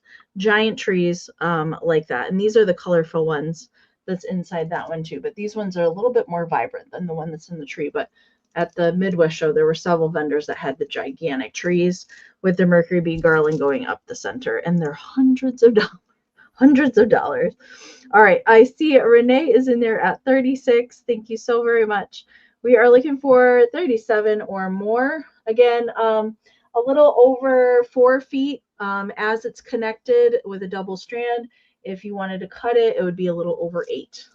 trees like that. And these are the colorful ones that's inside that one too. But these ones are a little bit more vibrant than the one that's in the tree. But at the Midwest show, there were several vendors that had the gigantic trees with the Mercury bead garland going up the center, and they're hundreds of dollars. All right, I see Renee is in there at 36. Thank you so very much. We are looking for 37 or more. Again, a little over 4 feet as it's connected with a double strand. If you wanted to cut it, it would be a little over 8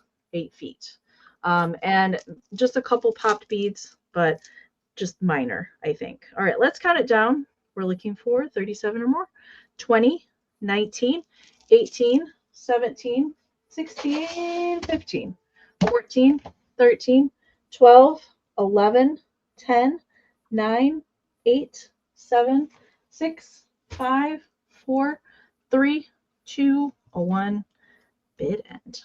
feet. And just a couple popped beads, but just minor, I think. All right, let's count it down. We're looking for 37 or more. 20, 19, 18, 17, 16, 15, 14, 13, 12, 11, 10, 9, 8, 7, 6, 5, 4, 3, 2, 1. Bid end.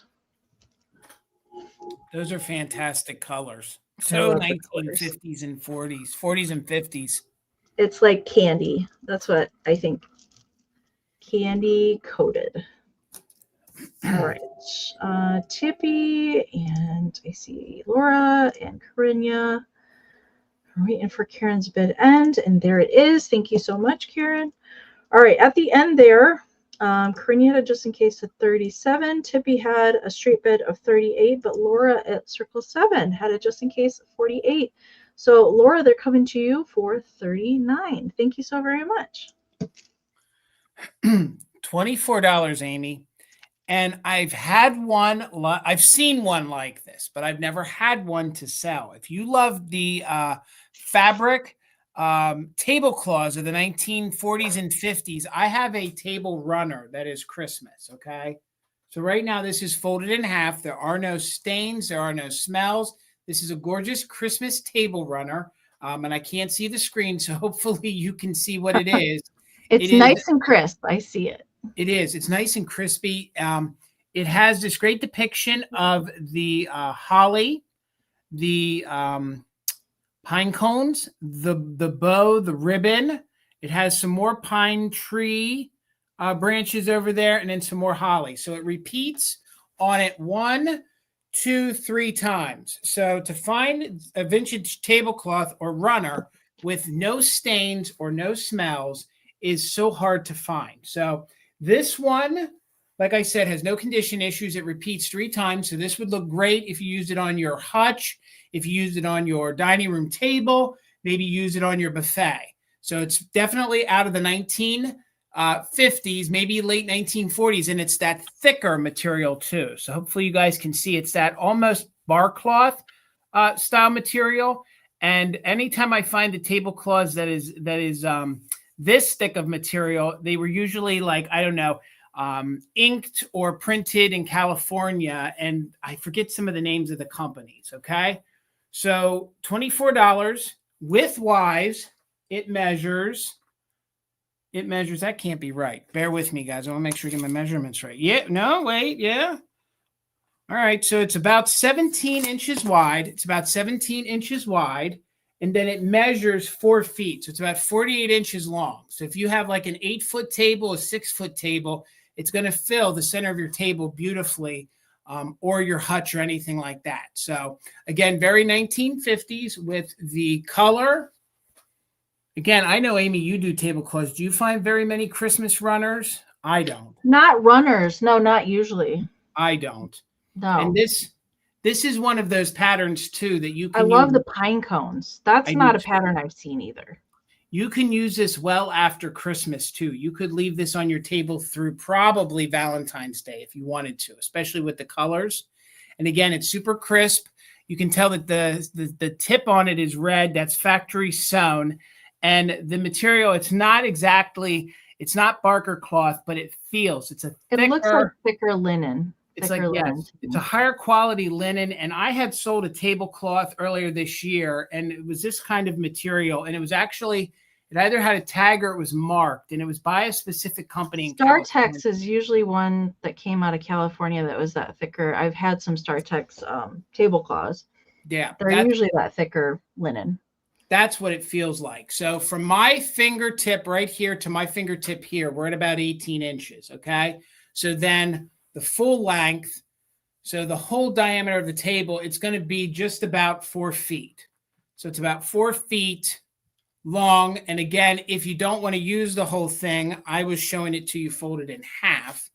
Those are fantastic colors. So 1950s and 40s and 50s. It's like candy. That's what I think. Candy coated. All right. Tippy, and I see Laura and Corinne. I'm waiting for Karen's bid end, and there it is. Thank you so much, Karen. All right, at the end there, Corinne had a just in case of 37. Tippy had a straight bid of 38, but Laura at Circle 7 had a just in case of 48. So Laura, they're coming to you for 39. Thank you so very much. $24, Amy. And I've had one, I've seen one like this, but I've never had one to sell. If you love the fabric tablecloths of the 1940s and 50s, I have a table runner that is Christmas, okay? So right now this is folded in half. There are no stains. There are no smells. This is a gorgeous Christmas table runner, and I can't see the screen, so hopefully you can see what it is. It's nice and crisp. I see it. It is. It's nice and crispy. It has this great depiction of the holly, the pine cones, the bow, the ribbon. It has some more pine tree branches over there, and then some more holly. So it repeats on it 1, 2, 3 times. So to find a vintage tablecloth or runner with no stains or no smells is so hard to find. So this one, like I said, has no condition issues. It repeats 3 times. So this would look great if you used it on your hutch, if you used it on your dining room table, maybe use it on your buffet. So it's definitely out of the 1950s, maybe late 1940s, and it's that thicker material too. So hopefully you guys can see it's that almost bar cloth style material. And anytime I find a tablecloth that is this thick of material, they were usually like, I don't know, inked or printed in California. And I forget some of the names of the companies. Okay. So $24 with wives. It measures, that can't be right. Bear with me, guys. I want to make sure I get my measurements right. Yeah. No, wait. Yeah. All right. So it's about 17 inches wide. It's about 17 inches wide. And then it measures 4 feet. So it's about 48 inches long. So if you have like an 8-foot table, a 6-foot table, it's going to fill the center of your table beautifully, or your hutch or anything like that. So again, very 1950s with the color. Again, I know, Amy, you do tablecloths. Do you find very many Christmas runners? I don't. Not runners. No, not usually. I don't. No. And this is one of those patterns too that you can I love the pine cones. That's not a pattern I've seen either. You can use this well after Christmas too. You could leave this on your table through probably Valentine's Day if you wanted to, especially with the colors. And again, it's super crisp. You can tell that the tip on it is red. That's factory sewn. And the material, it's not exactly, It's not barker cloth, but it feels, it's a thicker. It looks like thicker linen. It's like, yes, it's a higher quality linen. And I had sold a tablecloth earlier this year, and it was this kind of material. And it was actually, it either had a tag or it was marked, and it was by a specific company. StarTex is usually one that came out of California that was that thicker. I've had some StarTex tablecloths. Yeah. They're usually that thicker linen. That's what it feels like. So from my fingertip right here to my fingertip here, we're at about 18 inches. Okay. So then the full length, so the whole diameter of the table, it's going to be just about 4 feet. So it's about 4 feet long. And again, if you don't want to use the whole thing, I was showing it to you folded in half.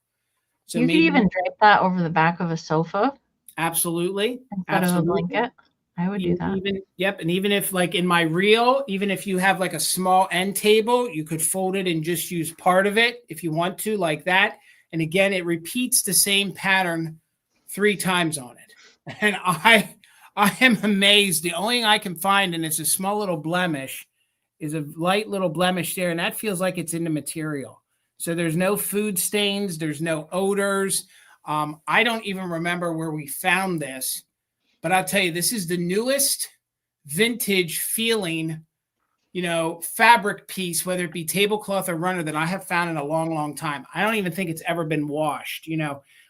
So you could even drape that over the back of a sofa. Absolutely. Instead of a blanket. I would do that. Yep. And even if, like in my reel, even if you have like a small end table, you could fold it and just use part of it if you want to, like that. And again, it repeats the same pattern 3 times on it. And I am amazed. The only thing I can find, and it's a small little blemish, is a light little blemish there. And that feels like it's in the material. So there's no food stains. There's no odors. I don't even remember where we found this, but I'll tell you, this is the newest vintage feeling, fabric piece, whether it be tablecloth or runner, that I have found in a long, long time. I don't even think it's ever been washed.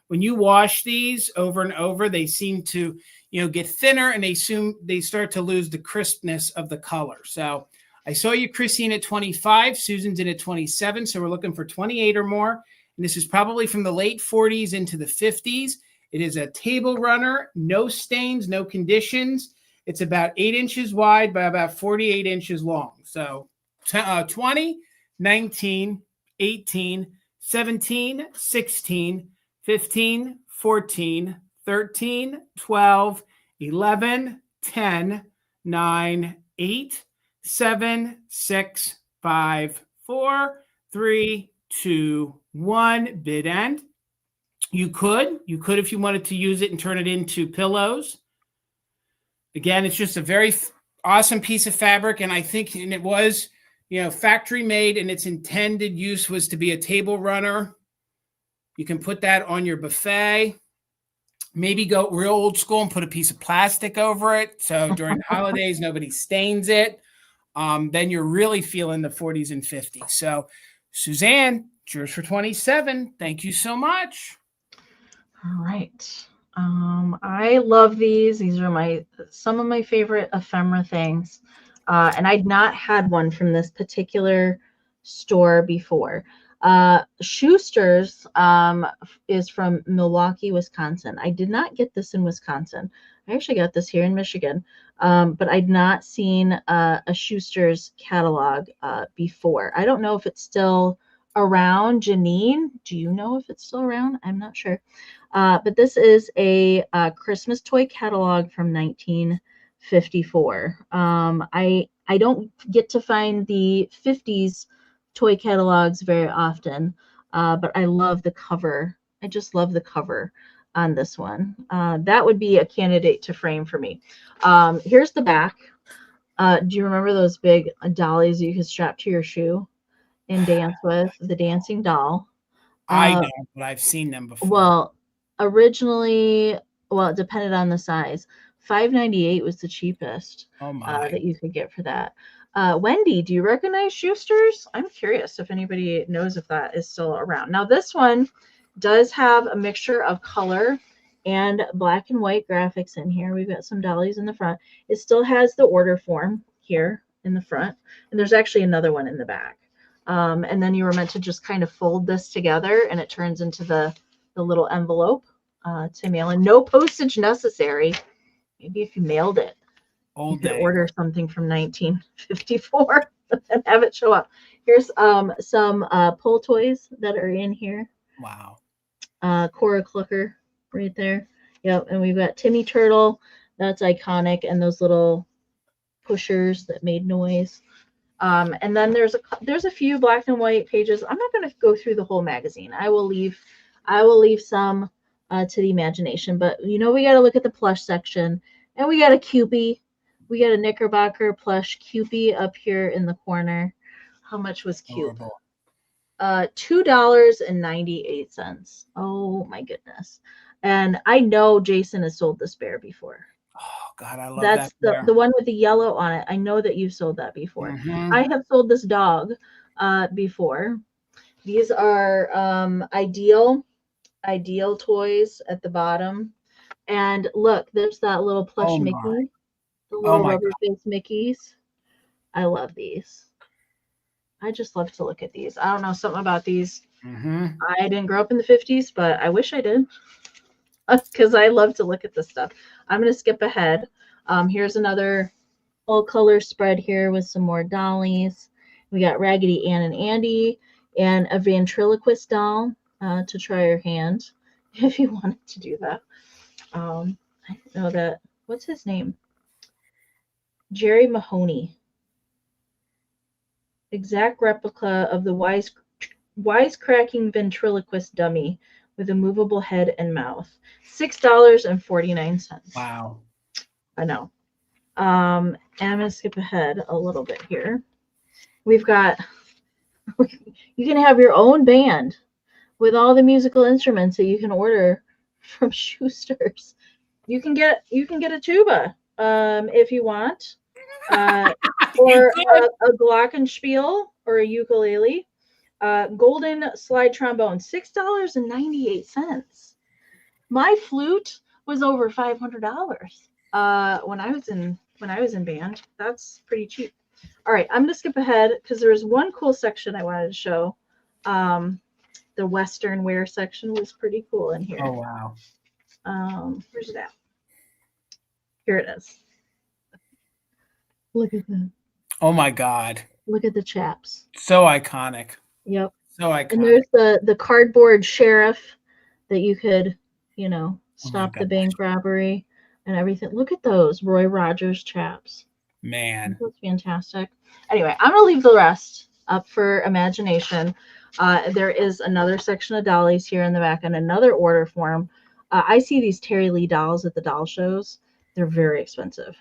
When you wash these over and over, they seem to, get thinner, and they start to lose the crispness of the color. So I saw you, Christine, at 25. Susan's in at 27. So we're looking for 28 or more. And this is probably from the late 40s into the 50s. It is a table runner, no stains, no conditions. It's about 8 inches wide by about 48 inches long. So 20, 19, 18, 17, 16, 15, 14, 13, 12, 11, 10, 9, 8, 7, 6, 5, 4, 3, 2, 1. Bid end. You could, if you wanted to use it and turn it into pillows. Again, it's just a very awesome piece of fabric. And I think, and it was, factory made, and its intended use was to be a table runner. You can put that on your buffet. Maybe go real old school and put a piece of plastic over it. So during the holidays, nobody stains it. Then you're really feeling the 40s and 50s. So Suzanne, yours for 27. Thank you so much. All right. I love these. These are some of my favorite ephemera things. And I'd not had one from this particular store before. Schuster's is from Milwaukee, Wisconsin. I did not get this in Wisconsin. I actually got this here in Michigan. But I'd not seen a Schuster's catalog before. I don't know if it's still around. Janine, do you know if it's still around? I'm not sure. But this is a Christmas toy catalog from 1954. I don't get to find the 50s toy catalogs very often, but I love the cover. I just love the cover on this one. That would be a candidate to frame for me. Here's the back. Do you remember those big dollies you could strap to your shoe and dance with? The dancing doll. I know, but I've seen them before. Well, originally, it depended on the size. $5.98 was the cheapest that you could get for that. Wendy, do you recognize Schuster's? I'm curious if anybody knows if that is still around. Now, this one does have a mixture of color and black and white graphics in here. We've got some dollies in the front. It still has the order form here in the front, and there's actually another one in the back. And then you were meant to just kind of fold this together, and it turns into the little envelope to mail in. No postage necessary. Maybe if you mailed it, you could order something from 1954 and have it show up. Here's some pull toys that are in here. Wow. Cora Clucker right there. Yep. And we've got Timmy Turtle. That's iconic. And those little pushers that made noise. And then there's a few black and white pages. I'm not going to go through the whole magazine. I will leave some to the imagination. But we got to look at the plush section, and we got a Cupie. We got a Knickerbocker plush Cupie up here in the corner. How much was Cupie? $2.98. Oh my goodness. And I know Jason has sold this bear before. Oh God, I love That's that. the one with the yellow on it. I know that you've sold that before. I have sold this dog before. These are ideal toys at the bottom. And look, there's that little plush Mickey. The little rubber face Mickeys. I love these. I just love to look at these. I don't know, something about these. I didn't grow up in the 50s, but I wish I did. Because I love to look at this stuff. I'm going to skip ahead. Here's another full color spread here with some more dollies. We got Raggedy Ann and Andy and a ventriloquist doll to try your hand if you wanted to do that. I don't know that. What's his name? Jerry Mahoney. Exact replica of the wisecracking ventriloquist dummy with a movable head and mouth. $6.49. Wow. I know. I'm going to skip ahead a little bit here. We've got, you can have your own band with all the musical instruments that you can order from Schuster's. You can get a tuba if you want, or a glockenspiel or a ukulele. Golden slide trombone, $6.98. My flute was over $500 when I was in band. That's pretty cheap. All right, I'm gonna skip ahead because there was one cool section I wanted to show. The Western wear section was pretty cool in here. Oh wow. Where's it at? Here it is. Look at that. Oh my God. Look at the chaps. So iconic. Yep. So iconic. And there's the cardboard sheriff that you could, stop the bank robbery and everything. Look at those Roy Rogers chaps. Man. That's fantastic. Anyway, I'm going to leave the rest up for imagination. There is another section of dollies here in the back and another order form. I see these Terry Lee dolls at the doll shows. They're very expensive.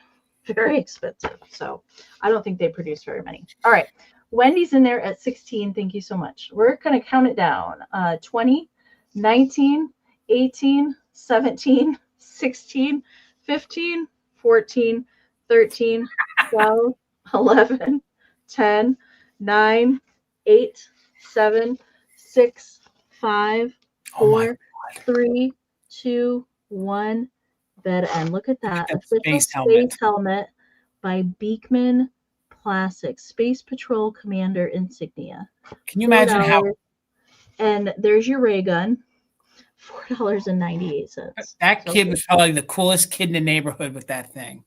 Very expensive. So I don't think they produce very many. All right. Wendy's in there at 16. Thank you so much. We're going to count it down. 20, 19, 18, 17, 16, 15, 14, 13, 12, 11, 10, 9, 8, 7, 6, 5, 4, 3, 2, 1. Bed end. Look at that. Official space helmet by Beekman Plastics. Space Patrol Commander insignia. Can you imagine how? And there's your ray gun. $4.98. That kid was probably the coolest kid in the neighborhood with that thing.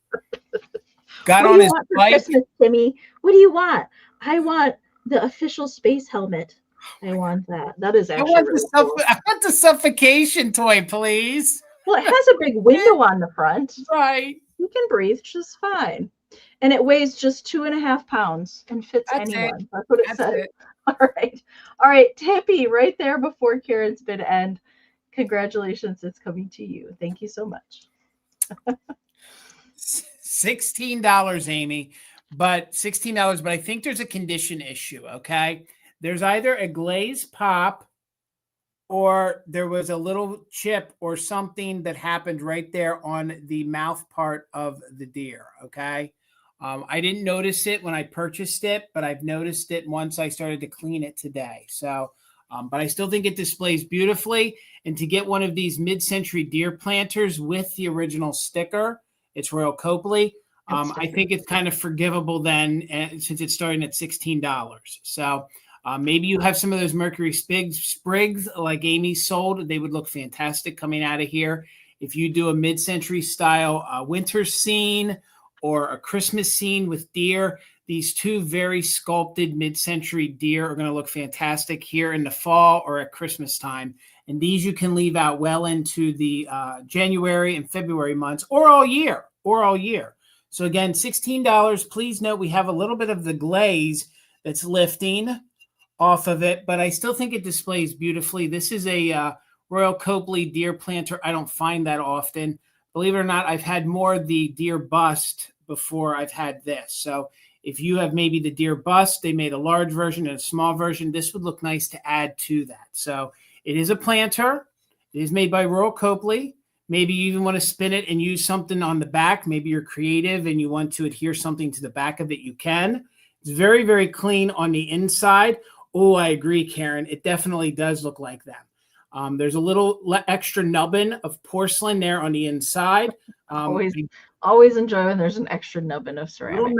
Got on his bike. Christmas, Timmy? What do you want? I want the official space helmet. I want that. That is actually really cool. I want the suffocation toy, please. Well, it has a big window on the front. Right. You can breathe just fine. And it weighs just 2.5 pounds and fits anyone. That's what it says. All right. Tippy, right there before Karen's bid end. Congratulations. It's coming to you. Thank you so much. $16, Amy. But $16, but I think there's a condition issue, okay? There's either a glaze pop or there was a little chip or something that happened right there on the mouth part of the deer, okay? I didn't notice it when I purchased it, but I've noticed it once I started to clean it today. So, but I still think it displays beautifully. And to get one of these mid-century deer planters with the original sticker, it's Royal Copley. I think it's kind of forgivable then, since it's starting at $16. So maybe you have some of those Mercury sprigs like Amy sold. They would look fantastic coming out of here. If you do a mid-century style winter scene or a Christmas scene with deer, these two very sculpted mid-century deer are going to look fantastic here in the fall or at Christmas time. And these you can leave out well into the January and February months or all year. So again, $16. Please note we have a little bit of the glaze that's lifting off of it, but I still think it displays beautifully. This is a Royal Copley deer planter. I don't find that often. Believe it or not, I've had more of the deer bust before I've had this. So If you have maybe the deer bust, they made a large version and a small version. This would look nice to add to that. So it is a planter. It is made by Royal Copley. Maybe you even want to spin it and use something on the back. Maybe you're creative and you want to adhere something to the back of it. You can. It's very, very clean on the inside. Oh, I agree, Karen. It definitely does look like that. There's a little extra nubbin of porcelain there on the inside. Always enjoy when there's an extra nubbin of ceramic.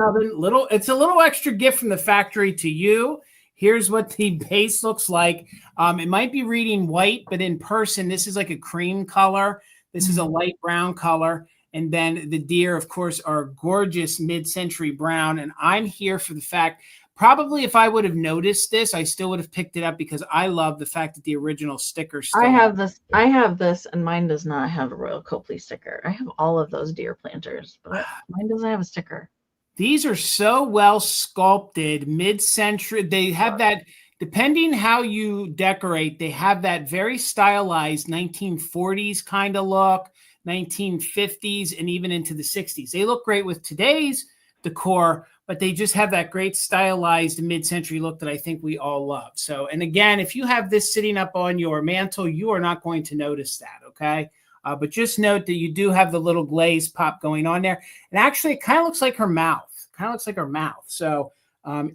It's a little extra gift from the factory to you. Here's what the base looks like. It might be reading white, but in person, this is like a cream color. This is a light brown color. And then the deer, of course, are gorgeous mid-century brown. And I'm here for the fact, probably if I would have noticed this, I still would have picked it up because I love the fact that the original sticker still. I have this, and mine does not have a Royal Copley sticker. I have all of those deer planters, but mine doesn't have a sticker. These are so well sculpted, mid-century. They have that, depending how you decorate, they have that very stylized 1940s kind of look, 1950s, and even into the 60s. They look great with today's decor, but they just have that great stylized mid-century look that I think we all love. So, and again, if you have this sitting up on your mantle, you are not going to notice that, okay? But just note that you do have the little glaze pop going on there. And actually, it kind of looks like her mouth. So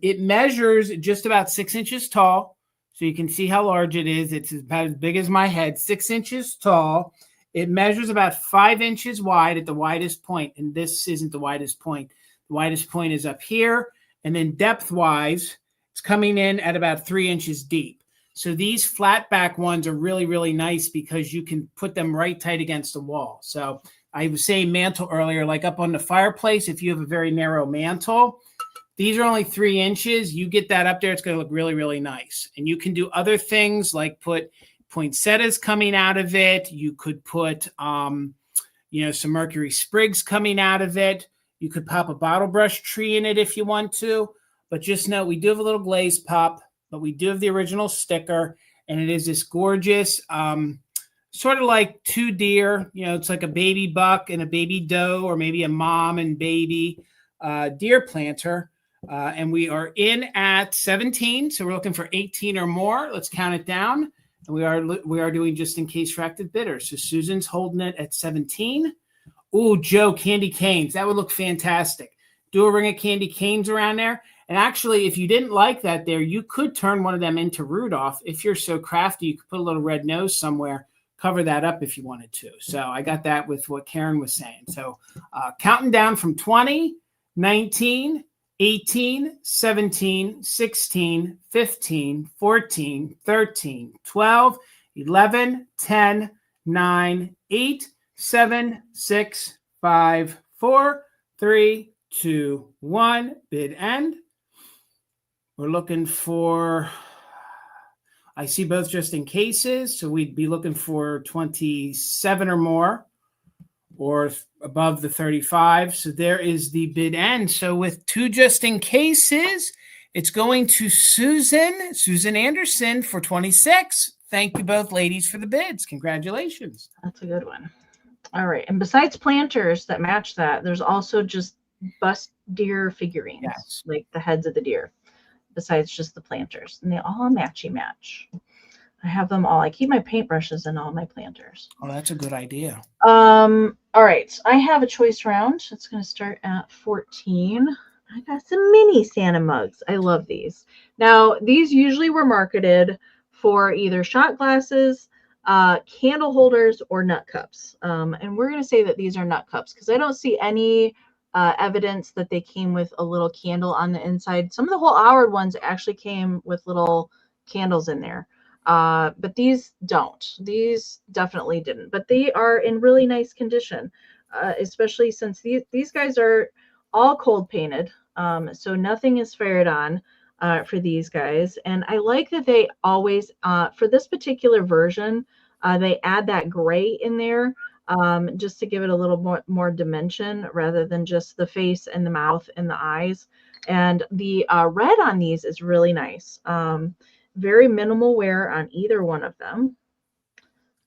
it measures just about 6 inches tall. So you can see how large it is. It's about as big as my head, 6 inches tall. It measures about 5 inches wide at the widest point. And this isn't the widest point. The widest point is up here. And then depth-wise, it's coming in at about 3 inches deep. So these flat back ones are really, really nice because you can put them right tight against the wall. So I was saying mantle earlier, like up on the fireplace, if you have a very narrow mantle, these are only 3 inches. You get that up there, it's going to look really, really nice. And you can do other things like put poinsettias coming out of it. You could put, some Mercury sprigs coming out of it. You could pop a bottle brush tree in it if you want to. But just know we do have a little glaze pop, but we do have the original sticker. And it is this gorgeous, sort of like two deer. It's like a baby buck and a baby doe, or maybe a mom and baby deer planter. And we are in at 17. So we're looking for 18 or more. Let's count it down. And we are doing just in case for active bidders. So Susan's holding it at 17. Ooh, Joe, candy canes. That would look fantastic. Do a ring of candy canes around there. And actually, if you didn't like that there, you could turn one of them into Rudolph. If you're so crafty, you could put a little red nose somewhere, cover that up if you wanted to. So I got that with what Karen was saying. So counting down from 20, 19, 18, 17, 16, 15, 14, 13, 12, 11, 10, 9, 8, 7, 6, 5, 4, 3, 2, 1. Bid end. We're looking for, I see both just in cases. So we'd be looking for 27 or more, or above the 35. So there is the bid end. So with two just in cases, it's going to Susan Anderson for 26. Thank you both ladies for the bids. Congratulations. That's a good one. All right. And besides planters that match that, there's also just bust deer figurines, yes, like the heads of the deer, besides just the planters. And they all matchy match. I have them all. I keep my paintbrushes in all my planters. Oh, that's a good idea. All right. I have a choice round. It's going to start at 14. I got some mini Santa mugs. I love these. Now, these usually were marketed for either shot glasses, candle holders, or nut cups. And we're going to say that these are nut cups because I don't see any evidence that they came with a little candle on the inside. Some of the whole houred ones actually came with little candles in there. But these don't. These definitely didn't. But they are in really nice condition, especially since these guys are all cold painted. So nothing is fired on for these guys. And I like that they always, for this particular version, they add that gray in there just to give it a little more dimension rather than just the face and the mouth and the eyes. And the red on these is really nice. Very minimal wear on either one of them.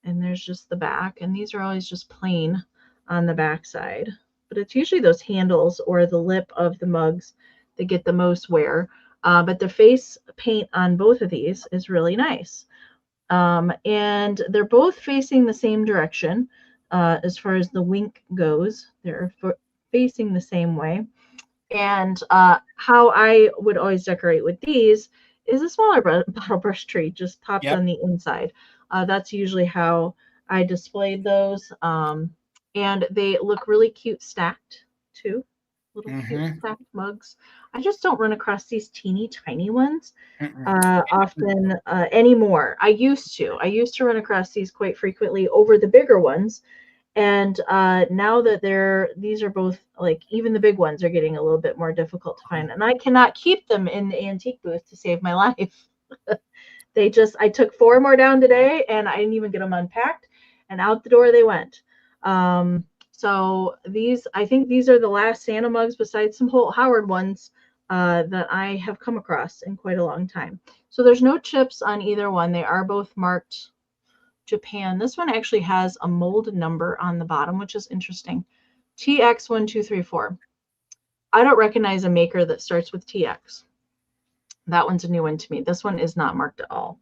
And there's just the back. And these are always just plain on the back side. But it's usually those handles or the lip of the mugs that get the most wear. But the face paint on both of these is really nice. And they're both facing the same direction as far as the wink goes. They're facing the same way. And how I would always decorate with these is a smaller bottle brush tree just popped on the inside. That's usually how I displayed those. And they look really cute stacked too. Little cute stacked mugs. I just don't run across these teeny tiny ones often anymore. I used to run across these quite frequently over the bigger ones. And now that these are both, like, even the big ones are getting a little bit more difficult to find. And I cannot keep them in the antique booth to save my life. I took 4 more down today and I didn't even get them unpacked, and out the door they went. So I think these are the last Santa mugs besides some Holt Howard ones that I have come across in quite a long time. So there's no chips on either one. They are both marked Japan. This one actually has a mold number on the bottom, which is interesting. TX1234. I don't recognize a maker that starts with TX. That one's a new one to me. This one is not marked at all.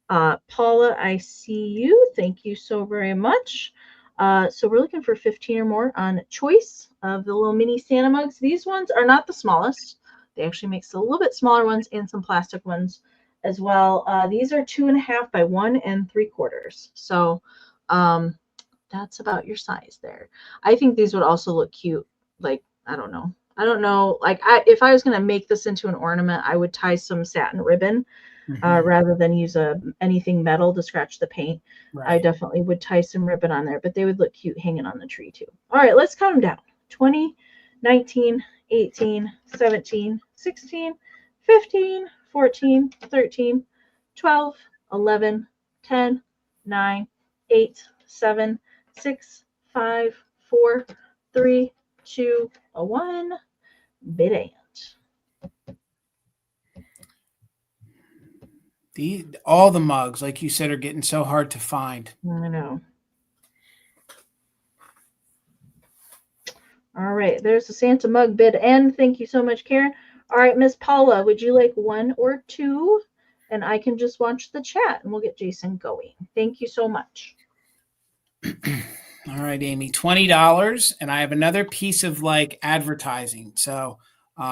Paula, I see you. Thank you so very much. So we're looking for 15 or more on choice of the little mini Santa mugs. These ones are not the smallest. They actually make a little bit smaller ones and some plastic ones as well. These are 2.5 by 1 3/4. So that's about your size there. I think these would also look cute. Like, I don't know. Like, if I was going to make this into an ornament, I would tie some satin ribbon rather than use anything metal to scratch the paint. Right. I definitely would tie some ribbon on there, but they would look cute hanging on the tree too. All right, let's count them down. 20, 19, 18, 17, 16, 15, 14, 13, 12, 11, 10, 9, 8, 7, 6, 5, 4, 3, 2, 1. Bid ant. All the mugs, like you said, are getting so hard to find. I know. All right, there's the Santa mug bid end. Thank you so much, Karen. All right, Miss Paula, would you like 1 or 2? And I can just watch the chat and we'll get Jason going. Thank you so much. All right, Amy, $20. And I have another piece of like advertising. So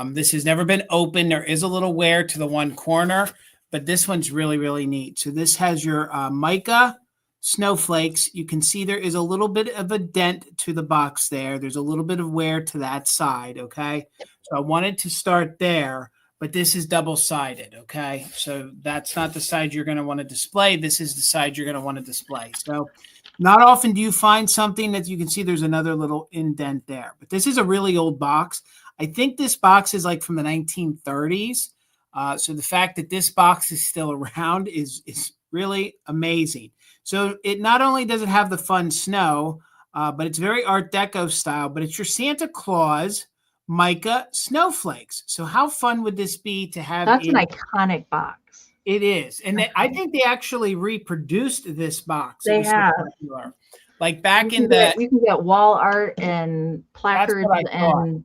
this has never been open. There is a little wear to the one corner, but this one's really, really neat. So this has your mica snowflakes. You can see there is a little bit of a dent to the box there. There's a little bit of wear to that side, okay? So I wanted to start there, but this is double-sided, okay? So that's not the side you're going to want to display. This is the side you're going to want to display. So not often do you find something that you can see there's another little indent there. But this is a really old box. I think this box is like from the 1930s. So the fact that this box is still around is really amazing. So it not only does it have the fun snow, but it's very Art Deco style, but it's your Santa Claus mica snowflakes. So how fun would this be to have? That's an iconic box. It is. And I think they actually reproduced this box. They have. So like back you can get wall art and placards and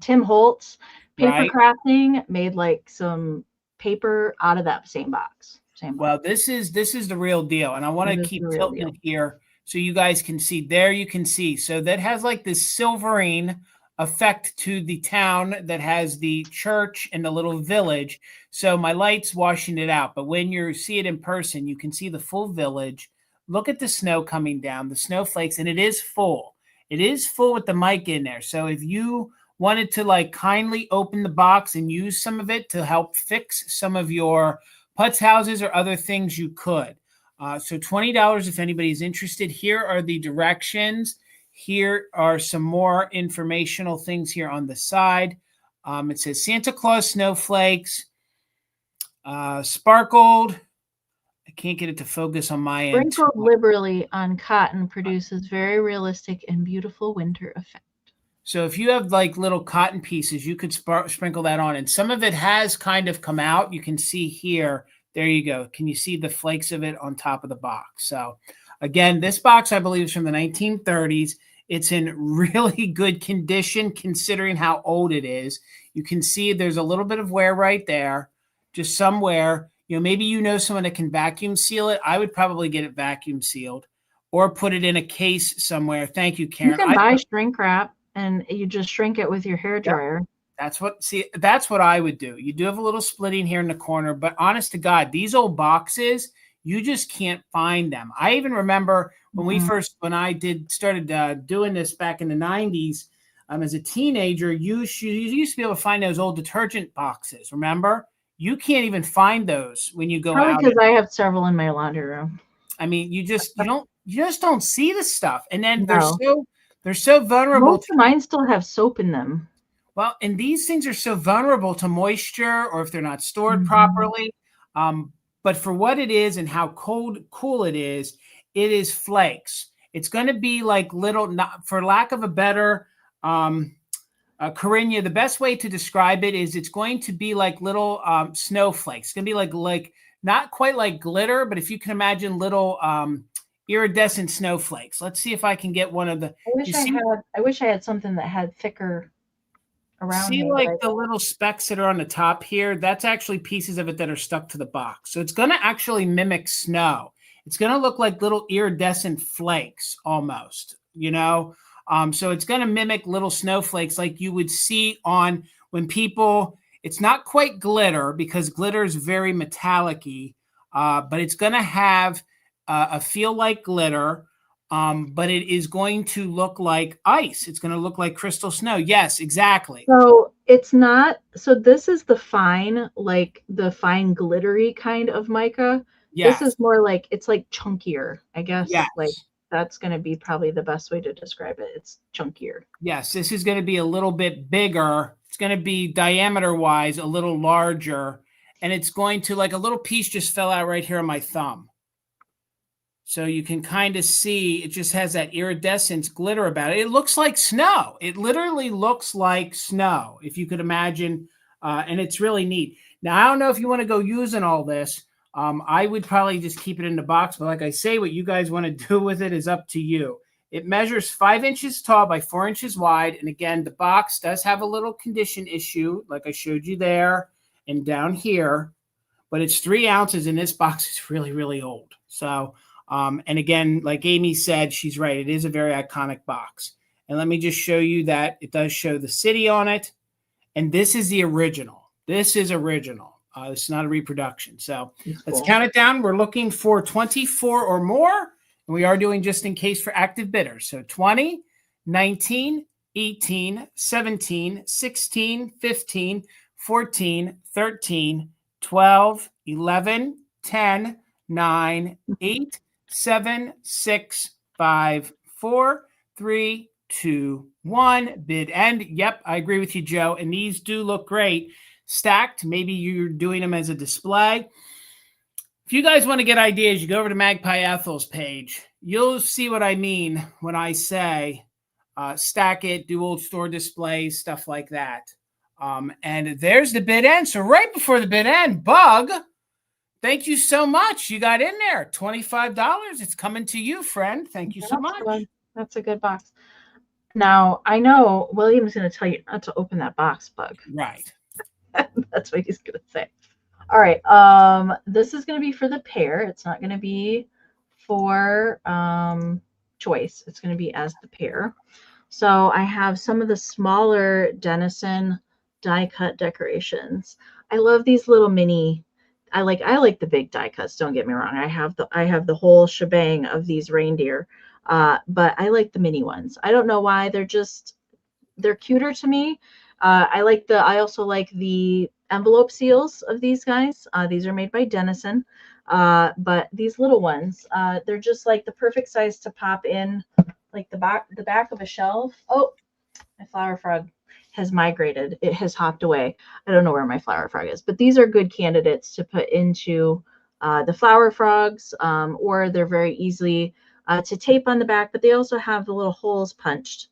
Tim Holtz paper crafting made like some paper out of that same box. Well, this is the real deal. And I want to keep tilting it here so you guys can see. There you can see. So that has like this silverine effect to the town that has the church and the little village. So my light's washing it out. But when you see it in person, you can see the full village. Look at the snow coming down, the snowflakes, and it is full. It is full with the mic in there. So if you wanted to like kindly open the box and use some of it to help fix some of your putz houses or other things, you could. So $20 if anybody's interested. Here are the directions. Here are some more informational things here on the side. It says Santa Claus snowflakes, sparkled. I can't get it to focus on my end. Sprinkled liberally on cotton produces very realistic and beautiful winter effect. So if you have like little cotton pieces, you could sprinkle that on. And some of it has kind of come out. You can see here. There you go. Can you see the flakes of it on top of the box? So again, this box, I believe, is from the 1930s. It's in really good condition considering how old it is. You can see there's a little bit of wear right there, just somewhere. Maybe someone that can vacuum seal it. I would probably get it vacuum sealed or put it in a case somewhere. Thank you, Karen. You can buy shrink wrap and you just shrink it with your hair dryer. That's what I would do. You do have a little splitting here in the corner, but honest to God, these old boxes, you just can't find them. I even remember when when I started doing this back in the 90s, as a teenager, you used to be able to find those old detergent boxes. Remember? You can't even find those when you go out. Probably because I have several in my laundry room. I mean, you just don't see the stuff. And then they're so vulnerable. Most of mine still have soap in them. Well, and these things are so vulnerable to moisture or if they're not stored properly. But for what it is and how cool it is flakes. It's going to be like little, for lack of a better, Corinne, the best way to describe it is it's going to be like little snowflakes. It's going to be like not quite like glitter, but if you can imagine little iridescent snowflakes. Let's see if I can get one of the. I wish I had something that had thicker around. See, like the little specks that are on the top here. That's actually pieces of it that are stuck to the box. So it's going to actually mimic snow. It's going to look like little iridescent flakes almost. So it's going to mimic little snowflakes like you would see on when people. It's not quite glitter because glitter is very metallic-y, but it's going to have a feel like glitter, but it is going to look like ice. It's going to look like crystal snow. Yes, exactly. So it's not. So this is the fine glittery kind of mica. Yes. This is more like it's like chunkier, I guess. Yes. Like that's going to be probably the best way to describe it. It's chunkier. Yes, this is going to be a little bit bigger. It's going to be diameter-wise a little larger, and it's going to, like a little piece just fell out right here on my thumb. So you can kind of see it just has that iridescent glitter about it. It looks like snow. It literally looks like snow, if you could imagine, and it's really neat. Now, I don't know if you want to go using all this. I would probably just keep it in the box, but like I say, what you guys want to do with it is up to you. It measures 5 inches tall by 4 inches wide. And again, the box does have a little condition issue, like I showed you there and down here, but it's 3 ounces and this box is really, really old. So, and again, like Amy said, she's right. It is a very iconic box. And let me just show you that it does show the city on it. And this is the original. This is original. It's not a reproduction. So let's count it down. We're looking for 24 or more. And we are doing just in case for active bidders. So 20, 19, 18, 17, 16, 15, 14, 13, 12, 11, 10, 9, 8, 7, 6, 5, 4, 3, 2, 1. Bid end. Yep, I agree with you, Joe. And these do look great. Stacked. Maybe you're doing them as a display. If you guys want to get ideas, you go over to Magpie Ethel's page. You'll see what I mean when I say stack it, do old store displays, stuff like that. And there's the bid end. So right before the bid end, Bug, thank you so much. You got in there. $25. It's coming to you, friend. Thank you so much. That's a good box. Now, I know William's going to tell you not to open that box, Bug. Right. That's what he's going to say. All right. This is going to be for the pair. It's not going to be for choice. It's going to be as the pair. So I have some of the smaller Denison die cut decorations. I love these little mini. I like the big die cuts. Don't get me wrong. I have the whole shebang of these reindeer, but I like the mini ones. I don't know why. They're cuter to me. I also like the envelope seals of these guys. These are made by Denison, but these little ones, they're just like the perfect size to pop in, like the back of a shelf. Oh, my flower frog has migrated. It has hopped away. I don't know where my flower frog is, but these are good candidates to put into the flower frogs, or they're very easy to tape on the back, but they also have the little holes punched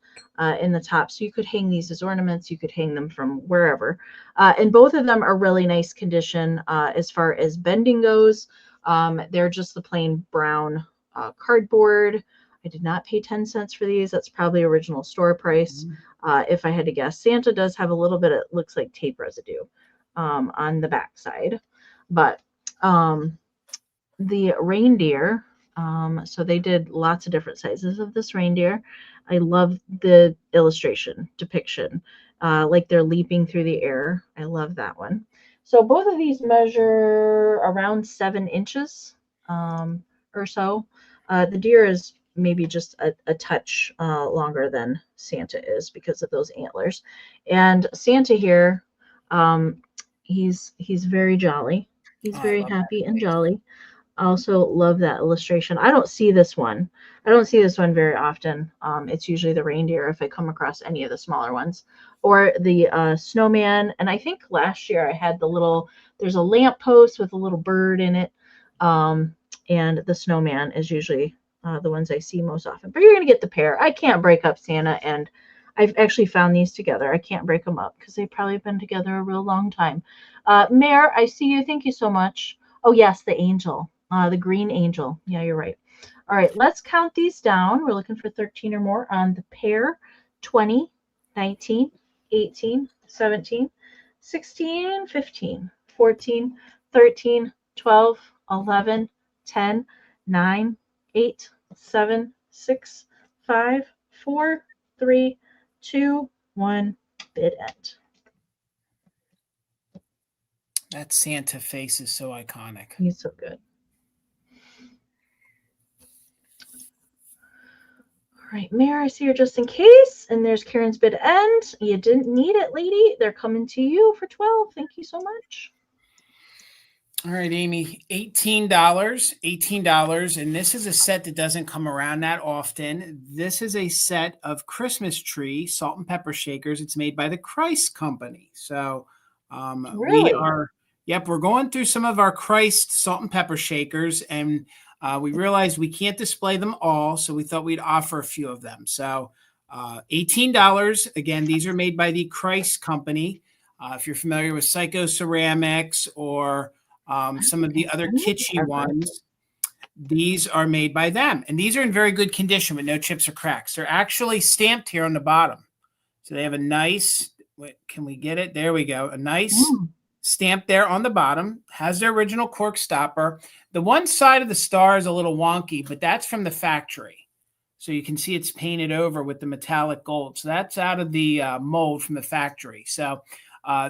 in the top. So you could hang these as ornaments. You could hang them from wherever. And both of them are really nice condition as far as bending goes. They're just the plain brown cardboard. I did not pay 10 cents for these. That's probably original store price. If I had to guess, Santa does have a little bit, it looks like tape residue on the back side. But the reindeer, so they did lots of different sizes of this reindeer. I love the illustration depiction, like they're leaping through the air. I love that one. So both of these measure around 7 inches or so. The deer is maybe just a touch longer than Santa is because of those antlers. And Santa here, he's very jolly. He's very happy and jolly. I also love that illustration. I don't see this one. I don't see this one very often. It's usually the reindeer if I come across any of the smaller ones, or the snowman. And I think last year I had there's a lamp post with a little bird in it. And the snowman is usually the ones I see most often. But you're going to get the pair. I can't break up Santa, and I've actually found these together. I can't break them up because they've probably been together a real long time. Mare, I see you. Thank you so much. Oh, yes, the angel. The green angel. Yeah, you're right. All right, let's count these down. We're looking for 13 or more on the pair. 20, 19, 18, 17, 16, 15, 14, 13, 12, 11, 10, 9, 8, 7, 6, 5, 4, 3, 2, 1. Bid end. That Santa face is so iconic. He's so good. All right, Mayor, I see you're just in case. And there's Karen's bid end. You didn't need it, lady. They're coming to you for 12. Thank you so much. All right, Amy, $18, $18. And this is a set that doesn't come around that often. This is a set of Christmas tree salt and pepper shakers. It's made by the Christ Company. So really? we're going through some of our Christ salt and pepper shakers, and we realized we can't display them all, so we thought we'd offer a few of them. So $18. Again, these are made by the Christ Company. If you're familiar with Psycho Ceramics or some of the other kitschy ones, these are made by them. And these are in very good condition with no chips or cracks. They're actually stamped here on the bottom. So they have a nice, can we get it? There we go. A nice stamp there on the bottom. Has their original cork stopper. The one side of the star is a little wonky, but that's from the factory. So you can see it's painted over with the metallic gold. So that's out of the mold from the factory. So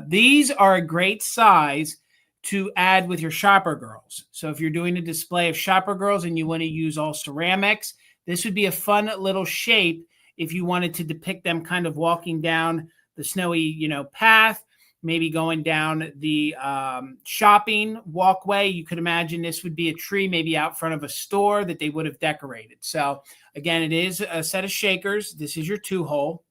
these are a great size to add with your shopper girls. So if you're doing a display of shopper girls and you want to use all ceramics, this would be a fun little shape if you wanted to depict them kind of walking down the snowy, path, maybe going down the shopping walkway. You could imagine this would be a tree maybe out front of a store that they would have decorated. So again, it is a set of shakers. This is your 2-hole.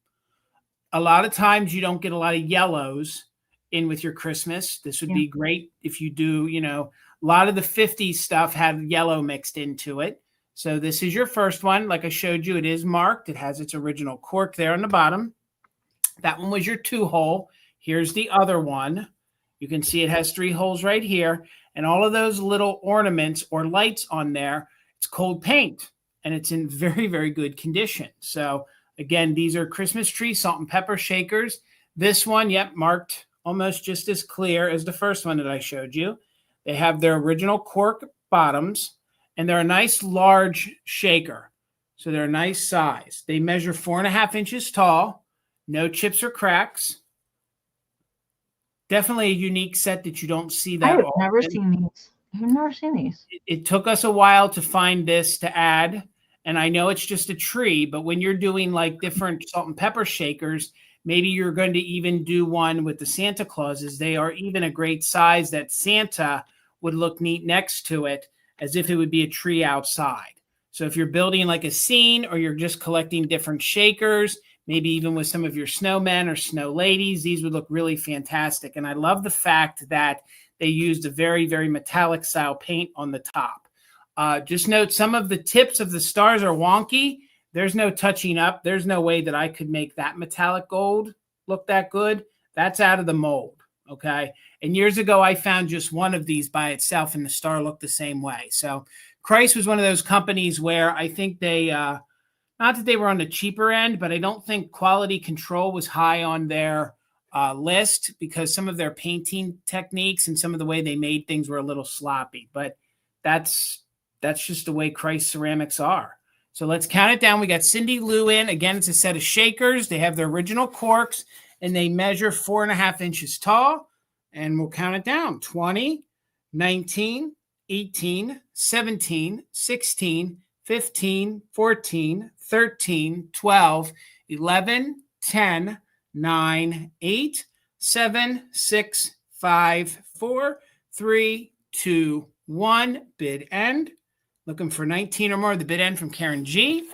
A lot of times you don't get a lot of yellows in with your Christmas. This would be great if you do, a lot of the 50s stuff had yellow mixed into it. So this is your first one. Like I showed you, it is marked. It has its original cork there on the bottom. That one was your 2-hole. Here's the other one. You can see it has 3 holes right here. And all of those little ornaments or lights on there, it's cold paint. And it's in very, very good condition. So again, these are Christmas tree salt and pepper shakers. This one, marked almost just as clear as the first one that I showed you. They have their original cork bottoms, and they're a nice large shaker. So they're a nice size. They measure 4.5 inches tall, no chips or cracks. Definitely a unique set that you don't see that often. I've never seen these. I've never seen these. It took us a while to find this to add, and I know it's just a tree, but when you're doing like different salt and pepper shakers, maybe you're going to even do one with the Santa Clauses. They are even a great size that Santa would look neat next to it as if it would be a tree outside. So if you're building like a scene or you're just collecting different shakers, maybe even with some of your snowmen or snow ladies, these would look really fantastic. And I love the fact that they used a very, very metallic style paint on the top. Just note some of the tips of the stars are wonky. There's no touching up. There's no way that I could make that metallic gold look that good. That's out of the mold, okay? And years ago, I found just one of these by itself, and the star looked the same way. So Christ was one of those companies where I think they not that they were on the cheaper end, but I don't think quality control was high on their list because some of their painting techniques and some of the way they made things were a little sloppy. But that's just the way Christ ceramics are. So let's count it down. We got Cindy Lou in. Again, it's a set of shakers. They have their original corks, and they measure 4.5 inches tall. And we'll count it down. 20, 19, 18, 17, 16, 15, 14, 13, 12, 11, 10, 9, 8, 7, 6, 5, 4, 3, 2, 1. Bid end. Looking for 19 or more. The bid end from Karen G.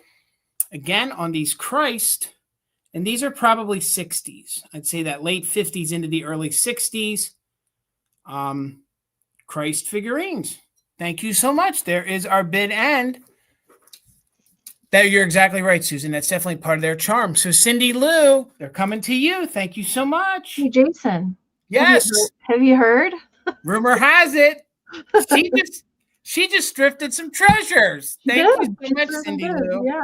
Again, on these Christ, and these are probably 60s. I'd say that late 50s into the early 60s. Christ figurines. Thank you so much. There is our bid end. That you're exactly right, Susan. That's definitely part of their charm. So Cindy Lou, they're coming to you. Thank you so much. Hey, Jason. Yes. Have you heard? Rumor has it. She just drifted some treasures. Thank you so much, Cindy Lou. Yeah.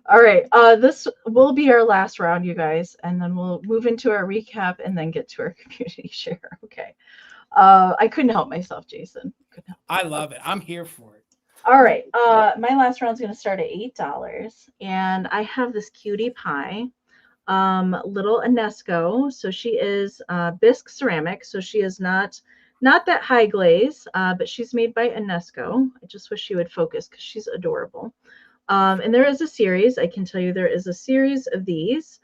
All right. This will be our last round, you guys, and then we'll move into our recap and then get to our community share. Okay. I couldn't help myself, Jason. I love it. I'm here for it. All right. My last round is going to start at $8, and I have this cutie pie, little Inesco. So she is bisque ceramic. So she is not that high glaze, but she's made by Inesco. I just wish she would focus because she's adorable. And there is a series. I can tell you there is a series of these.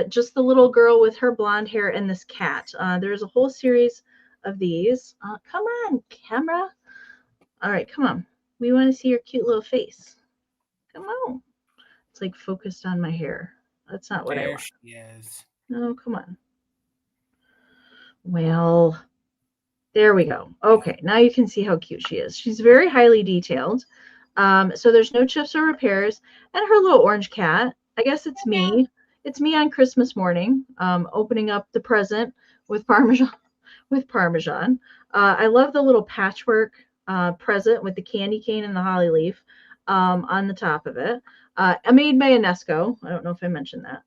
Just the little girl with her blonde hair and this cat. There's a whole series of these. Come on, camera. All right, come on. We want to see your cute little face. Come on. It's like focused on my hair. That's not what I want. There she is. No, come on. Well, there we go. Okay, now you can see how cute she is. She's very highly detailed. So there's no chips or repairs. And her little orange cat, I guess it's me. It's me on Christmas morning, opening up the present with Parmesan. I love the little patchwork present with the candy cane and the holly leaf on the top of it. Made by Inesco. I don't know if I mentioned that.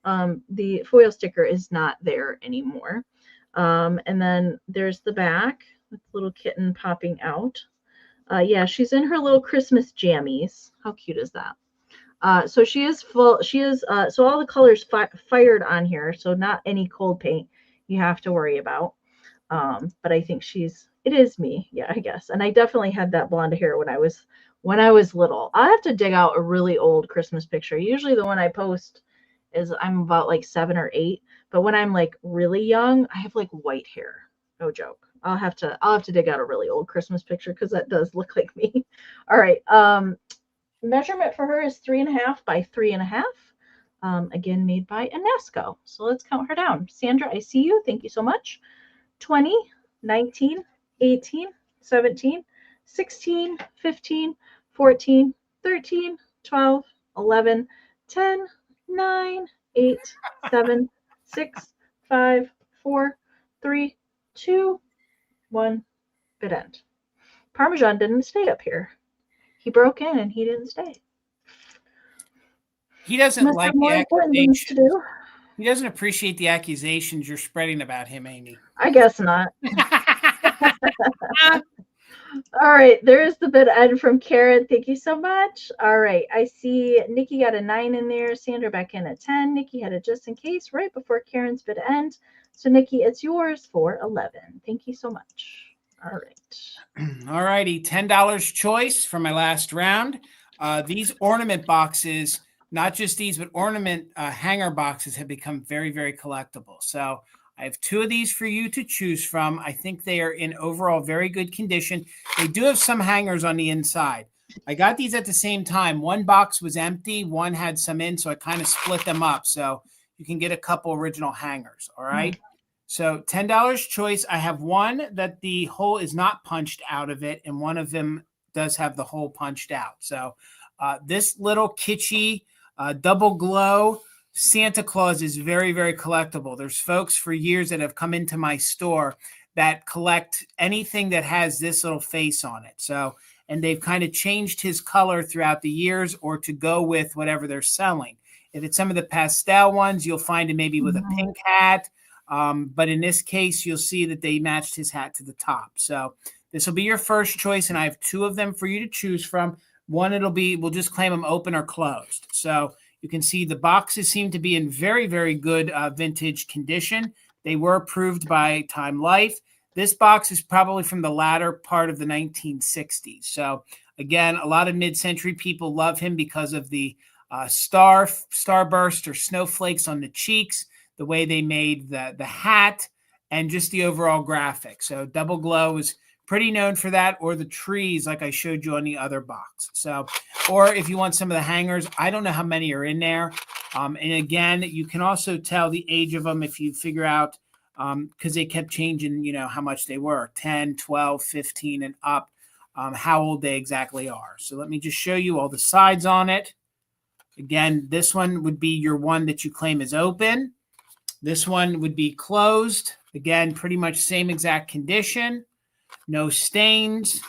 The foil sticker is not there anymore. And then there's the back with the little kitten popping out. Yeah, she's in her little Christmas jammies. How cute is that? So she is full. She is so all the colors fired on here. So not any cold paint you have to worry about. But I think it is me. Yeah, I guess. And I definitely had that blonde hair when I was little. I have to dig out a really old Christmas picture. Usually the one I post is I'm about like 7 or 8. But when I'm like really young, I have like white hair. No joke. I'll have to dig out a really old Christmas picture because that does look like me. All right. Measurement for her is 3.5 by 3.5. Again, made by Inesco. So let's count her down. Sandra, I see you. Thank you so much. 20, 19, 18, 17, 16, 15, 14, 13, 12, 11, 10, 9, 8, 7, 6, 5, 4, 3, 2, 1. Bid end. Parmesan didn't stay up here. He broke in and he didn't stay. He doesn't like the accusations. He doesn't appreciate the accusations you're spreading about him, Amy. I guess not. All right, there's the bid end from Karen. Thank you so much. All right, I see Nikki got a 9 in there. Sandra back in at 10. Nikki had a just in case right before Karen's bid end. So Nikki, it's yours for 11. Thank you so much. All right. All righty, $10 choice for my last round. These ornament boxes, not just these, but ornament hanger boxes have become very, very collectible. So I have 2 of these for you to choose from. I think they are in overall very good condition. They do have some hangers on the inside. I got these at the same time. One box was empty. One had some in, so I kind of split them up. So you can get a couple original hangers, all right? Mm-hmm. So $10 choice. I have one that the hole is not punched out of it, and one of them does have the hole punched out. So this little kitschy double glow Santa Claus is very, very collectible. There's folks for years that have come into my store that collect anything that has this little face on it. So and they've kind of changed his color throughout the years or to go with whatever they're selling. If it's some of the pastel ones, you'll find it maybe with a pink hat. But in this case, you'll see that they matched his hat to the top. So this will be your first choice, and I have 2 of them for you to choose from. One, we'll just claim them open or closed. So you can see the boxes seem to be in very, very good vintage condition. They were approved by Time Life. This box is probably from the latter part of the 1960s. So again, a lot of mid-century people love him because of the starburst or snowflakes on the cheeks, the way they made the hat, and just the overall graphic. So Double Glow is pretty known for that, or the trees like I showed you on the other box. So, or if you want some of the hangers, I don't know how many are in there. And again, you can also tell the age of them if you figure out, because they kept changing, you know, how much they were, 10, 12, 15, and up, how old they exactly are. So let me just show you all the sides on it. Again, this one would be your one that you claim is open. This one would be closed. Again, pretty much same exact condition. No stains,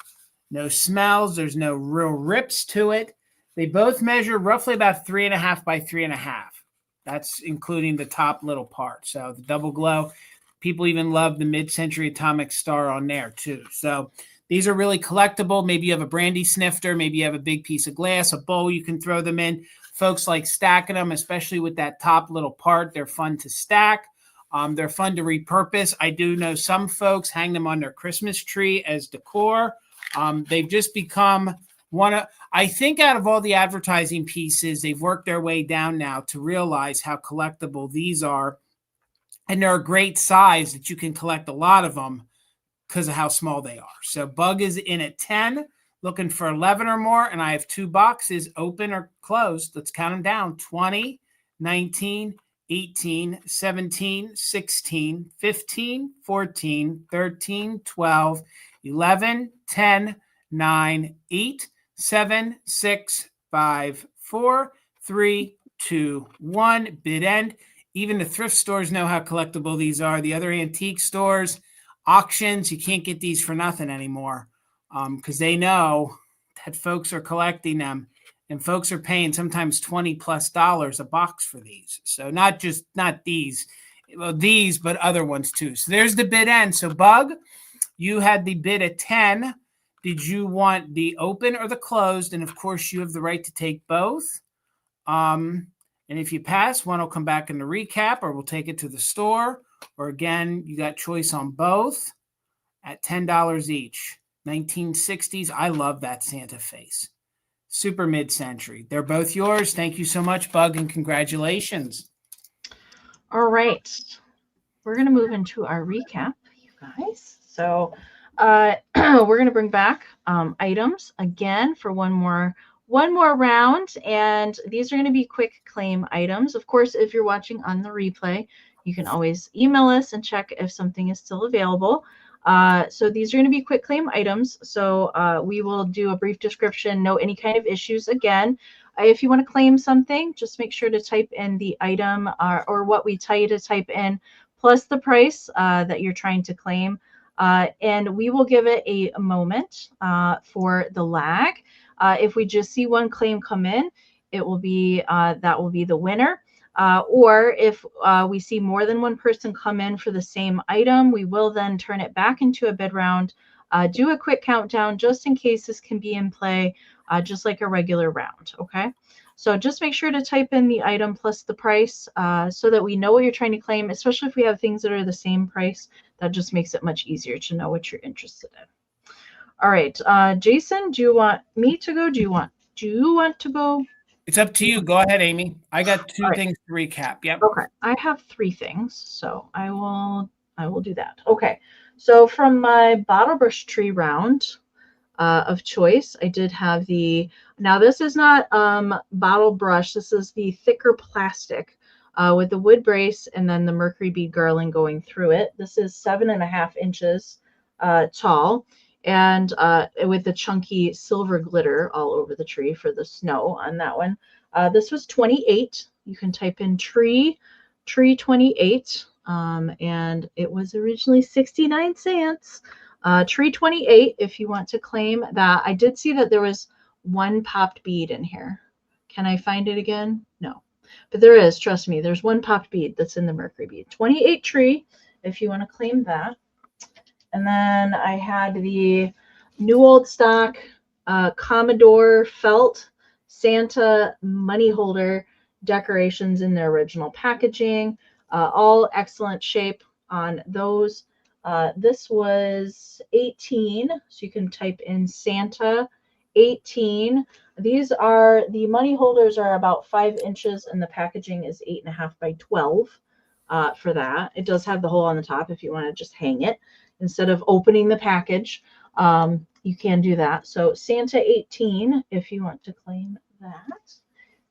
no smells. There's no real rips to it. They both measure roughly about 3.5 by 3.5. That's including the top little part. So the Double Glow, people even love the mid-century atomic star on there too. So these are really collectible. Maybe you have a brandy snifter. Maybe you have a big piece of glass, a bowl you can throw them in. Folks like stacking them, especially with that top little part. They're fun to stack. They're fun to repurpose. I do know some folks hang them on their Christmas tree as decor. They've just become I think out of all the advertising pieces, they've worked their way down now to realize how collectible these are. And they're a great size that you can collect a lot of them because of how small they are. So Bug is in at 10, looking for 11 or more. And I have 2 boxes, open or closed. Let's count them down. 20, 19, 18, 17, 16, 15, 14, 13, 12, 11, 10, 9, 8, 7, 6, 5, 4, 3, 2, 1. Bid end. Even the thrift stores know how collectible these are. The other antique stores, auctions, you can't get these for nothing anymore because they know that folks are collecting them. And folks are paying sometimes $20+ a box for these. So not these, but other ones too. So there's the bid end. So Bug, you had the bid at 10. Did you want the open or the closed? And of course, you have the right to take both. And if you pass, one will come back in the recap, or we'll take it to the store. Or again, you got choice on both at $10 each. 1960s. I love that Santa face. Super mid-century. They're both yours. Thank you so much, Bug, and congratulations. All right. We're going to move into our recap, you guys. So we're going to bring back items again for one more round, and these are going to be quick claim items. Of course, if you're watching on the replay, you can always email us and check if something is still available. So these are going to be quick claim items. So we will do a brief description, note any kind of issues. Again, if you want to claim something, just make sure to type in the item or what we tell you to type in, plus the price that you're trying to claim. And we will give it a moment for the lag. If we just see one claim come in, it will be that will be the winner. Or if we see more than one person come in for the same item, we will then turn it back into a bid round, do a quick countdown just in case this can be in play, just like a regular round. Okay, so just make sure to type in the item plus the price so that we know what you're trying to claim, especially if we have things that are the same price. That just makes it much easier to know what you're interested in. All right, Jason, do you want me to go? Do you want to go? It's up to you. Go ahead, Amy. I got 2 things to recap. Yep. Okay. I have 3 things, so I will do that. Okay. So from my bottle brush tree round of choice, I did have now this is not bottle brush. This is the thicker plastic with the wood brace and then the Mercury bead garland going through it. This is 7.5 inches tall, and with the chunky silver glitter all over the tree for the snow on that one. This was 28. You can type in tree 28, and it was originally 69 cents. Tree 28, if you want to claim that. I did see that there was one popped bead in here. Can I find it again? No. But there is, trust me, there's one popped bead that's in the Mercury bead. 28 tree, if you want to claim that. And then I had the new old stock Commodore felt Santa money holder decorations in their original packaging. All excellent shape on those. This was 18, so you can type in Santa 18. These are, the money holders are about 5 inches and the packaging is 8.5 by 12 for that. It does have the hole on the top if you want to just hang it instead of opening the package. You can do that. So Santa 18, if you want to claim that.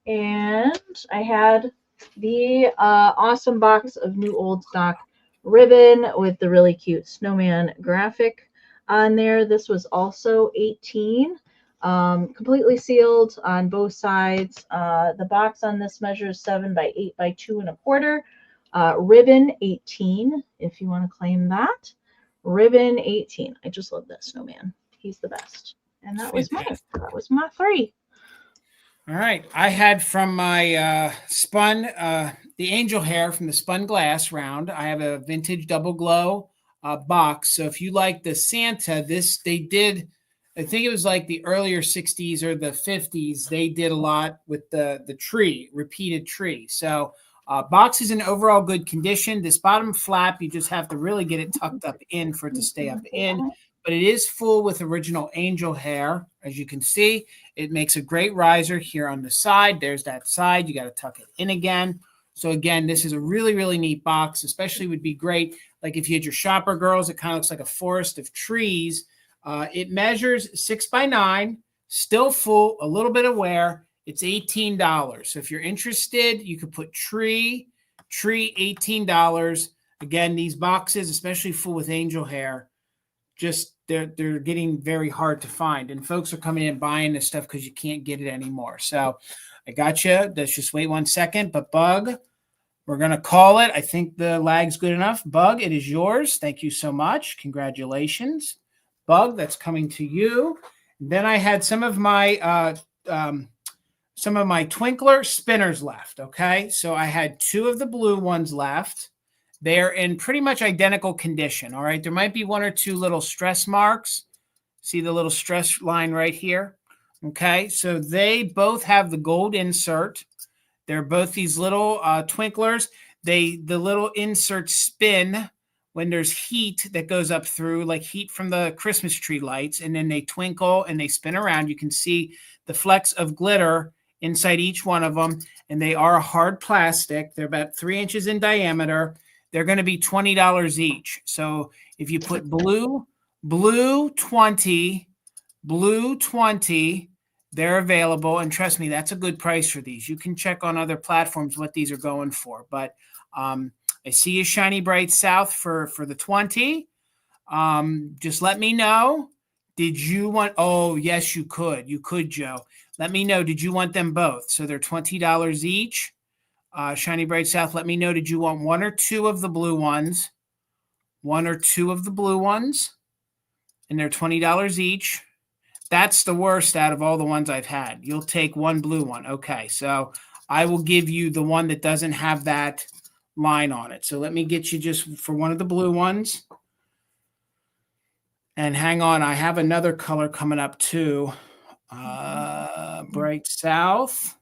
And I had the awesome box of new old stock ribbon with the really cute snowman graphic on there. This was also 18, completely sealed on both sides. The box on this measures 7 by 8 by 2.25. Ribbon 18, if you want to claim that. Ribbon 18. I just love that snowman. He's the best. And that was mine. That was my 3. All right. I had from my spun, the angel hair from the spun glass round. I have a vintage double glow box. So if you like the Santa, they did, I think it was like the earlier 60s or the 50s. They did a lot with the tree, repeated tree. So box is in overall good condition. This bottom flap, you just have to really get it tucked up in for it to stay up in. But it is full with original angel hair. As you can see, it makes a great riser here on the side. There's that side. You got to tuck it in again. So again, this is a really, really neat box, especially would be great. Like if you had your shopper girls, it kind of looks like a forest of trees. It measures 6 by 9, still full, a little bit of wear. It's $18. So if you're interested, you could put tree, $18. Again, these boxes, especially full with angel hair, just they're getting very hard to find. And folks are coming in buying this stuff because you can't get it anymore. So I got you. Let's just wait 1 second. But Bug, we're going to call it. I think the lag's good enough. Bug, it is yours. Thank you so much. Congratulations. Bug, that's coming to you. And then I had some of my Twinkler spinners left. Okay. So I had 2 of the blue ones left. They're in pretty much identical condition. All right. There might be 1 or 2 little stress marks. See the little stress line right here. Okay. So they both have the gold insert. They're both these little twinklers. The little inserts spin when there's heat that goes up through, like heat from the Christmas tree lights, and then they twinkle and they spin around. You can see the flecks of glitter inside each one of them, and they are hard plastic. They're about 3 inches in diameter. They're going to be $20 each. So if you put blue 20, they're available. And trust me, that's a good price for these. You can check on other platforms what these are going for. But I see you Shiny Bright South for the 20. Just let me know. Did you want, oh, yes, you could. You could, Joe. Let me know. Did you want them both? So they're $20 each. Shiny Bright South, let me know. Did you want 1 or 2 of the blue ones? 1 or 2 of the blue ones. And they're $20 each. That's the worst out of all the ones I've had. You'll take 1 blue one. Okay, so I will give you the one that doesn't have that line on it. So let me get you just for 1 of the blue ones. And hang on, I have another color coming up too. Bright South.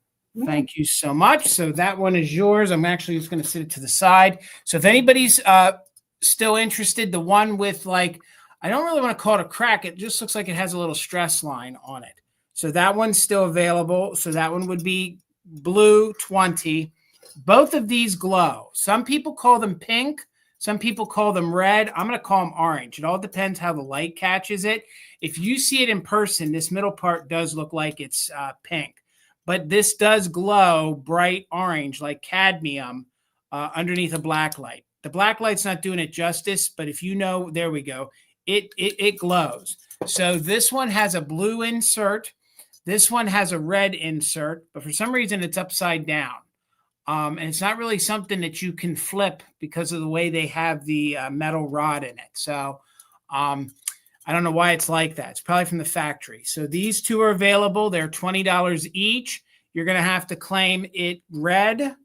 Thank you so much. So that one is yours. I'm actually just going to sit it to the side. So if anybody's still interested, the one with like, I don't really want to call it a crack. It just looks like it has a little stress line on it. So that one's still available. So that one would be blue 20. Both of these glow. Some people call them pink. Some people call them red. I'm going to call them orange. It all depends how the light catches it. If you see it in person, this middle part does look like it's pink. But this does glow bright orange like cadmium underneath a black light. The black light's not doing it justice, but if you know, there we go. It glows. So this one has a blue insert. This one has a red insert, but for some reason it's upside down. And it's not really something that you can flip because of the way they have the metal rod in it. So I don't know why it's like that. It's probably from the factory. So these two are available. They're $20 each. You're going to have to claim it red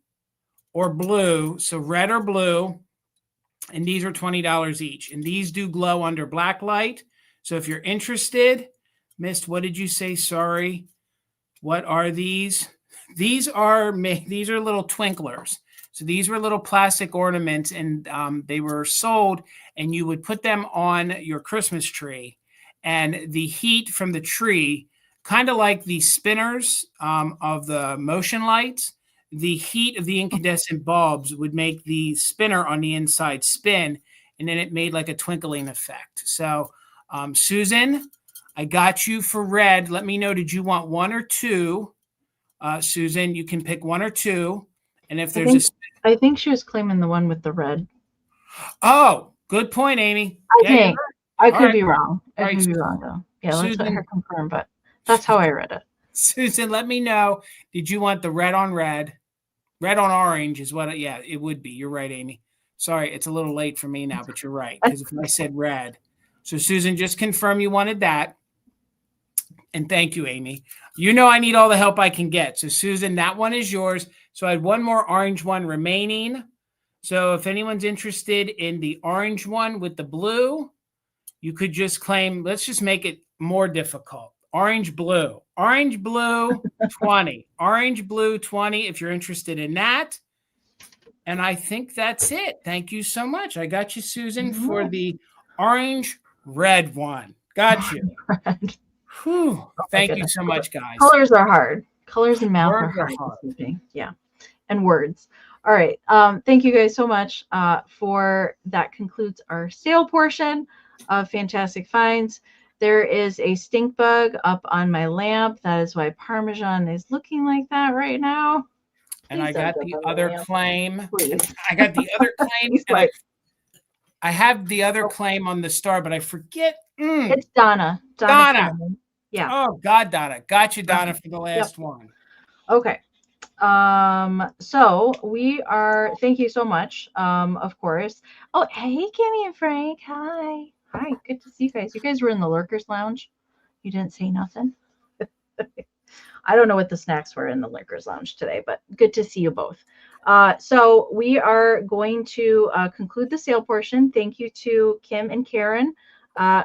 or blue. So red or blue. And these are $20 each. And these do glow under black light. So if you're interested, missed, what did you say? Sorry. What are these? These are little twinklers. So these were little plastic ornaments, and they were sold, and you would put them on your Christmas tree, and the heat from the tree, kind of like the spinners of the motion lights, the heat of the incandescent bulbs would make the spinner on the inside spin, and then it made like a twinkling effect. So, Susan, I got you for red. Let me know, did you want one or two? Susan, you can pick one or two. And if there's I think she was claiming the one with the red. Oh, good point, Amy. I think. I could be wrong. I could be wrong, though. Yeah, let's let her confirm, but that's how I read it. Susan, let me know. Did you want the red on red? Red on orange is what, yeah, it would be. You're right, Amy. Sorry, it's a little late for me now, but you're right. Because if I said red. So, Susan, just confirm you wanted that. And thank you, Amy. You know I need all the help I can get. So, Susan, that one is yours. So, I had one more orange one remaining. So, if anyone's interested in the orange one with the blue, you could just claim, let's just make it more difficult. Orange, blue, 20. Orange, blue, 20 if you're interested in that. And I think that's it. Thank you so much. I got you, Susan, for the orange, red one. Got you. Whew. Thank you so much, guys. Colors are hard. Colors and math are hard. Yeah. And words. All right. Thank you guys so much for that. Concludes our sale portion of Fantastic Finds. There is a stink bug up on my lamp. That is why Parmesan is looking like that right now. And I got the other claim. I got the other claim. And I have the other claim on the star, but I forget. It's Donna. Donna. Yeah. Oh, God, Donna. Got you, Donna, for the last one. Okay. So we are, thank you so much. Of course. Oh, hey, Kimmy and Frank. Hi. Hi. Good to see you guys. You guys were in the Lurkers Lounge. You didn't say nothing. I don't know what the snacks were in the Lurkers Lounge today, but good to see you both. So we are going to conclude the sale portion. Thank you to Kim and Karen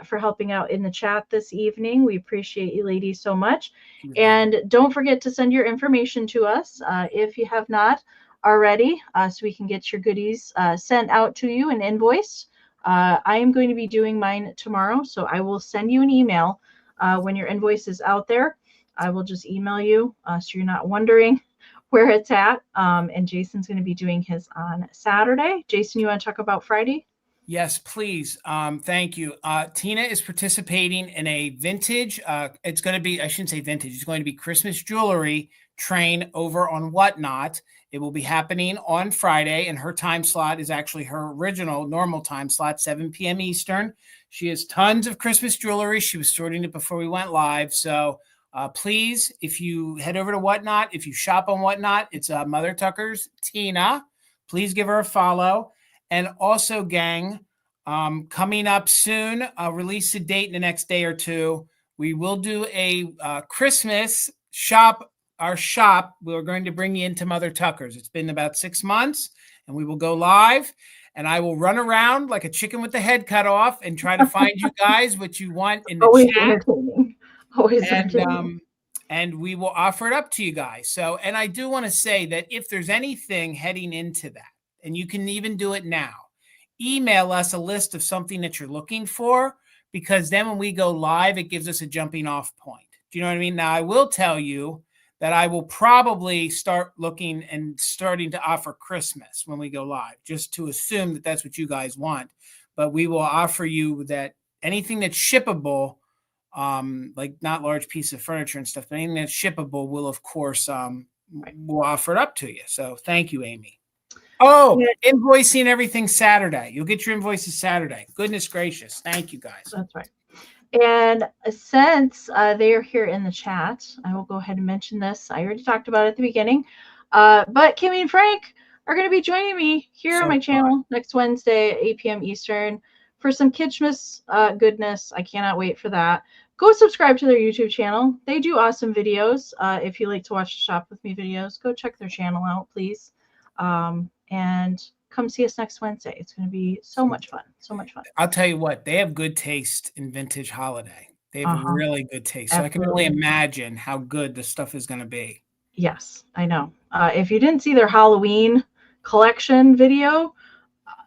for helping out in the chat this evening. We appreciate you ladies so much. And don't forget to send your information to us if you have not already, so we can get your goodies sent out to you and invoiced. I am going to be doing mine tomorrow, so I will send you an email when your invoice is out there. I will just email you so you're not wondering where it's at. And Jason's going to be doing his on Saturday. Jason, you want to talk about Friday? Yes, please. Thank you. Tina is participating in a vintage. It's going to be, I shouldn't say vintage. It's going to be Christmas jewelry train over on Whatnot. It will be happening on Friday, and her time slot is actually her original normal time slot, 7 p.m. Eastern. She has tons of Christmas jewelry. She was sorting it before we went live. So please, if you head over to Whatnot, if you shop on Whatnot, it's Mother Tucker's Tina. Please give her a follow. And also, gang, coming up soon, I'll release a date in the next day or two. We will do a Christmas shop. Our shop, we're going to bring you into Mother Tucker's. It's been about 6 months, and we will go live. And I will run around like a chicken with the head cut off and try to find you guys what you want in the chat. Entertaining. Always entertaining. And we will offer it up to you guys. So, and I do want to say that if there's anything heading into that, and you can even do it now, email us a list of something that you're looking for, because then when we go live, it gives us a jumping off point. Do you know what I mean? Now, I will tell you that I will probably start looking and starting to offer Christmas when we go live, just to assume that that's what you guys want. But we will offer you that anything that's shippable, like not large piece of furniture and stuff, but anything that's shippable will, of course, we'll offer it up to you. So thank you, Amy. Oh, yeah. Invoicing everything Saturday. You'll get your invoices Saturday. Goodness gracious. Thank you, guys. That's right. And since they are here in the chat, I will go ahead and mention this. I already talked about it at the beginning. But Kimmy and Frank are going to be joining me here on my channel next Wednesday at 8 p.m. Eastern for some Kitschmas goodness. I cannot wait for that. Go subscribe to their YouTube channel. They do awesome videos. If you like to watch the Shop With Me videos, go check their channel out, please. And come see us next Wednesday. It's going to be so much fun. So much fun. I'll tell you what, they have good taste in vintage holiday. They have really good taste. So Absolutely. I can only imagine how good the stuff is going to be. Yes, I know. If you didn't see their Halloween collection video,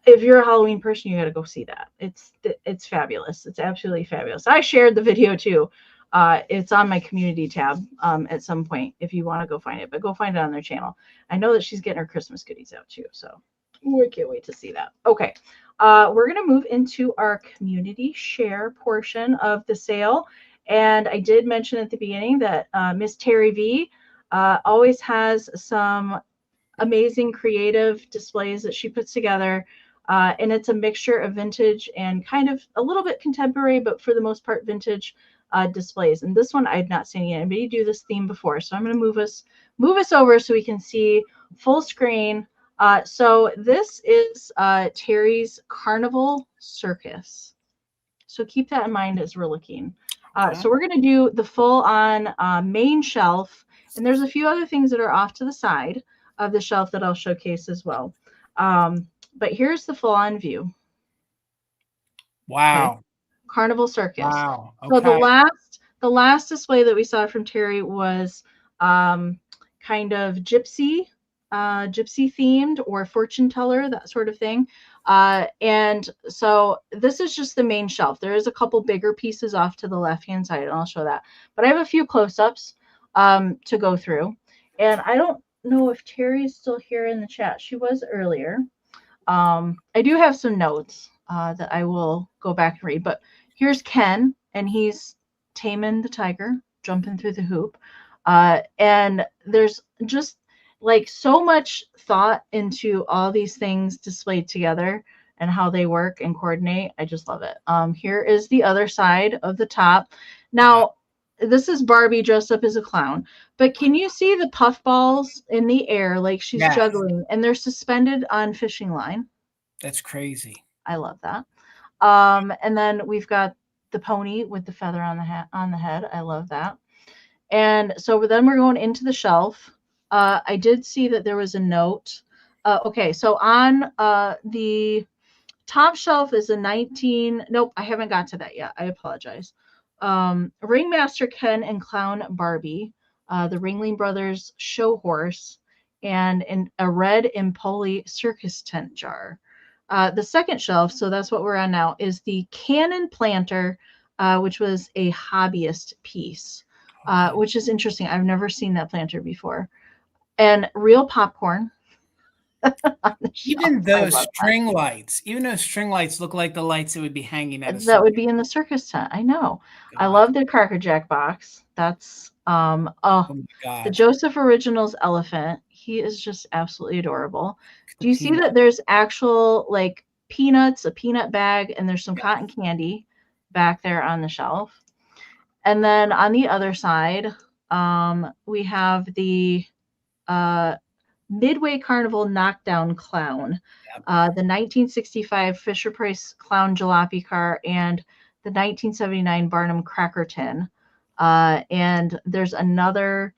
if you're a Halloween person, you got to go see that. It's fabulous. It's absolutely fabulous. I shared the video too. It's on my community tab at some point if you want to go find it, but go find it on their channel. I know that she's getting her Christmas goodies out too, so we can't wait to see that. Okay, we're going to move into our community share portion of the sale. And I did mention at the beginning that Miss Terry V always has some amazing creative displays that she puts together. And it's a mixture of vintage and kind of a little bit contemporary, but for the most part, vintage displays. And this one I had not seen anybody do this theme before. So I'm going to move us over so we can see full screen. So this is Terry's Carnival Circus. So keep that in mind as we're looking. So we're going to do the full on main shelf. And there's a few other things that are off to the side of the shelf that I'll showcase as well. But here's the full on view. Wow. Okay. Carnival Circus. Wow. Okay. So the last display that we saw from Terry was kind of gypsy themed or fortune teller, that sort of thing. And so this is just the main shelf. There is a couple bigger pieces off to the left-hand side, and I'll show that. But I have a few close-ups to go through. And I don't know if Terry is still here in the chat. She was earlier. I do have some notes that I will go back and read. But here's Ken, and he's taming the tiger, jumping through the hoop. And there's just like so much thought into all these things displayed together and how they work and coordinate. I just love it. Here is the other side of the top. Now, this is Barbie dressed up as a clown, but can you see the puff balls in the air like she's juggling, and they're suspended on fishing line? That's crazy. I love that. And then we've got the pony with the feather on the head. I love that. And so then we're going into the shelf. I did see that there was a note. Okay, so on the top shelf is a 19. Nope, I haven't got to that yet. I apologize. Ringmaster Ken and Clown Barbie, the Ringling Brothers show horse, and a red Empoli circus tent jar. The second shelf, so that's what we're on now, is the Cannon Planter, which was a hobbyist piece, which is interesting. I've never seen that planter before. And real popcorn. Even those string lights look like the lights that would be hanging at that would be in the circus tent. I know. God. I love the Cracker Jack box. That's oh my God. The Joseph Originals elephant. He is just absolutely adorable. Do you see that there's actual like peanuts, a peanut bag, and there's some cotton candy back there on the shelf. And then on the other side, we have the Midway Carnival Knockdown Clown, the 1965 Fisher-Price Clown Jalopy Car, and the 1979 Barnum Cracker Tin. And there's another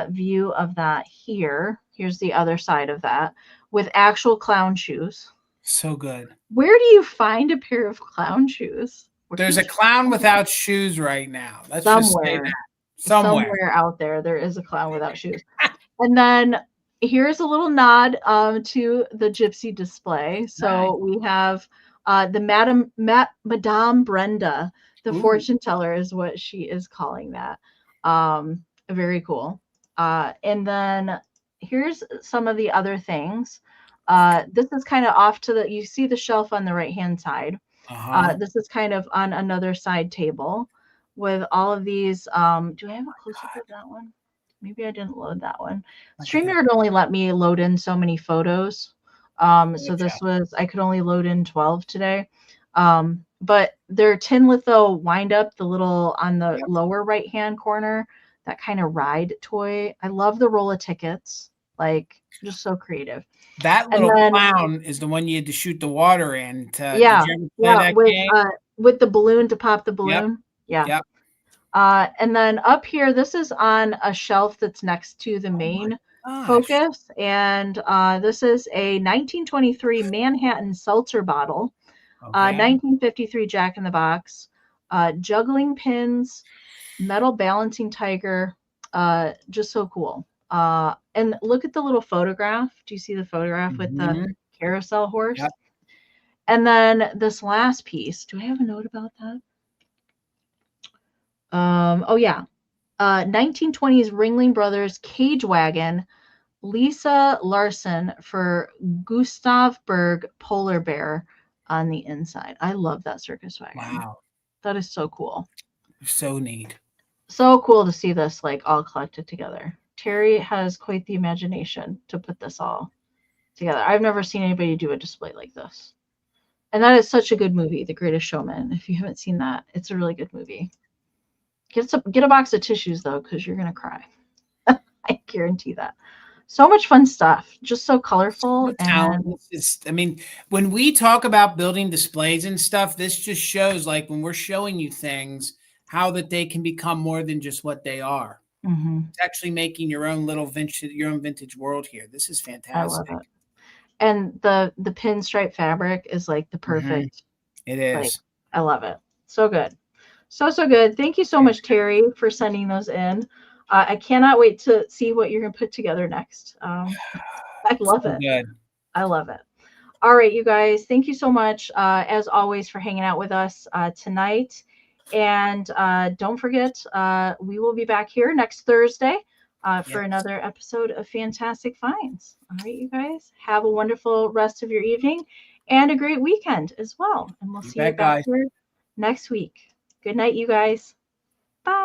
view of that here. Here's the other side of that with actual clown shoes. So good. Where do you find a pair of clown shoes? There's a clown without shoes right now. Let's somewhere, just say that. Somewhere out there is a clown without shoes. And then here's a little nod to the gypsy display. So we have the Madame Brenda, the fortune teller is what she is calling that. Very cool. And then here's some of the other things. This is kind of off to you see the shelf on the right hand side. This is kind of on another side table with all of these. Do I have a close-up of that one? Maybe I didn't load that one. StreamYard only let me load in so many photos. So this was, I could only load in 12 today. But their tin litho wind up, the little on the lower right-hand corner, that kind of ride toy. I love the roll of tickets. Like, just so creative. That little clown is the one you had to shoot the water in. Did you ever play that game? With the balloon to pop the balloon. Yep. Yeah. And then up here, this is on a shelf that's next to the main focus. And this is a 1923 Manhattan seltzer bottle, 1953 Jack in the Box, juggling pins, metal balancing tiger, just so cool. And look at the little photograph. Do you see the photograph with the carousel horse? Yep. And then this last piece, do I have a note about that? Oh yeah. 1920s Ringling Brothers cage wagon, Lisa Larson for Gustav Berg polar bear on the inside. I love that circus wagon. Wow. That is so cool. So neat. So cool to see this like all collected together. Terry has quite the imagination to put this all together. I've never seen anybody do a display like this. And that is such a good movie, The Greatest Showman. If you haven't seen that, it's a really good movie. Get a box of tissues though, because you're gonna cry. I guarantee that. So much fun stuff, just so colorful. I mean, when we talk about building displays and stuff, this just shows, like, when we're showing you things, how that they can become more than just what they are. It's actually making your own little vintage world here. This is fantastic. I love it. And the pinstripe fabric is like the perfect. It is. Like, I love it. So good. So good. Thank you so much, Terry, for sending those in. I cannot wait to see what you're going to put together next. I love it. Good. I love it. All right, you guys. Thank you so much, as always, for hanging out with us tonight. And don't forget, we will be back here next Thursday for another episode of Fantastic Finds. All right, you guys. Have a wonderful rest of your evening and a great weekend as well. And we'll see you back here next week. Good night, you guys. Bye.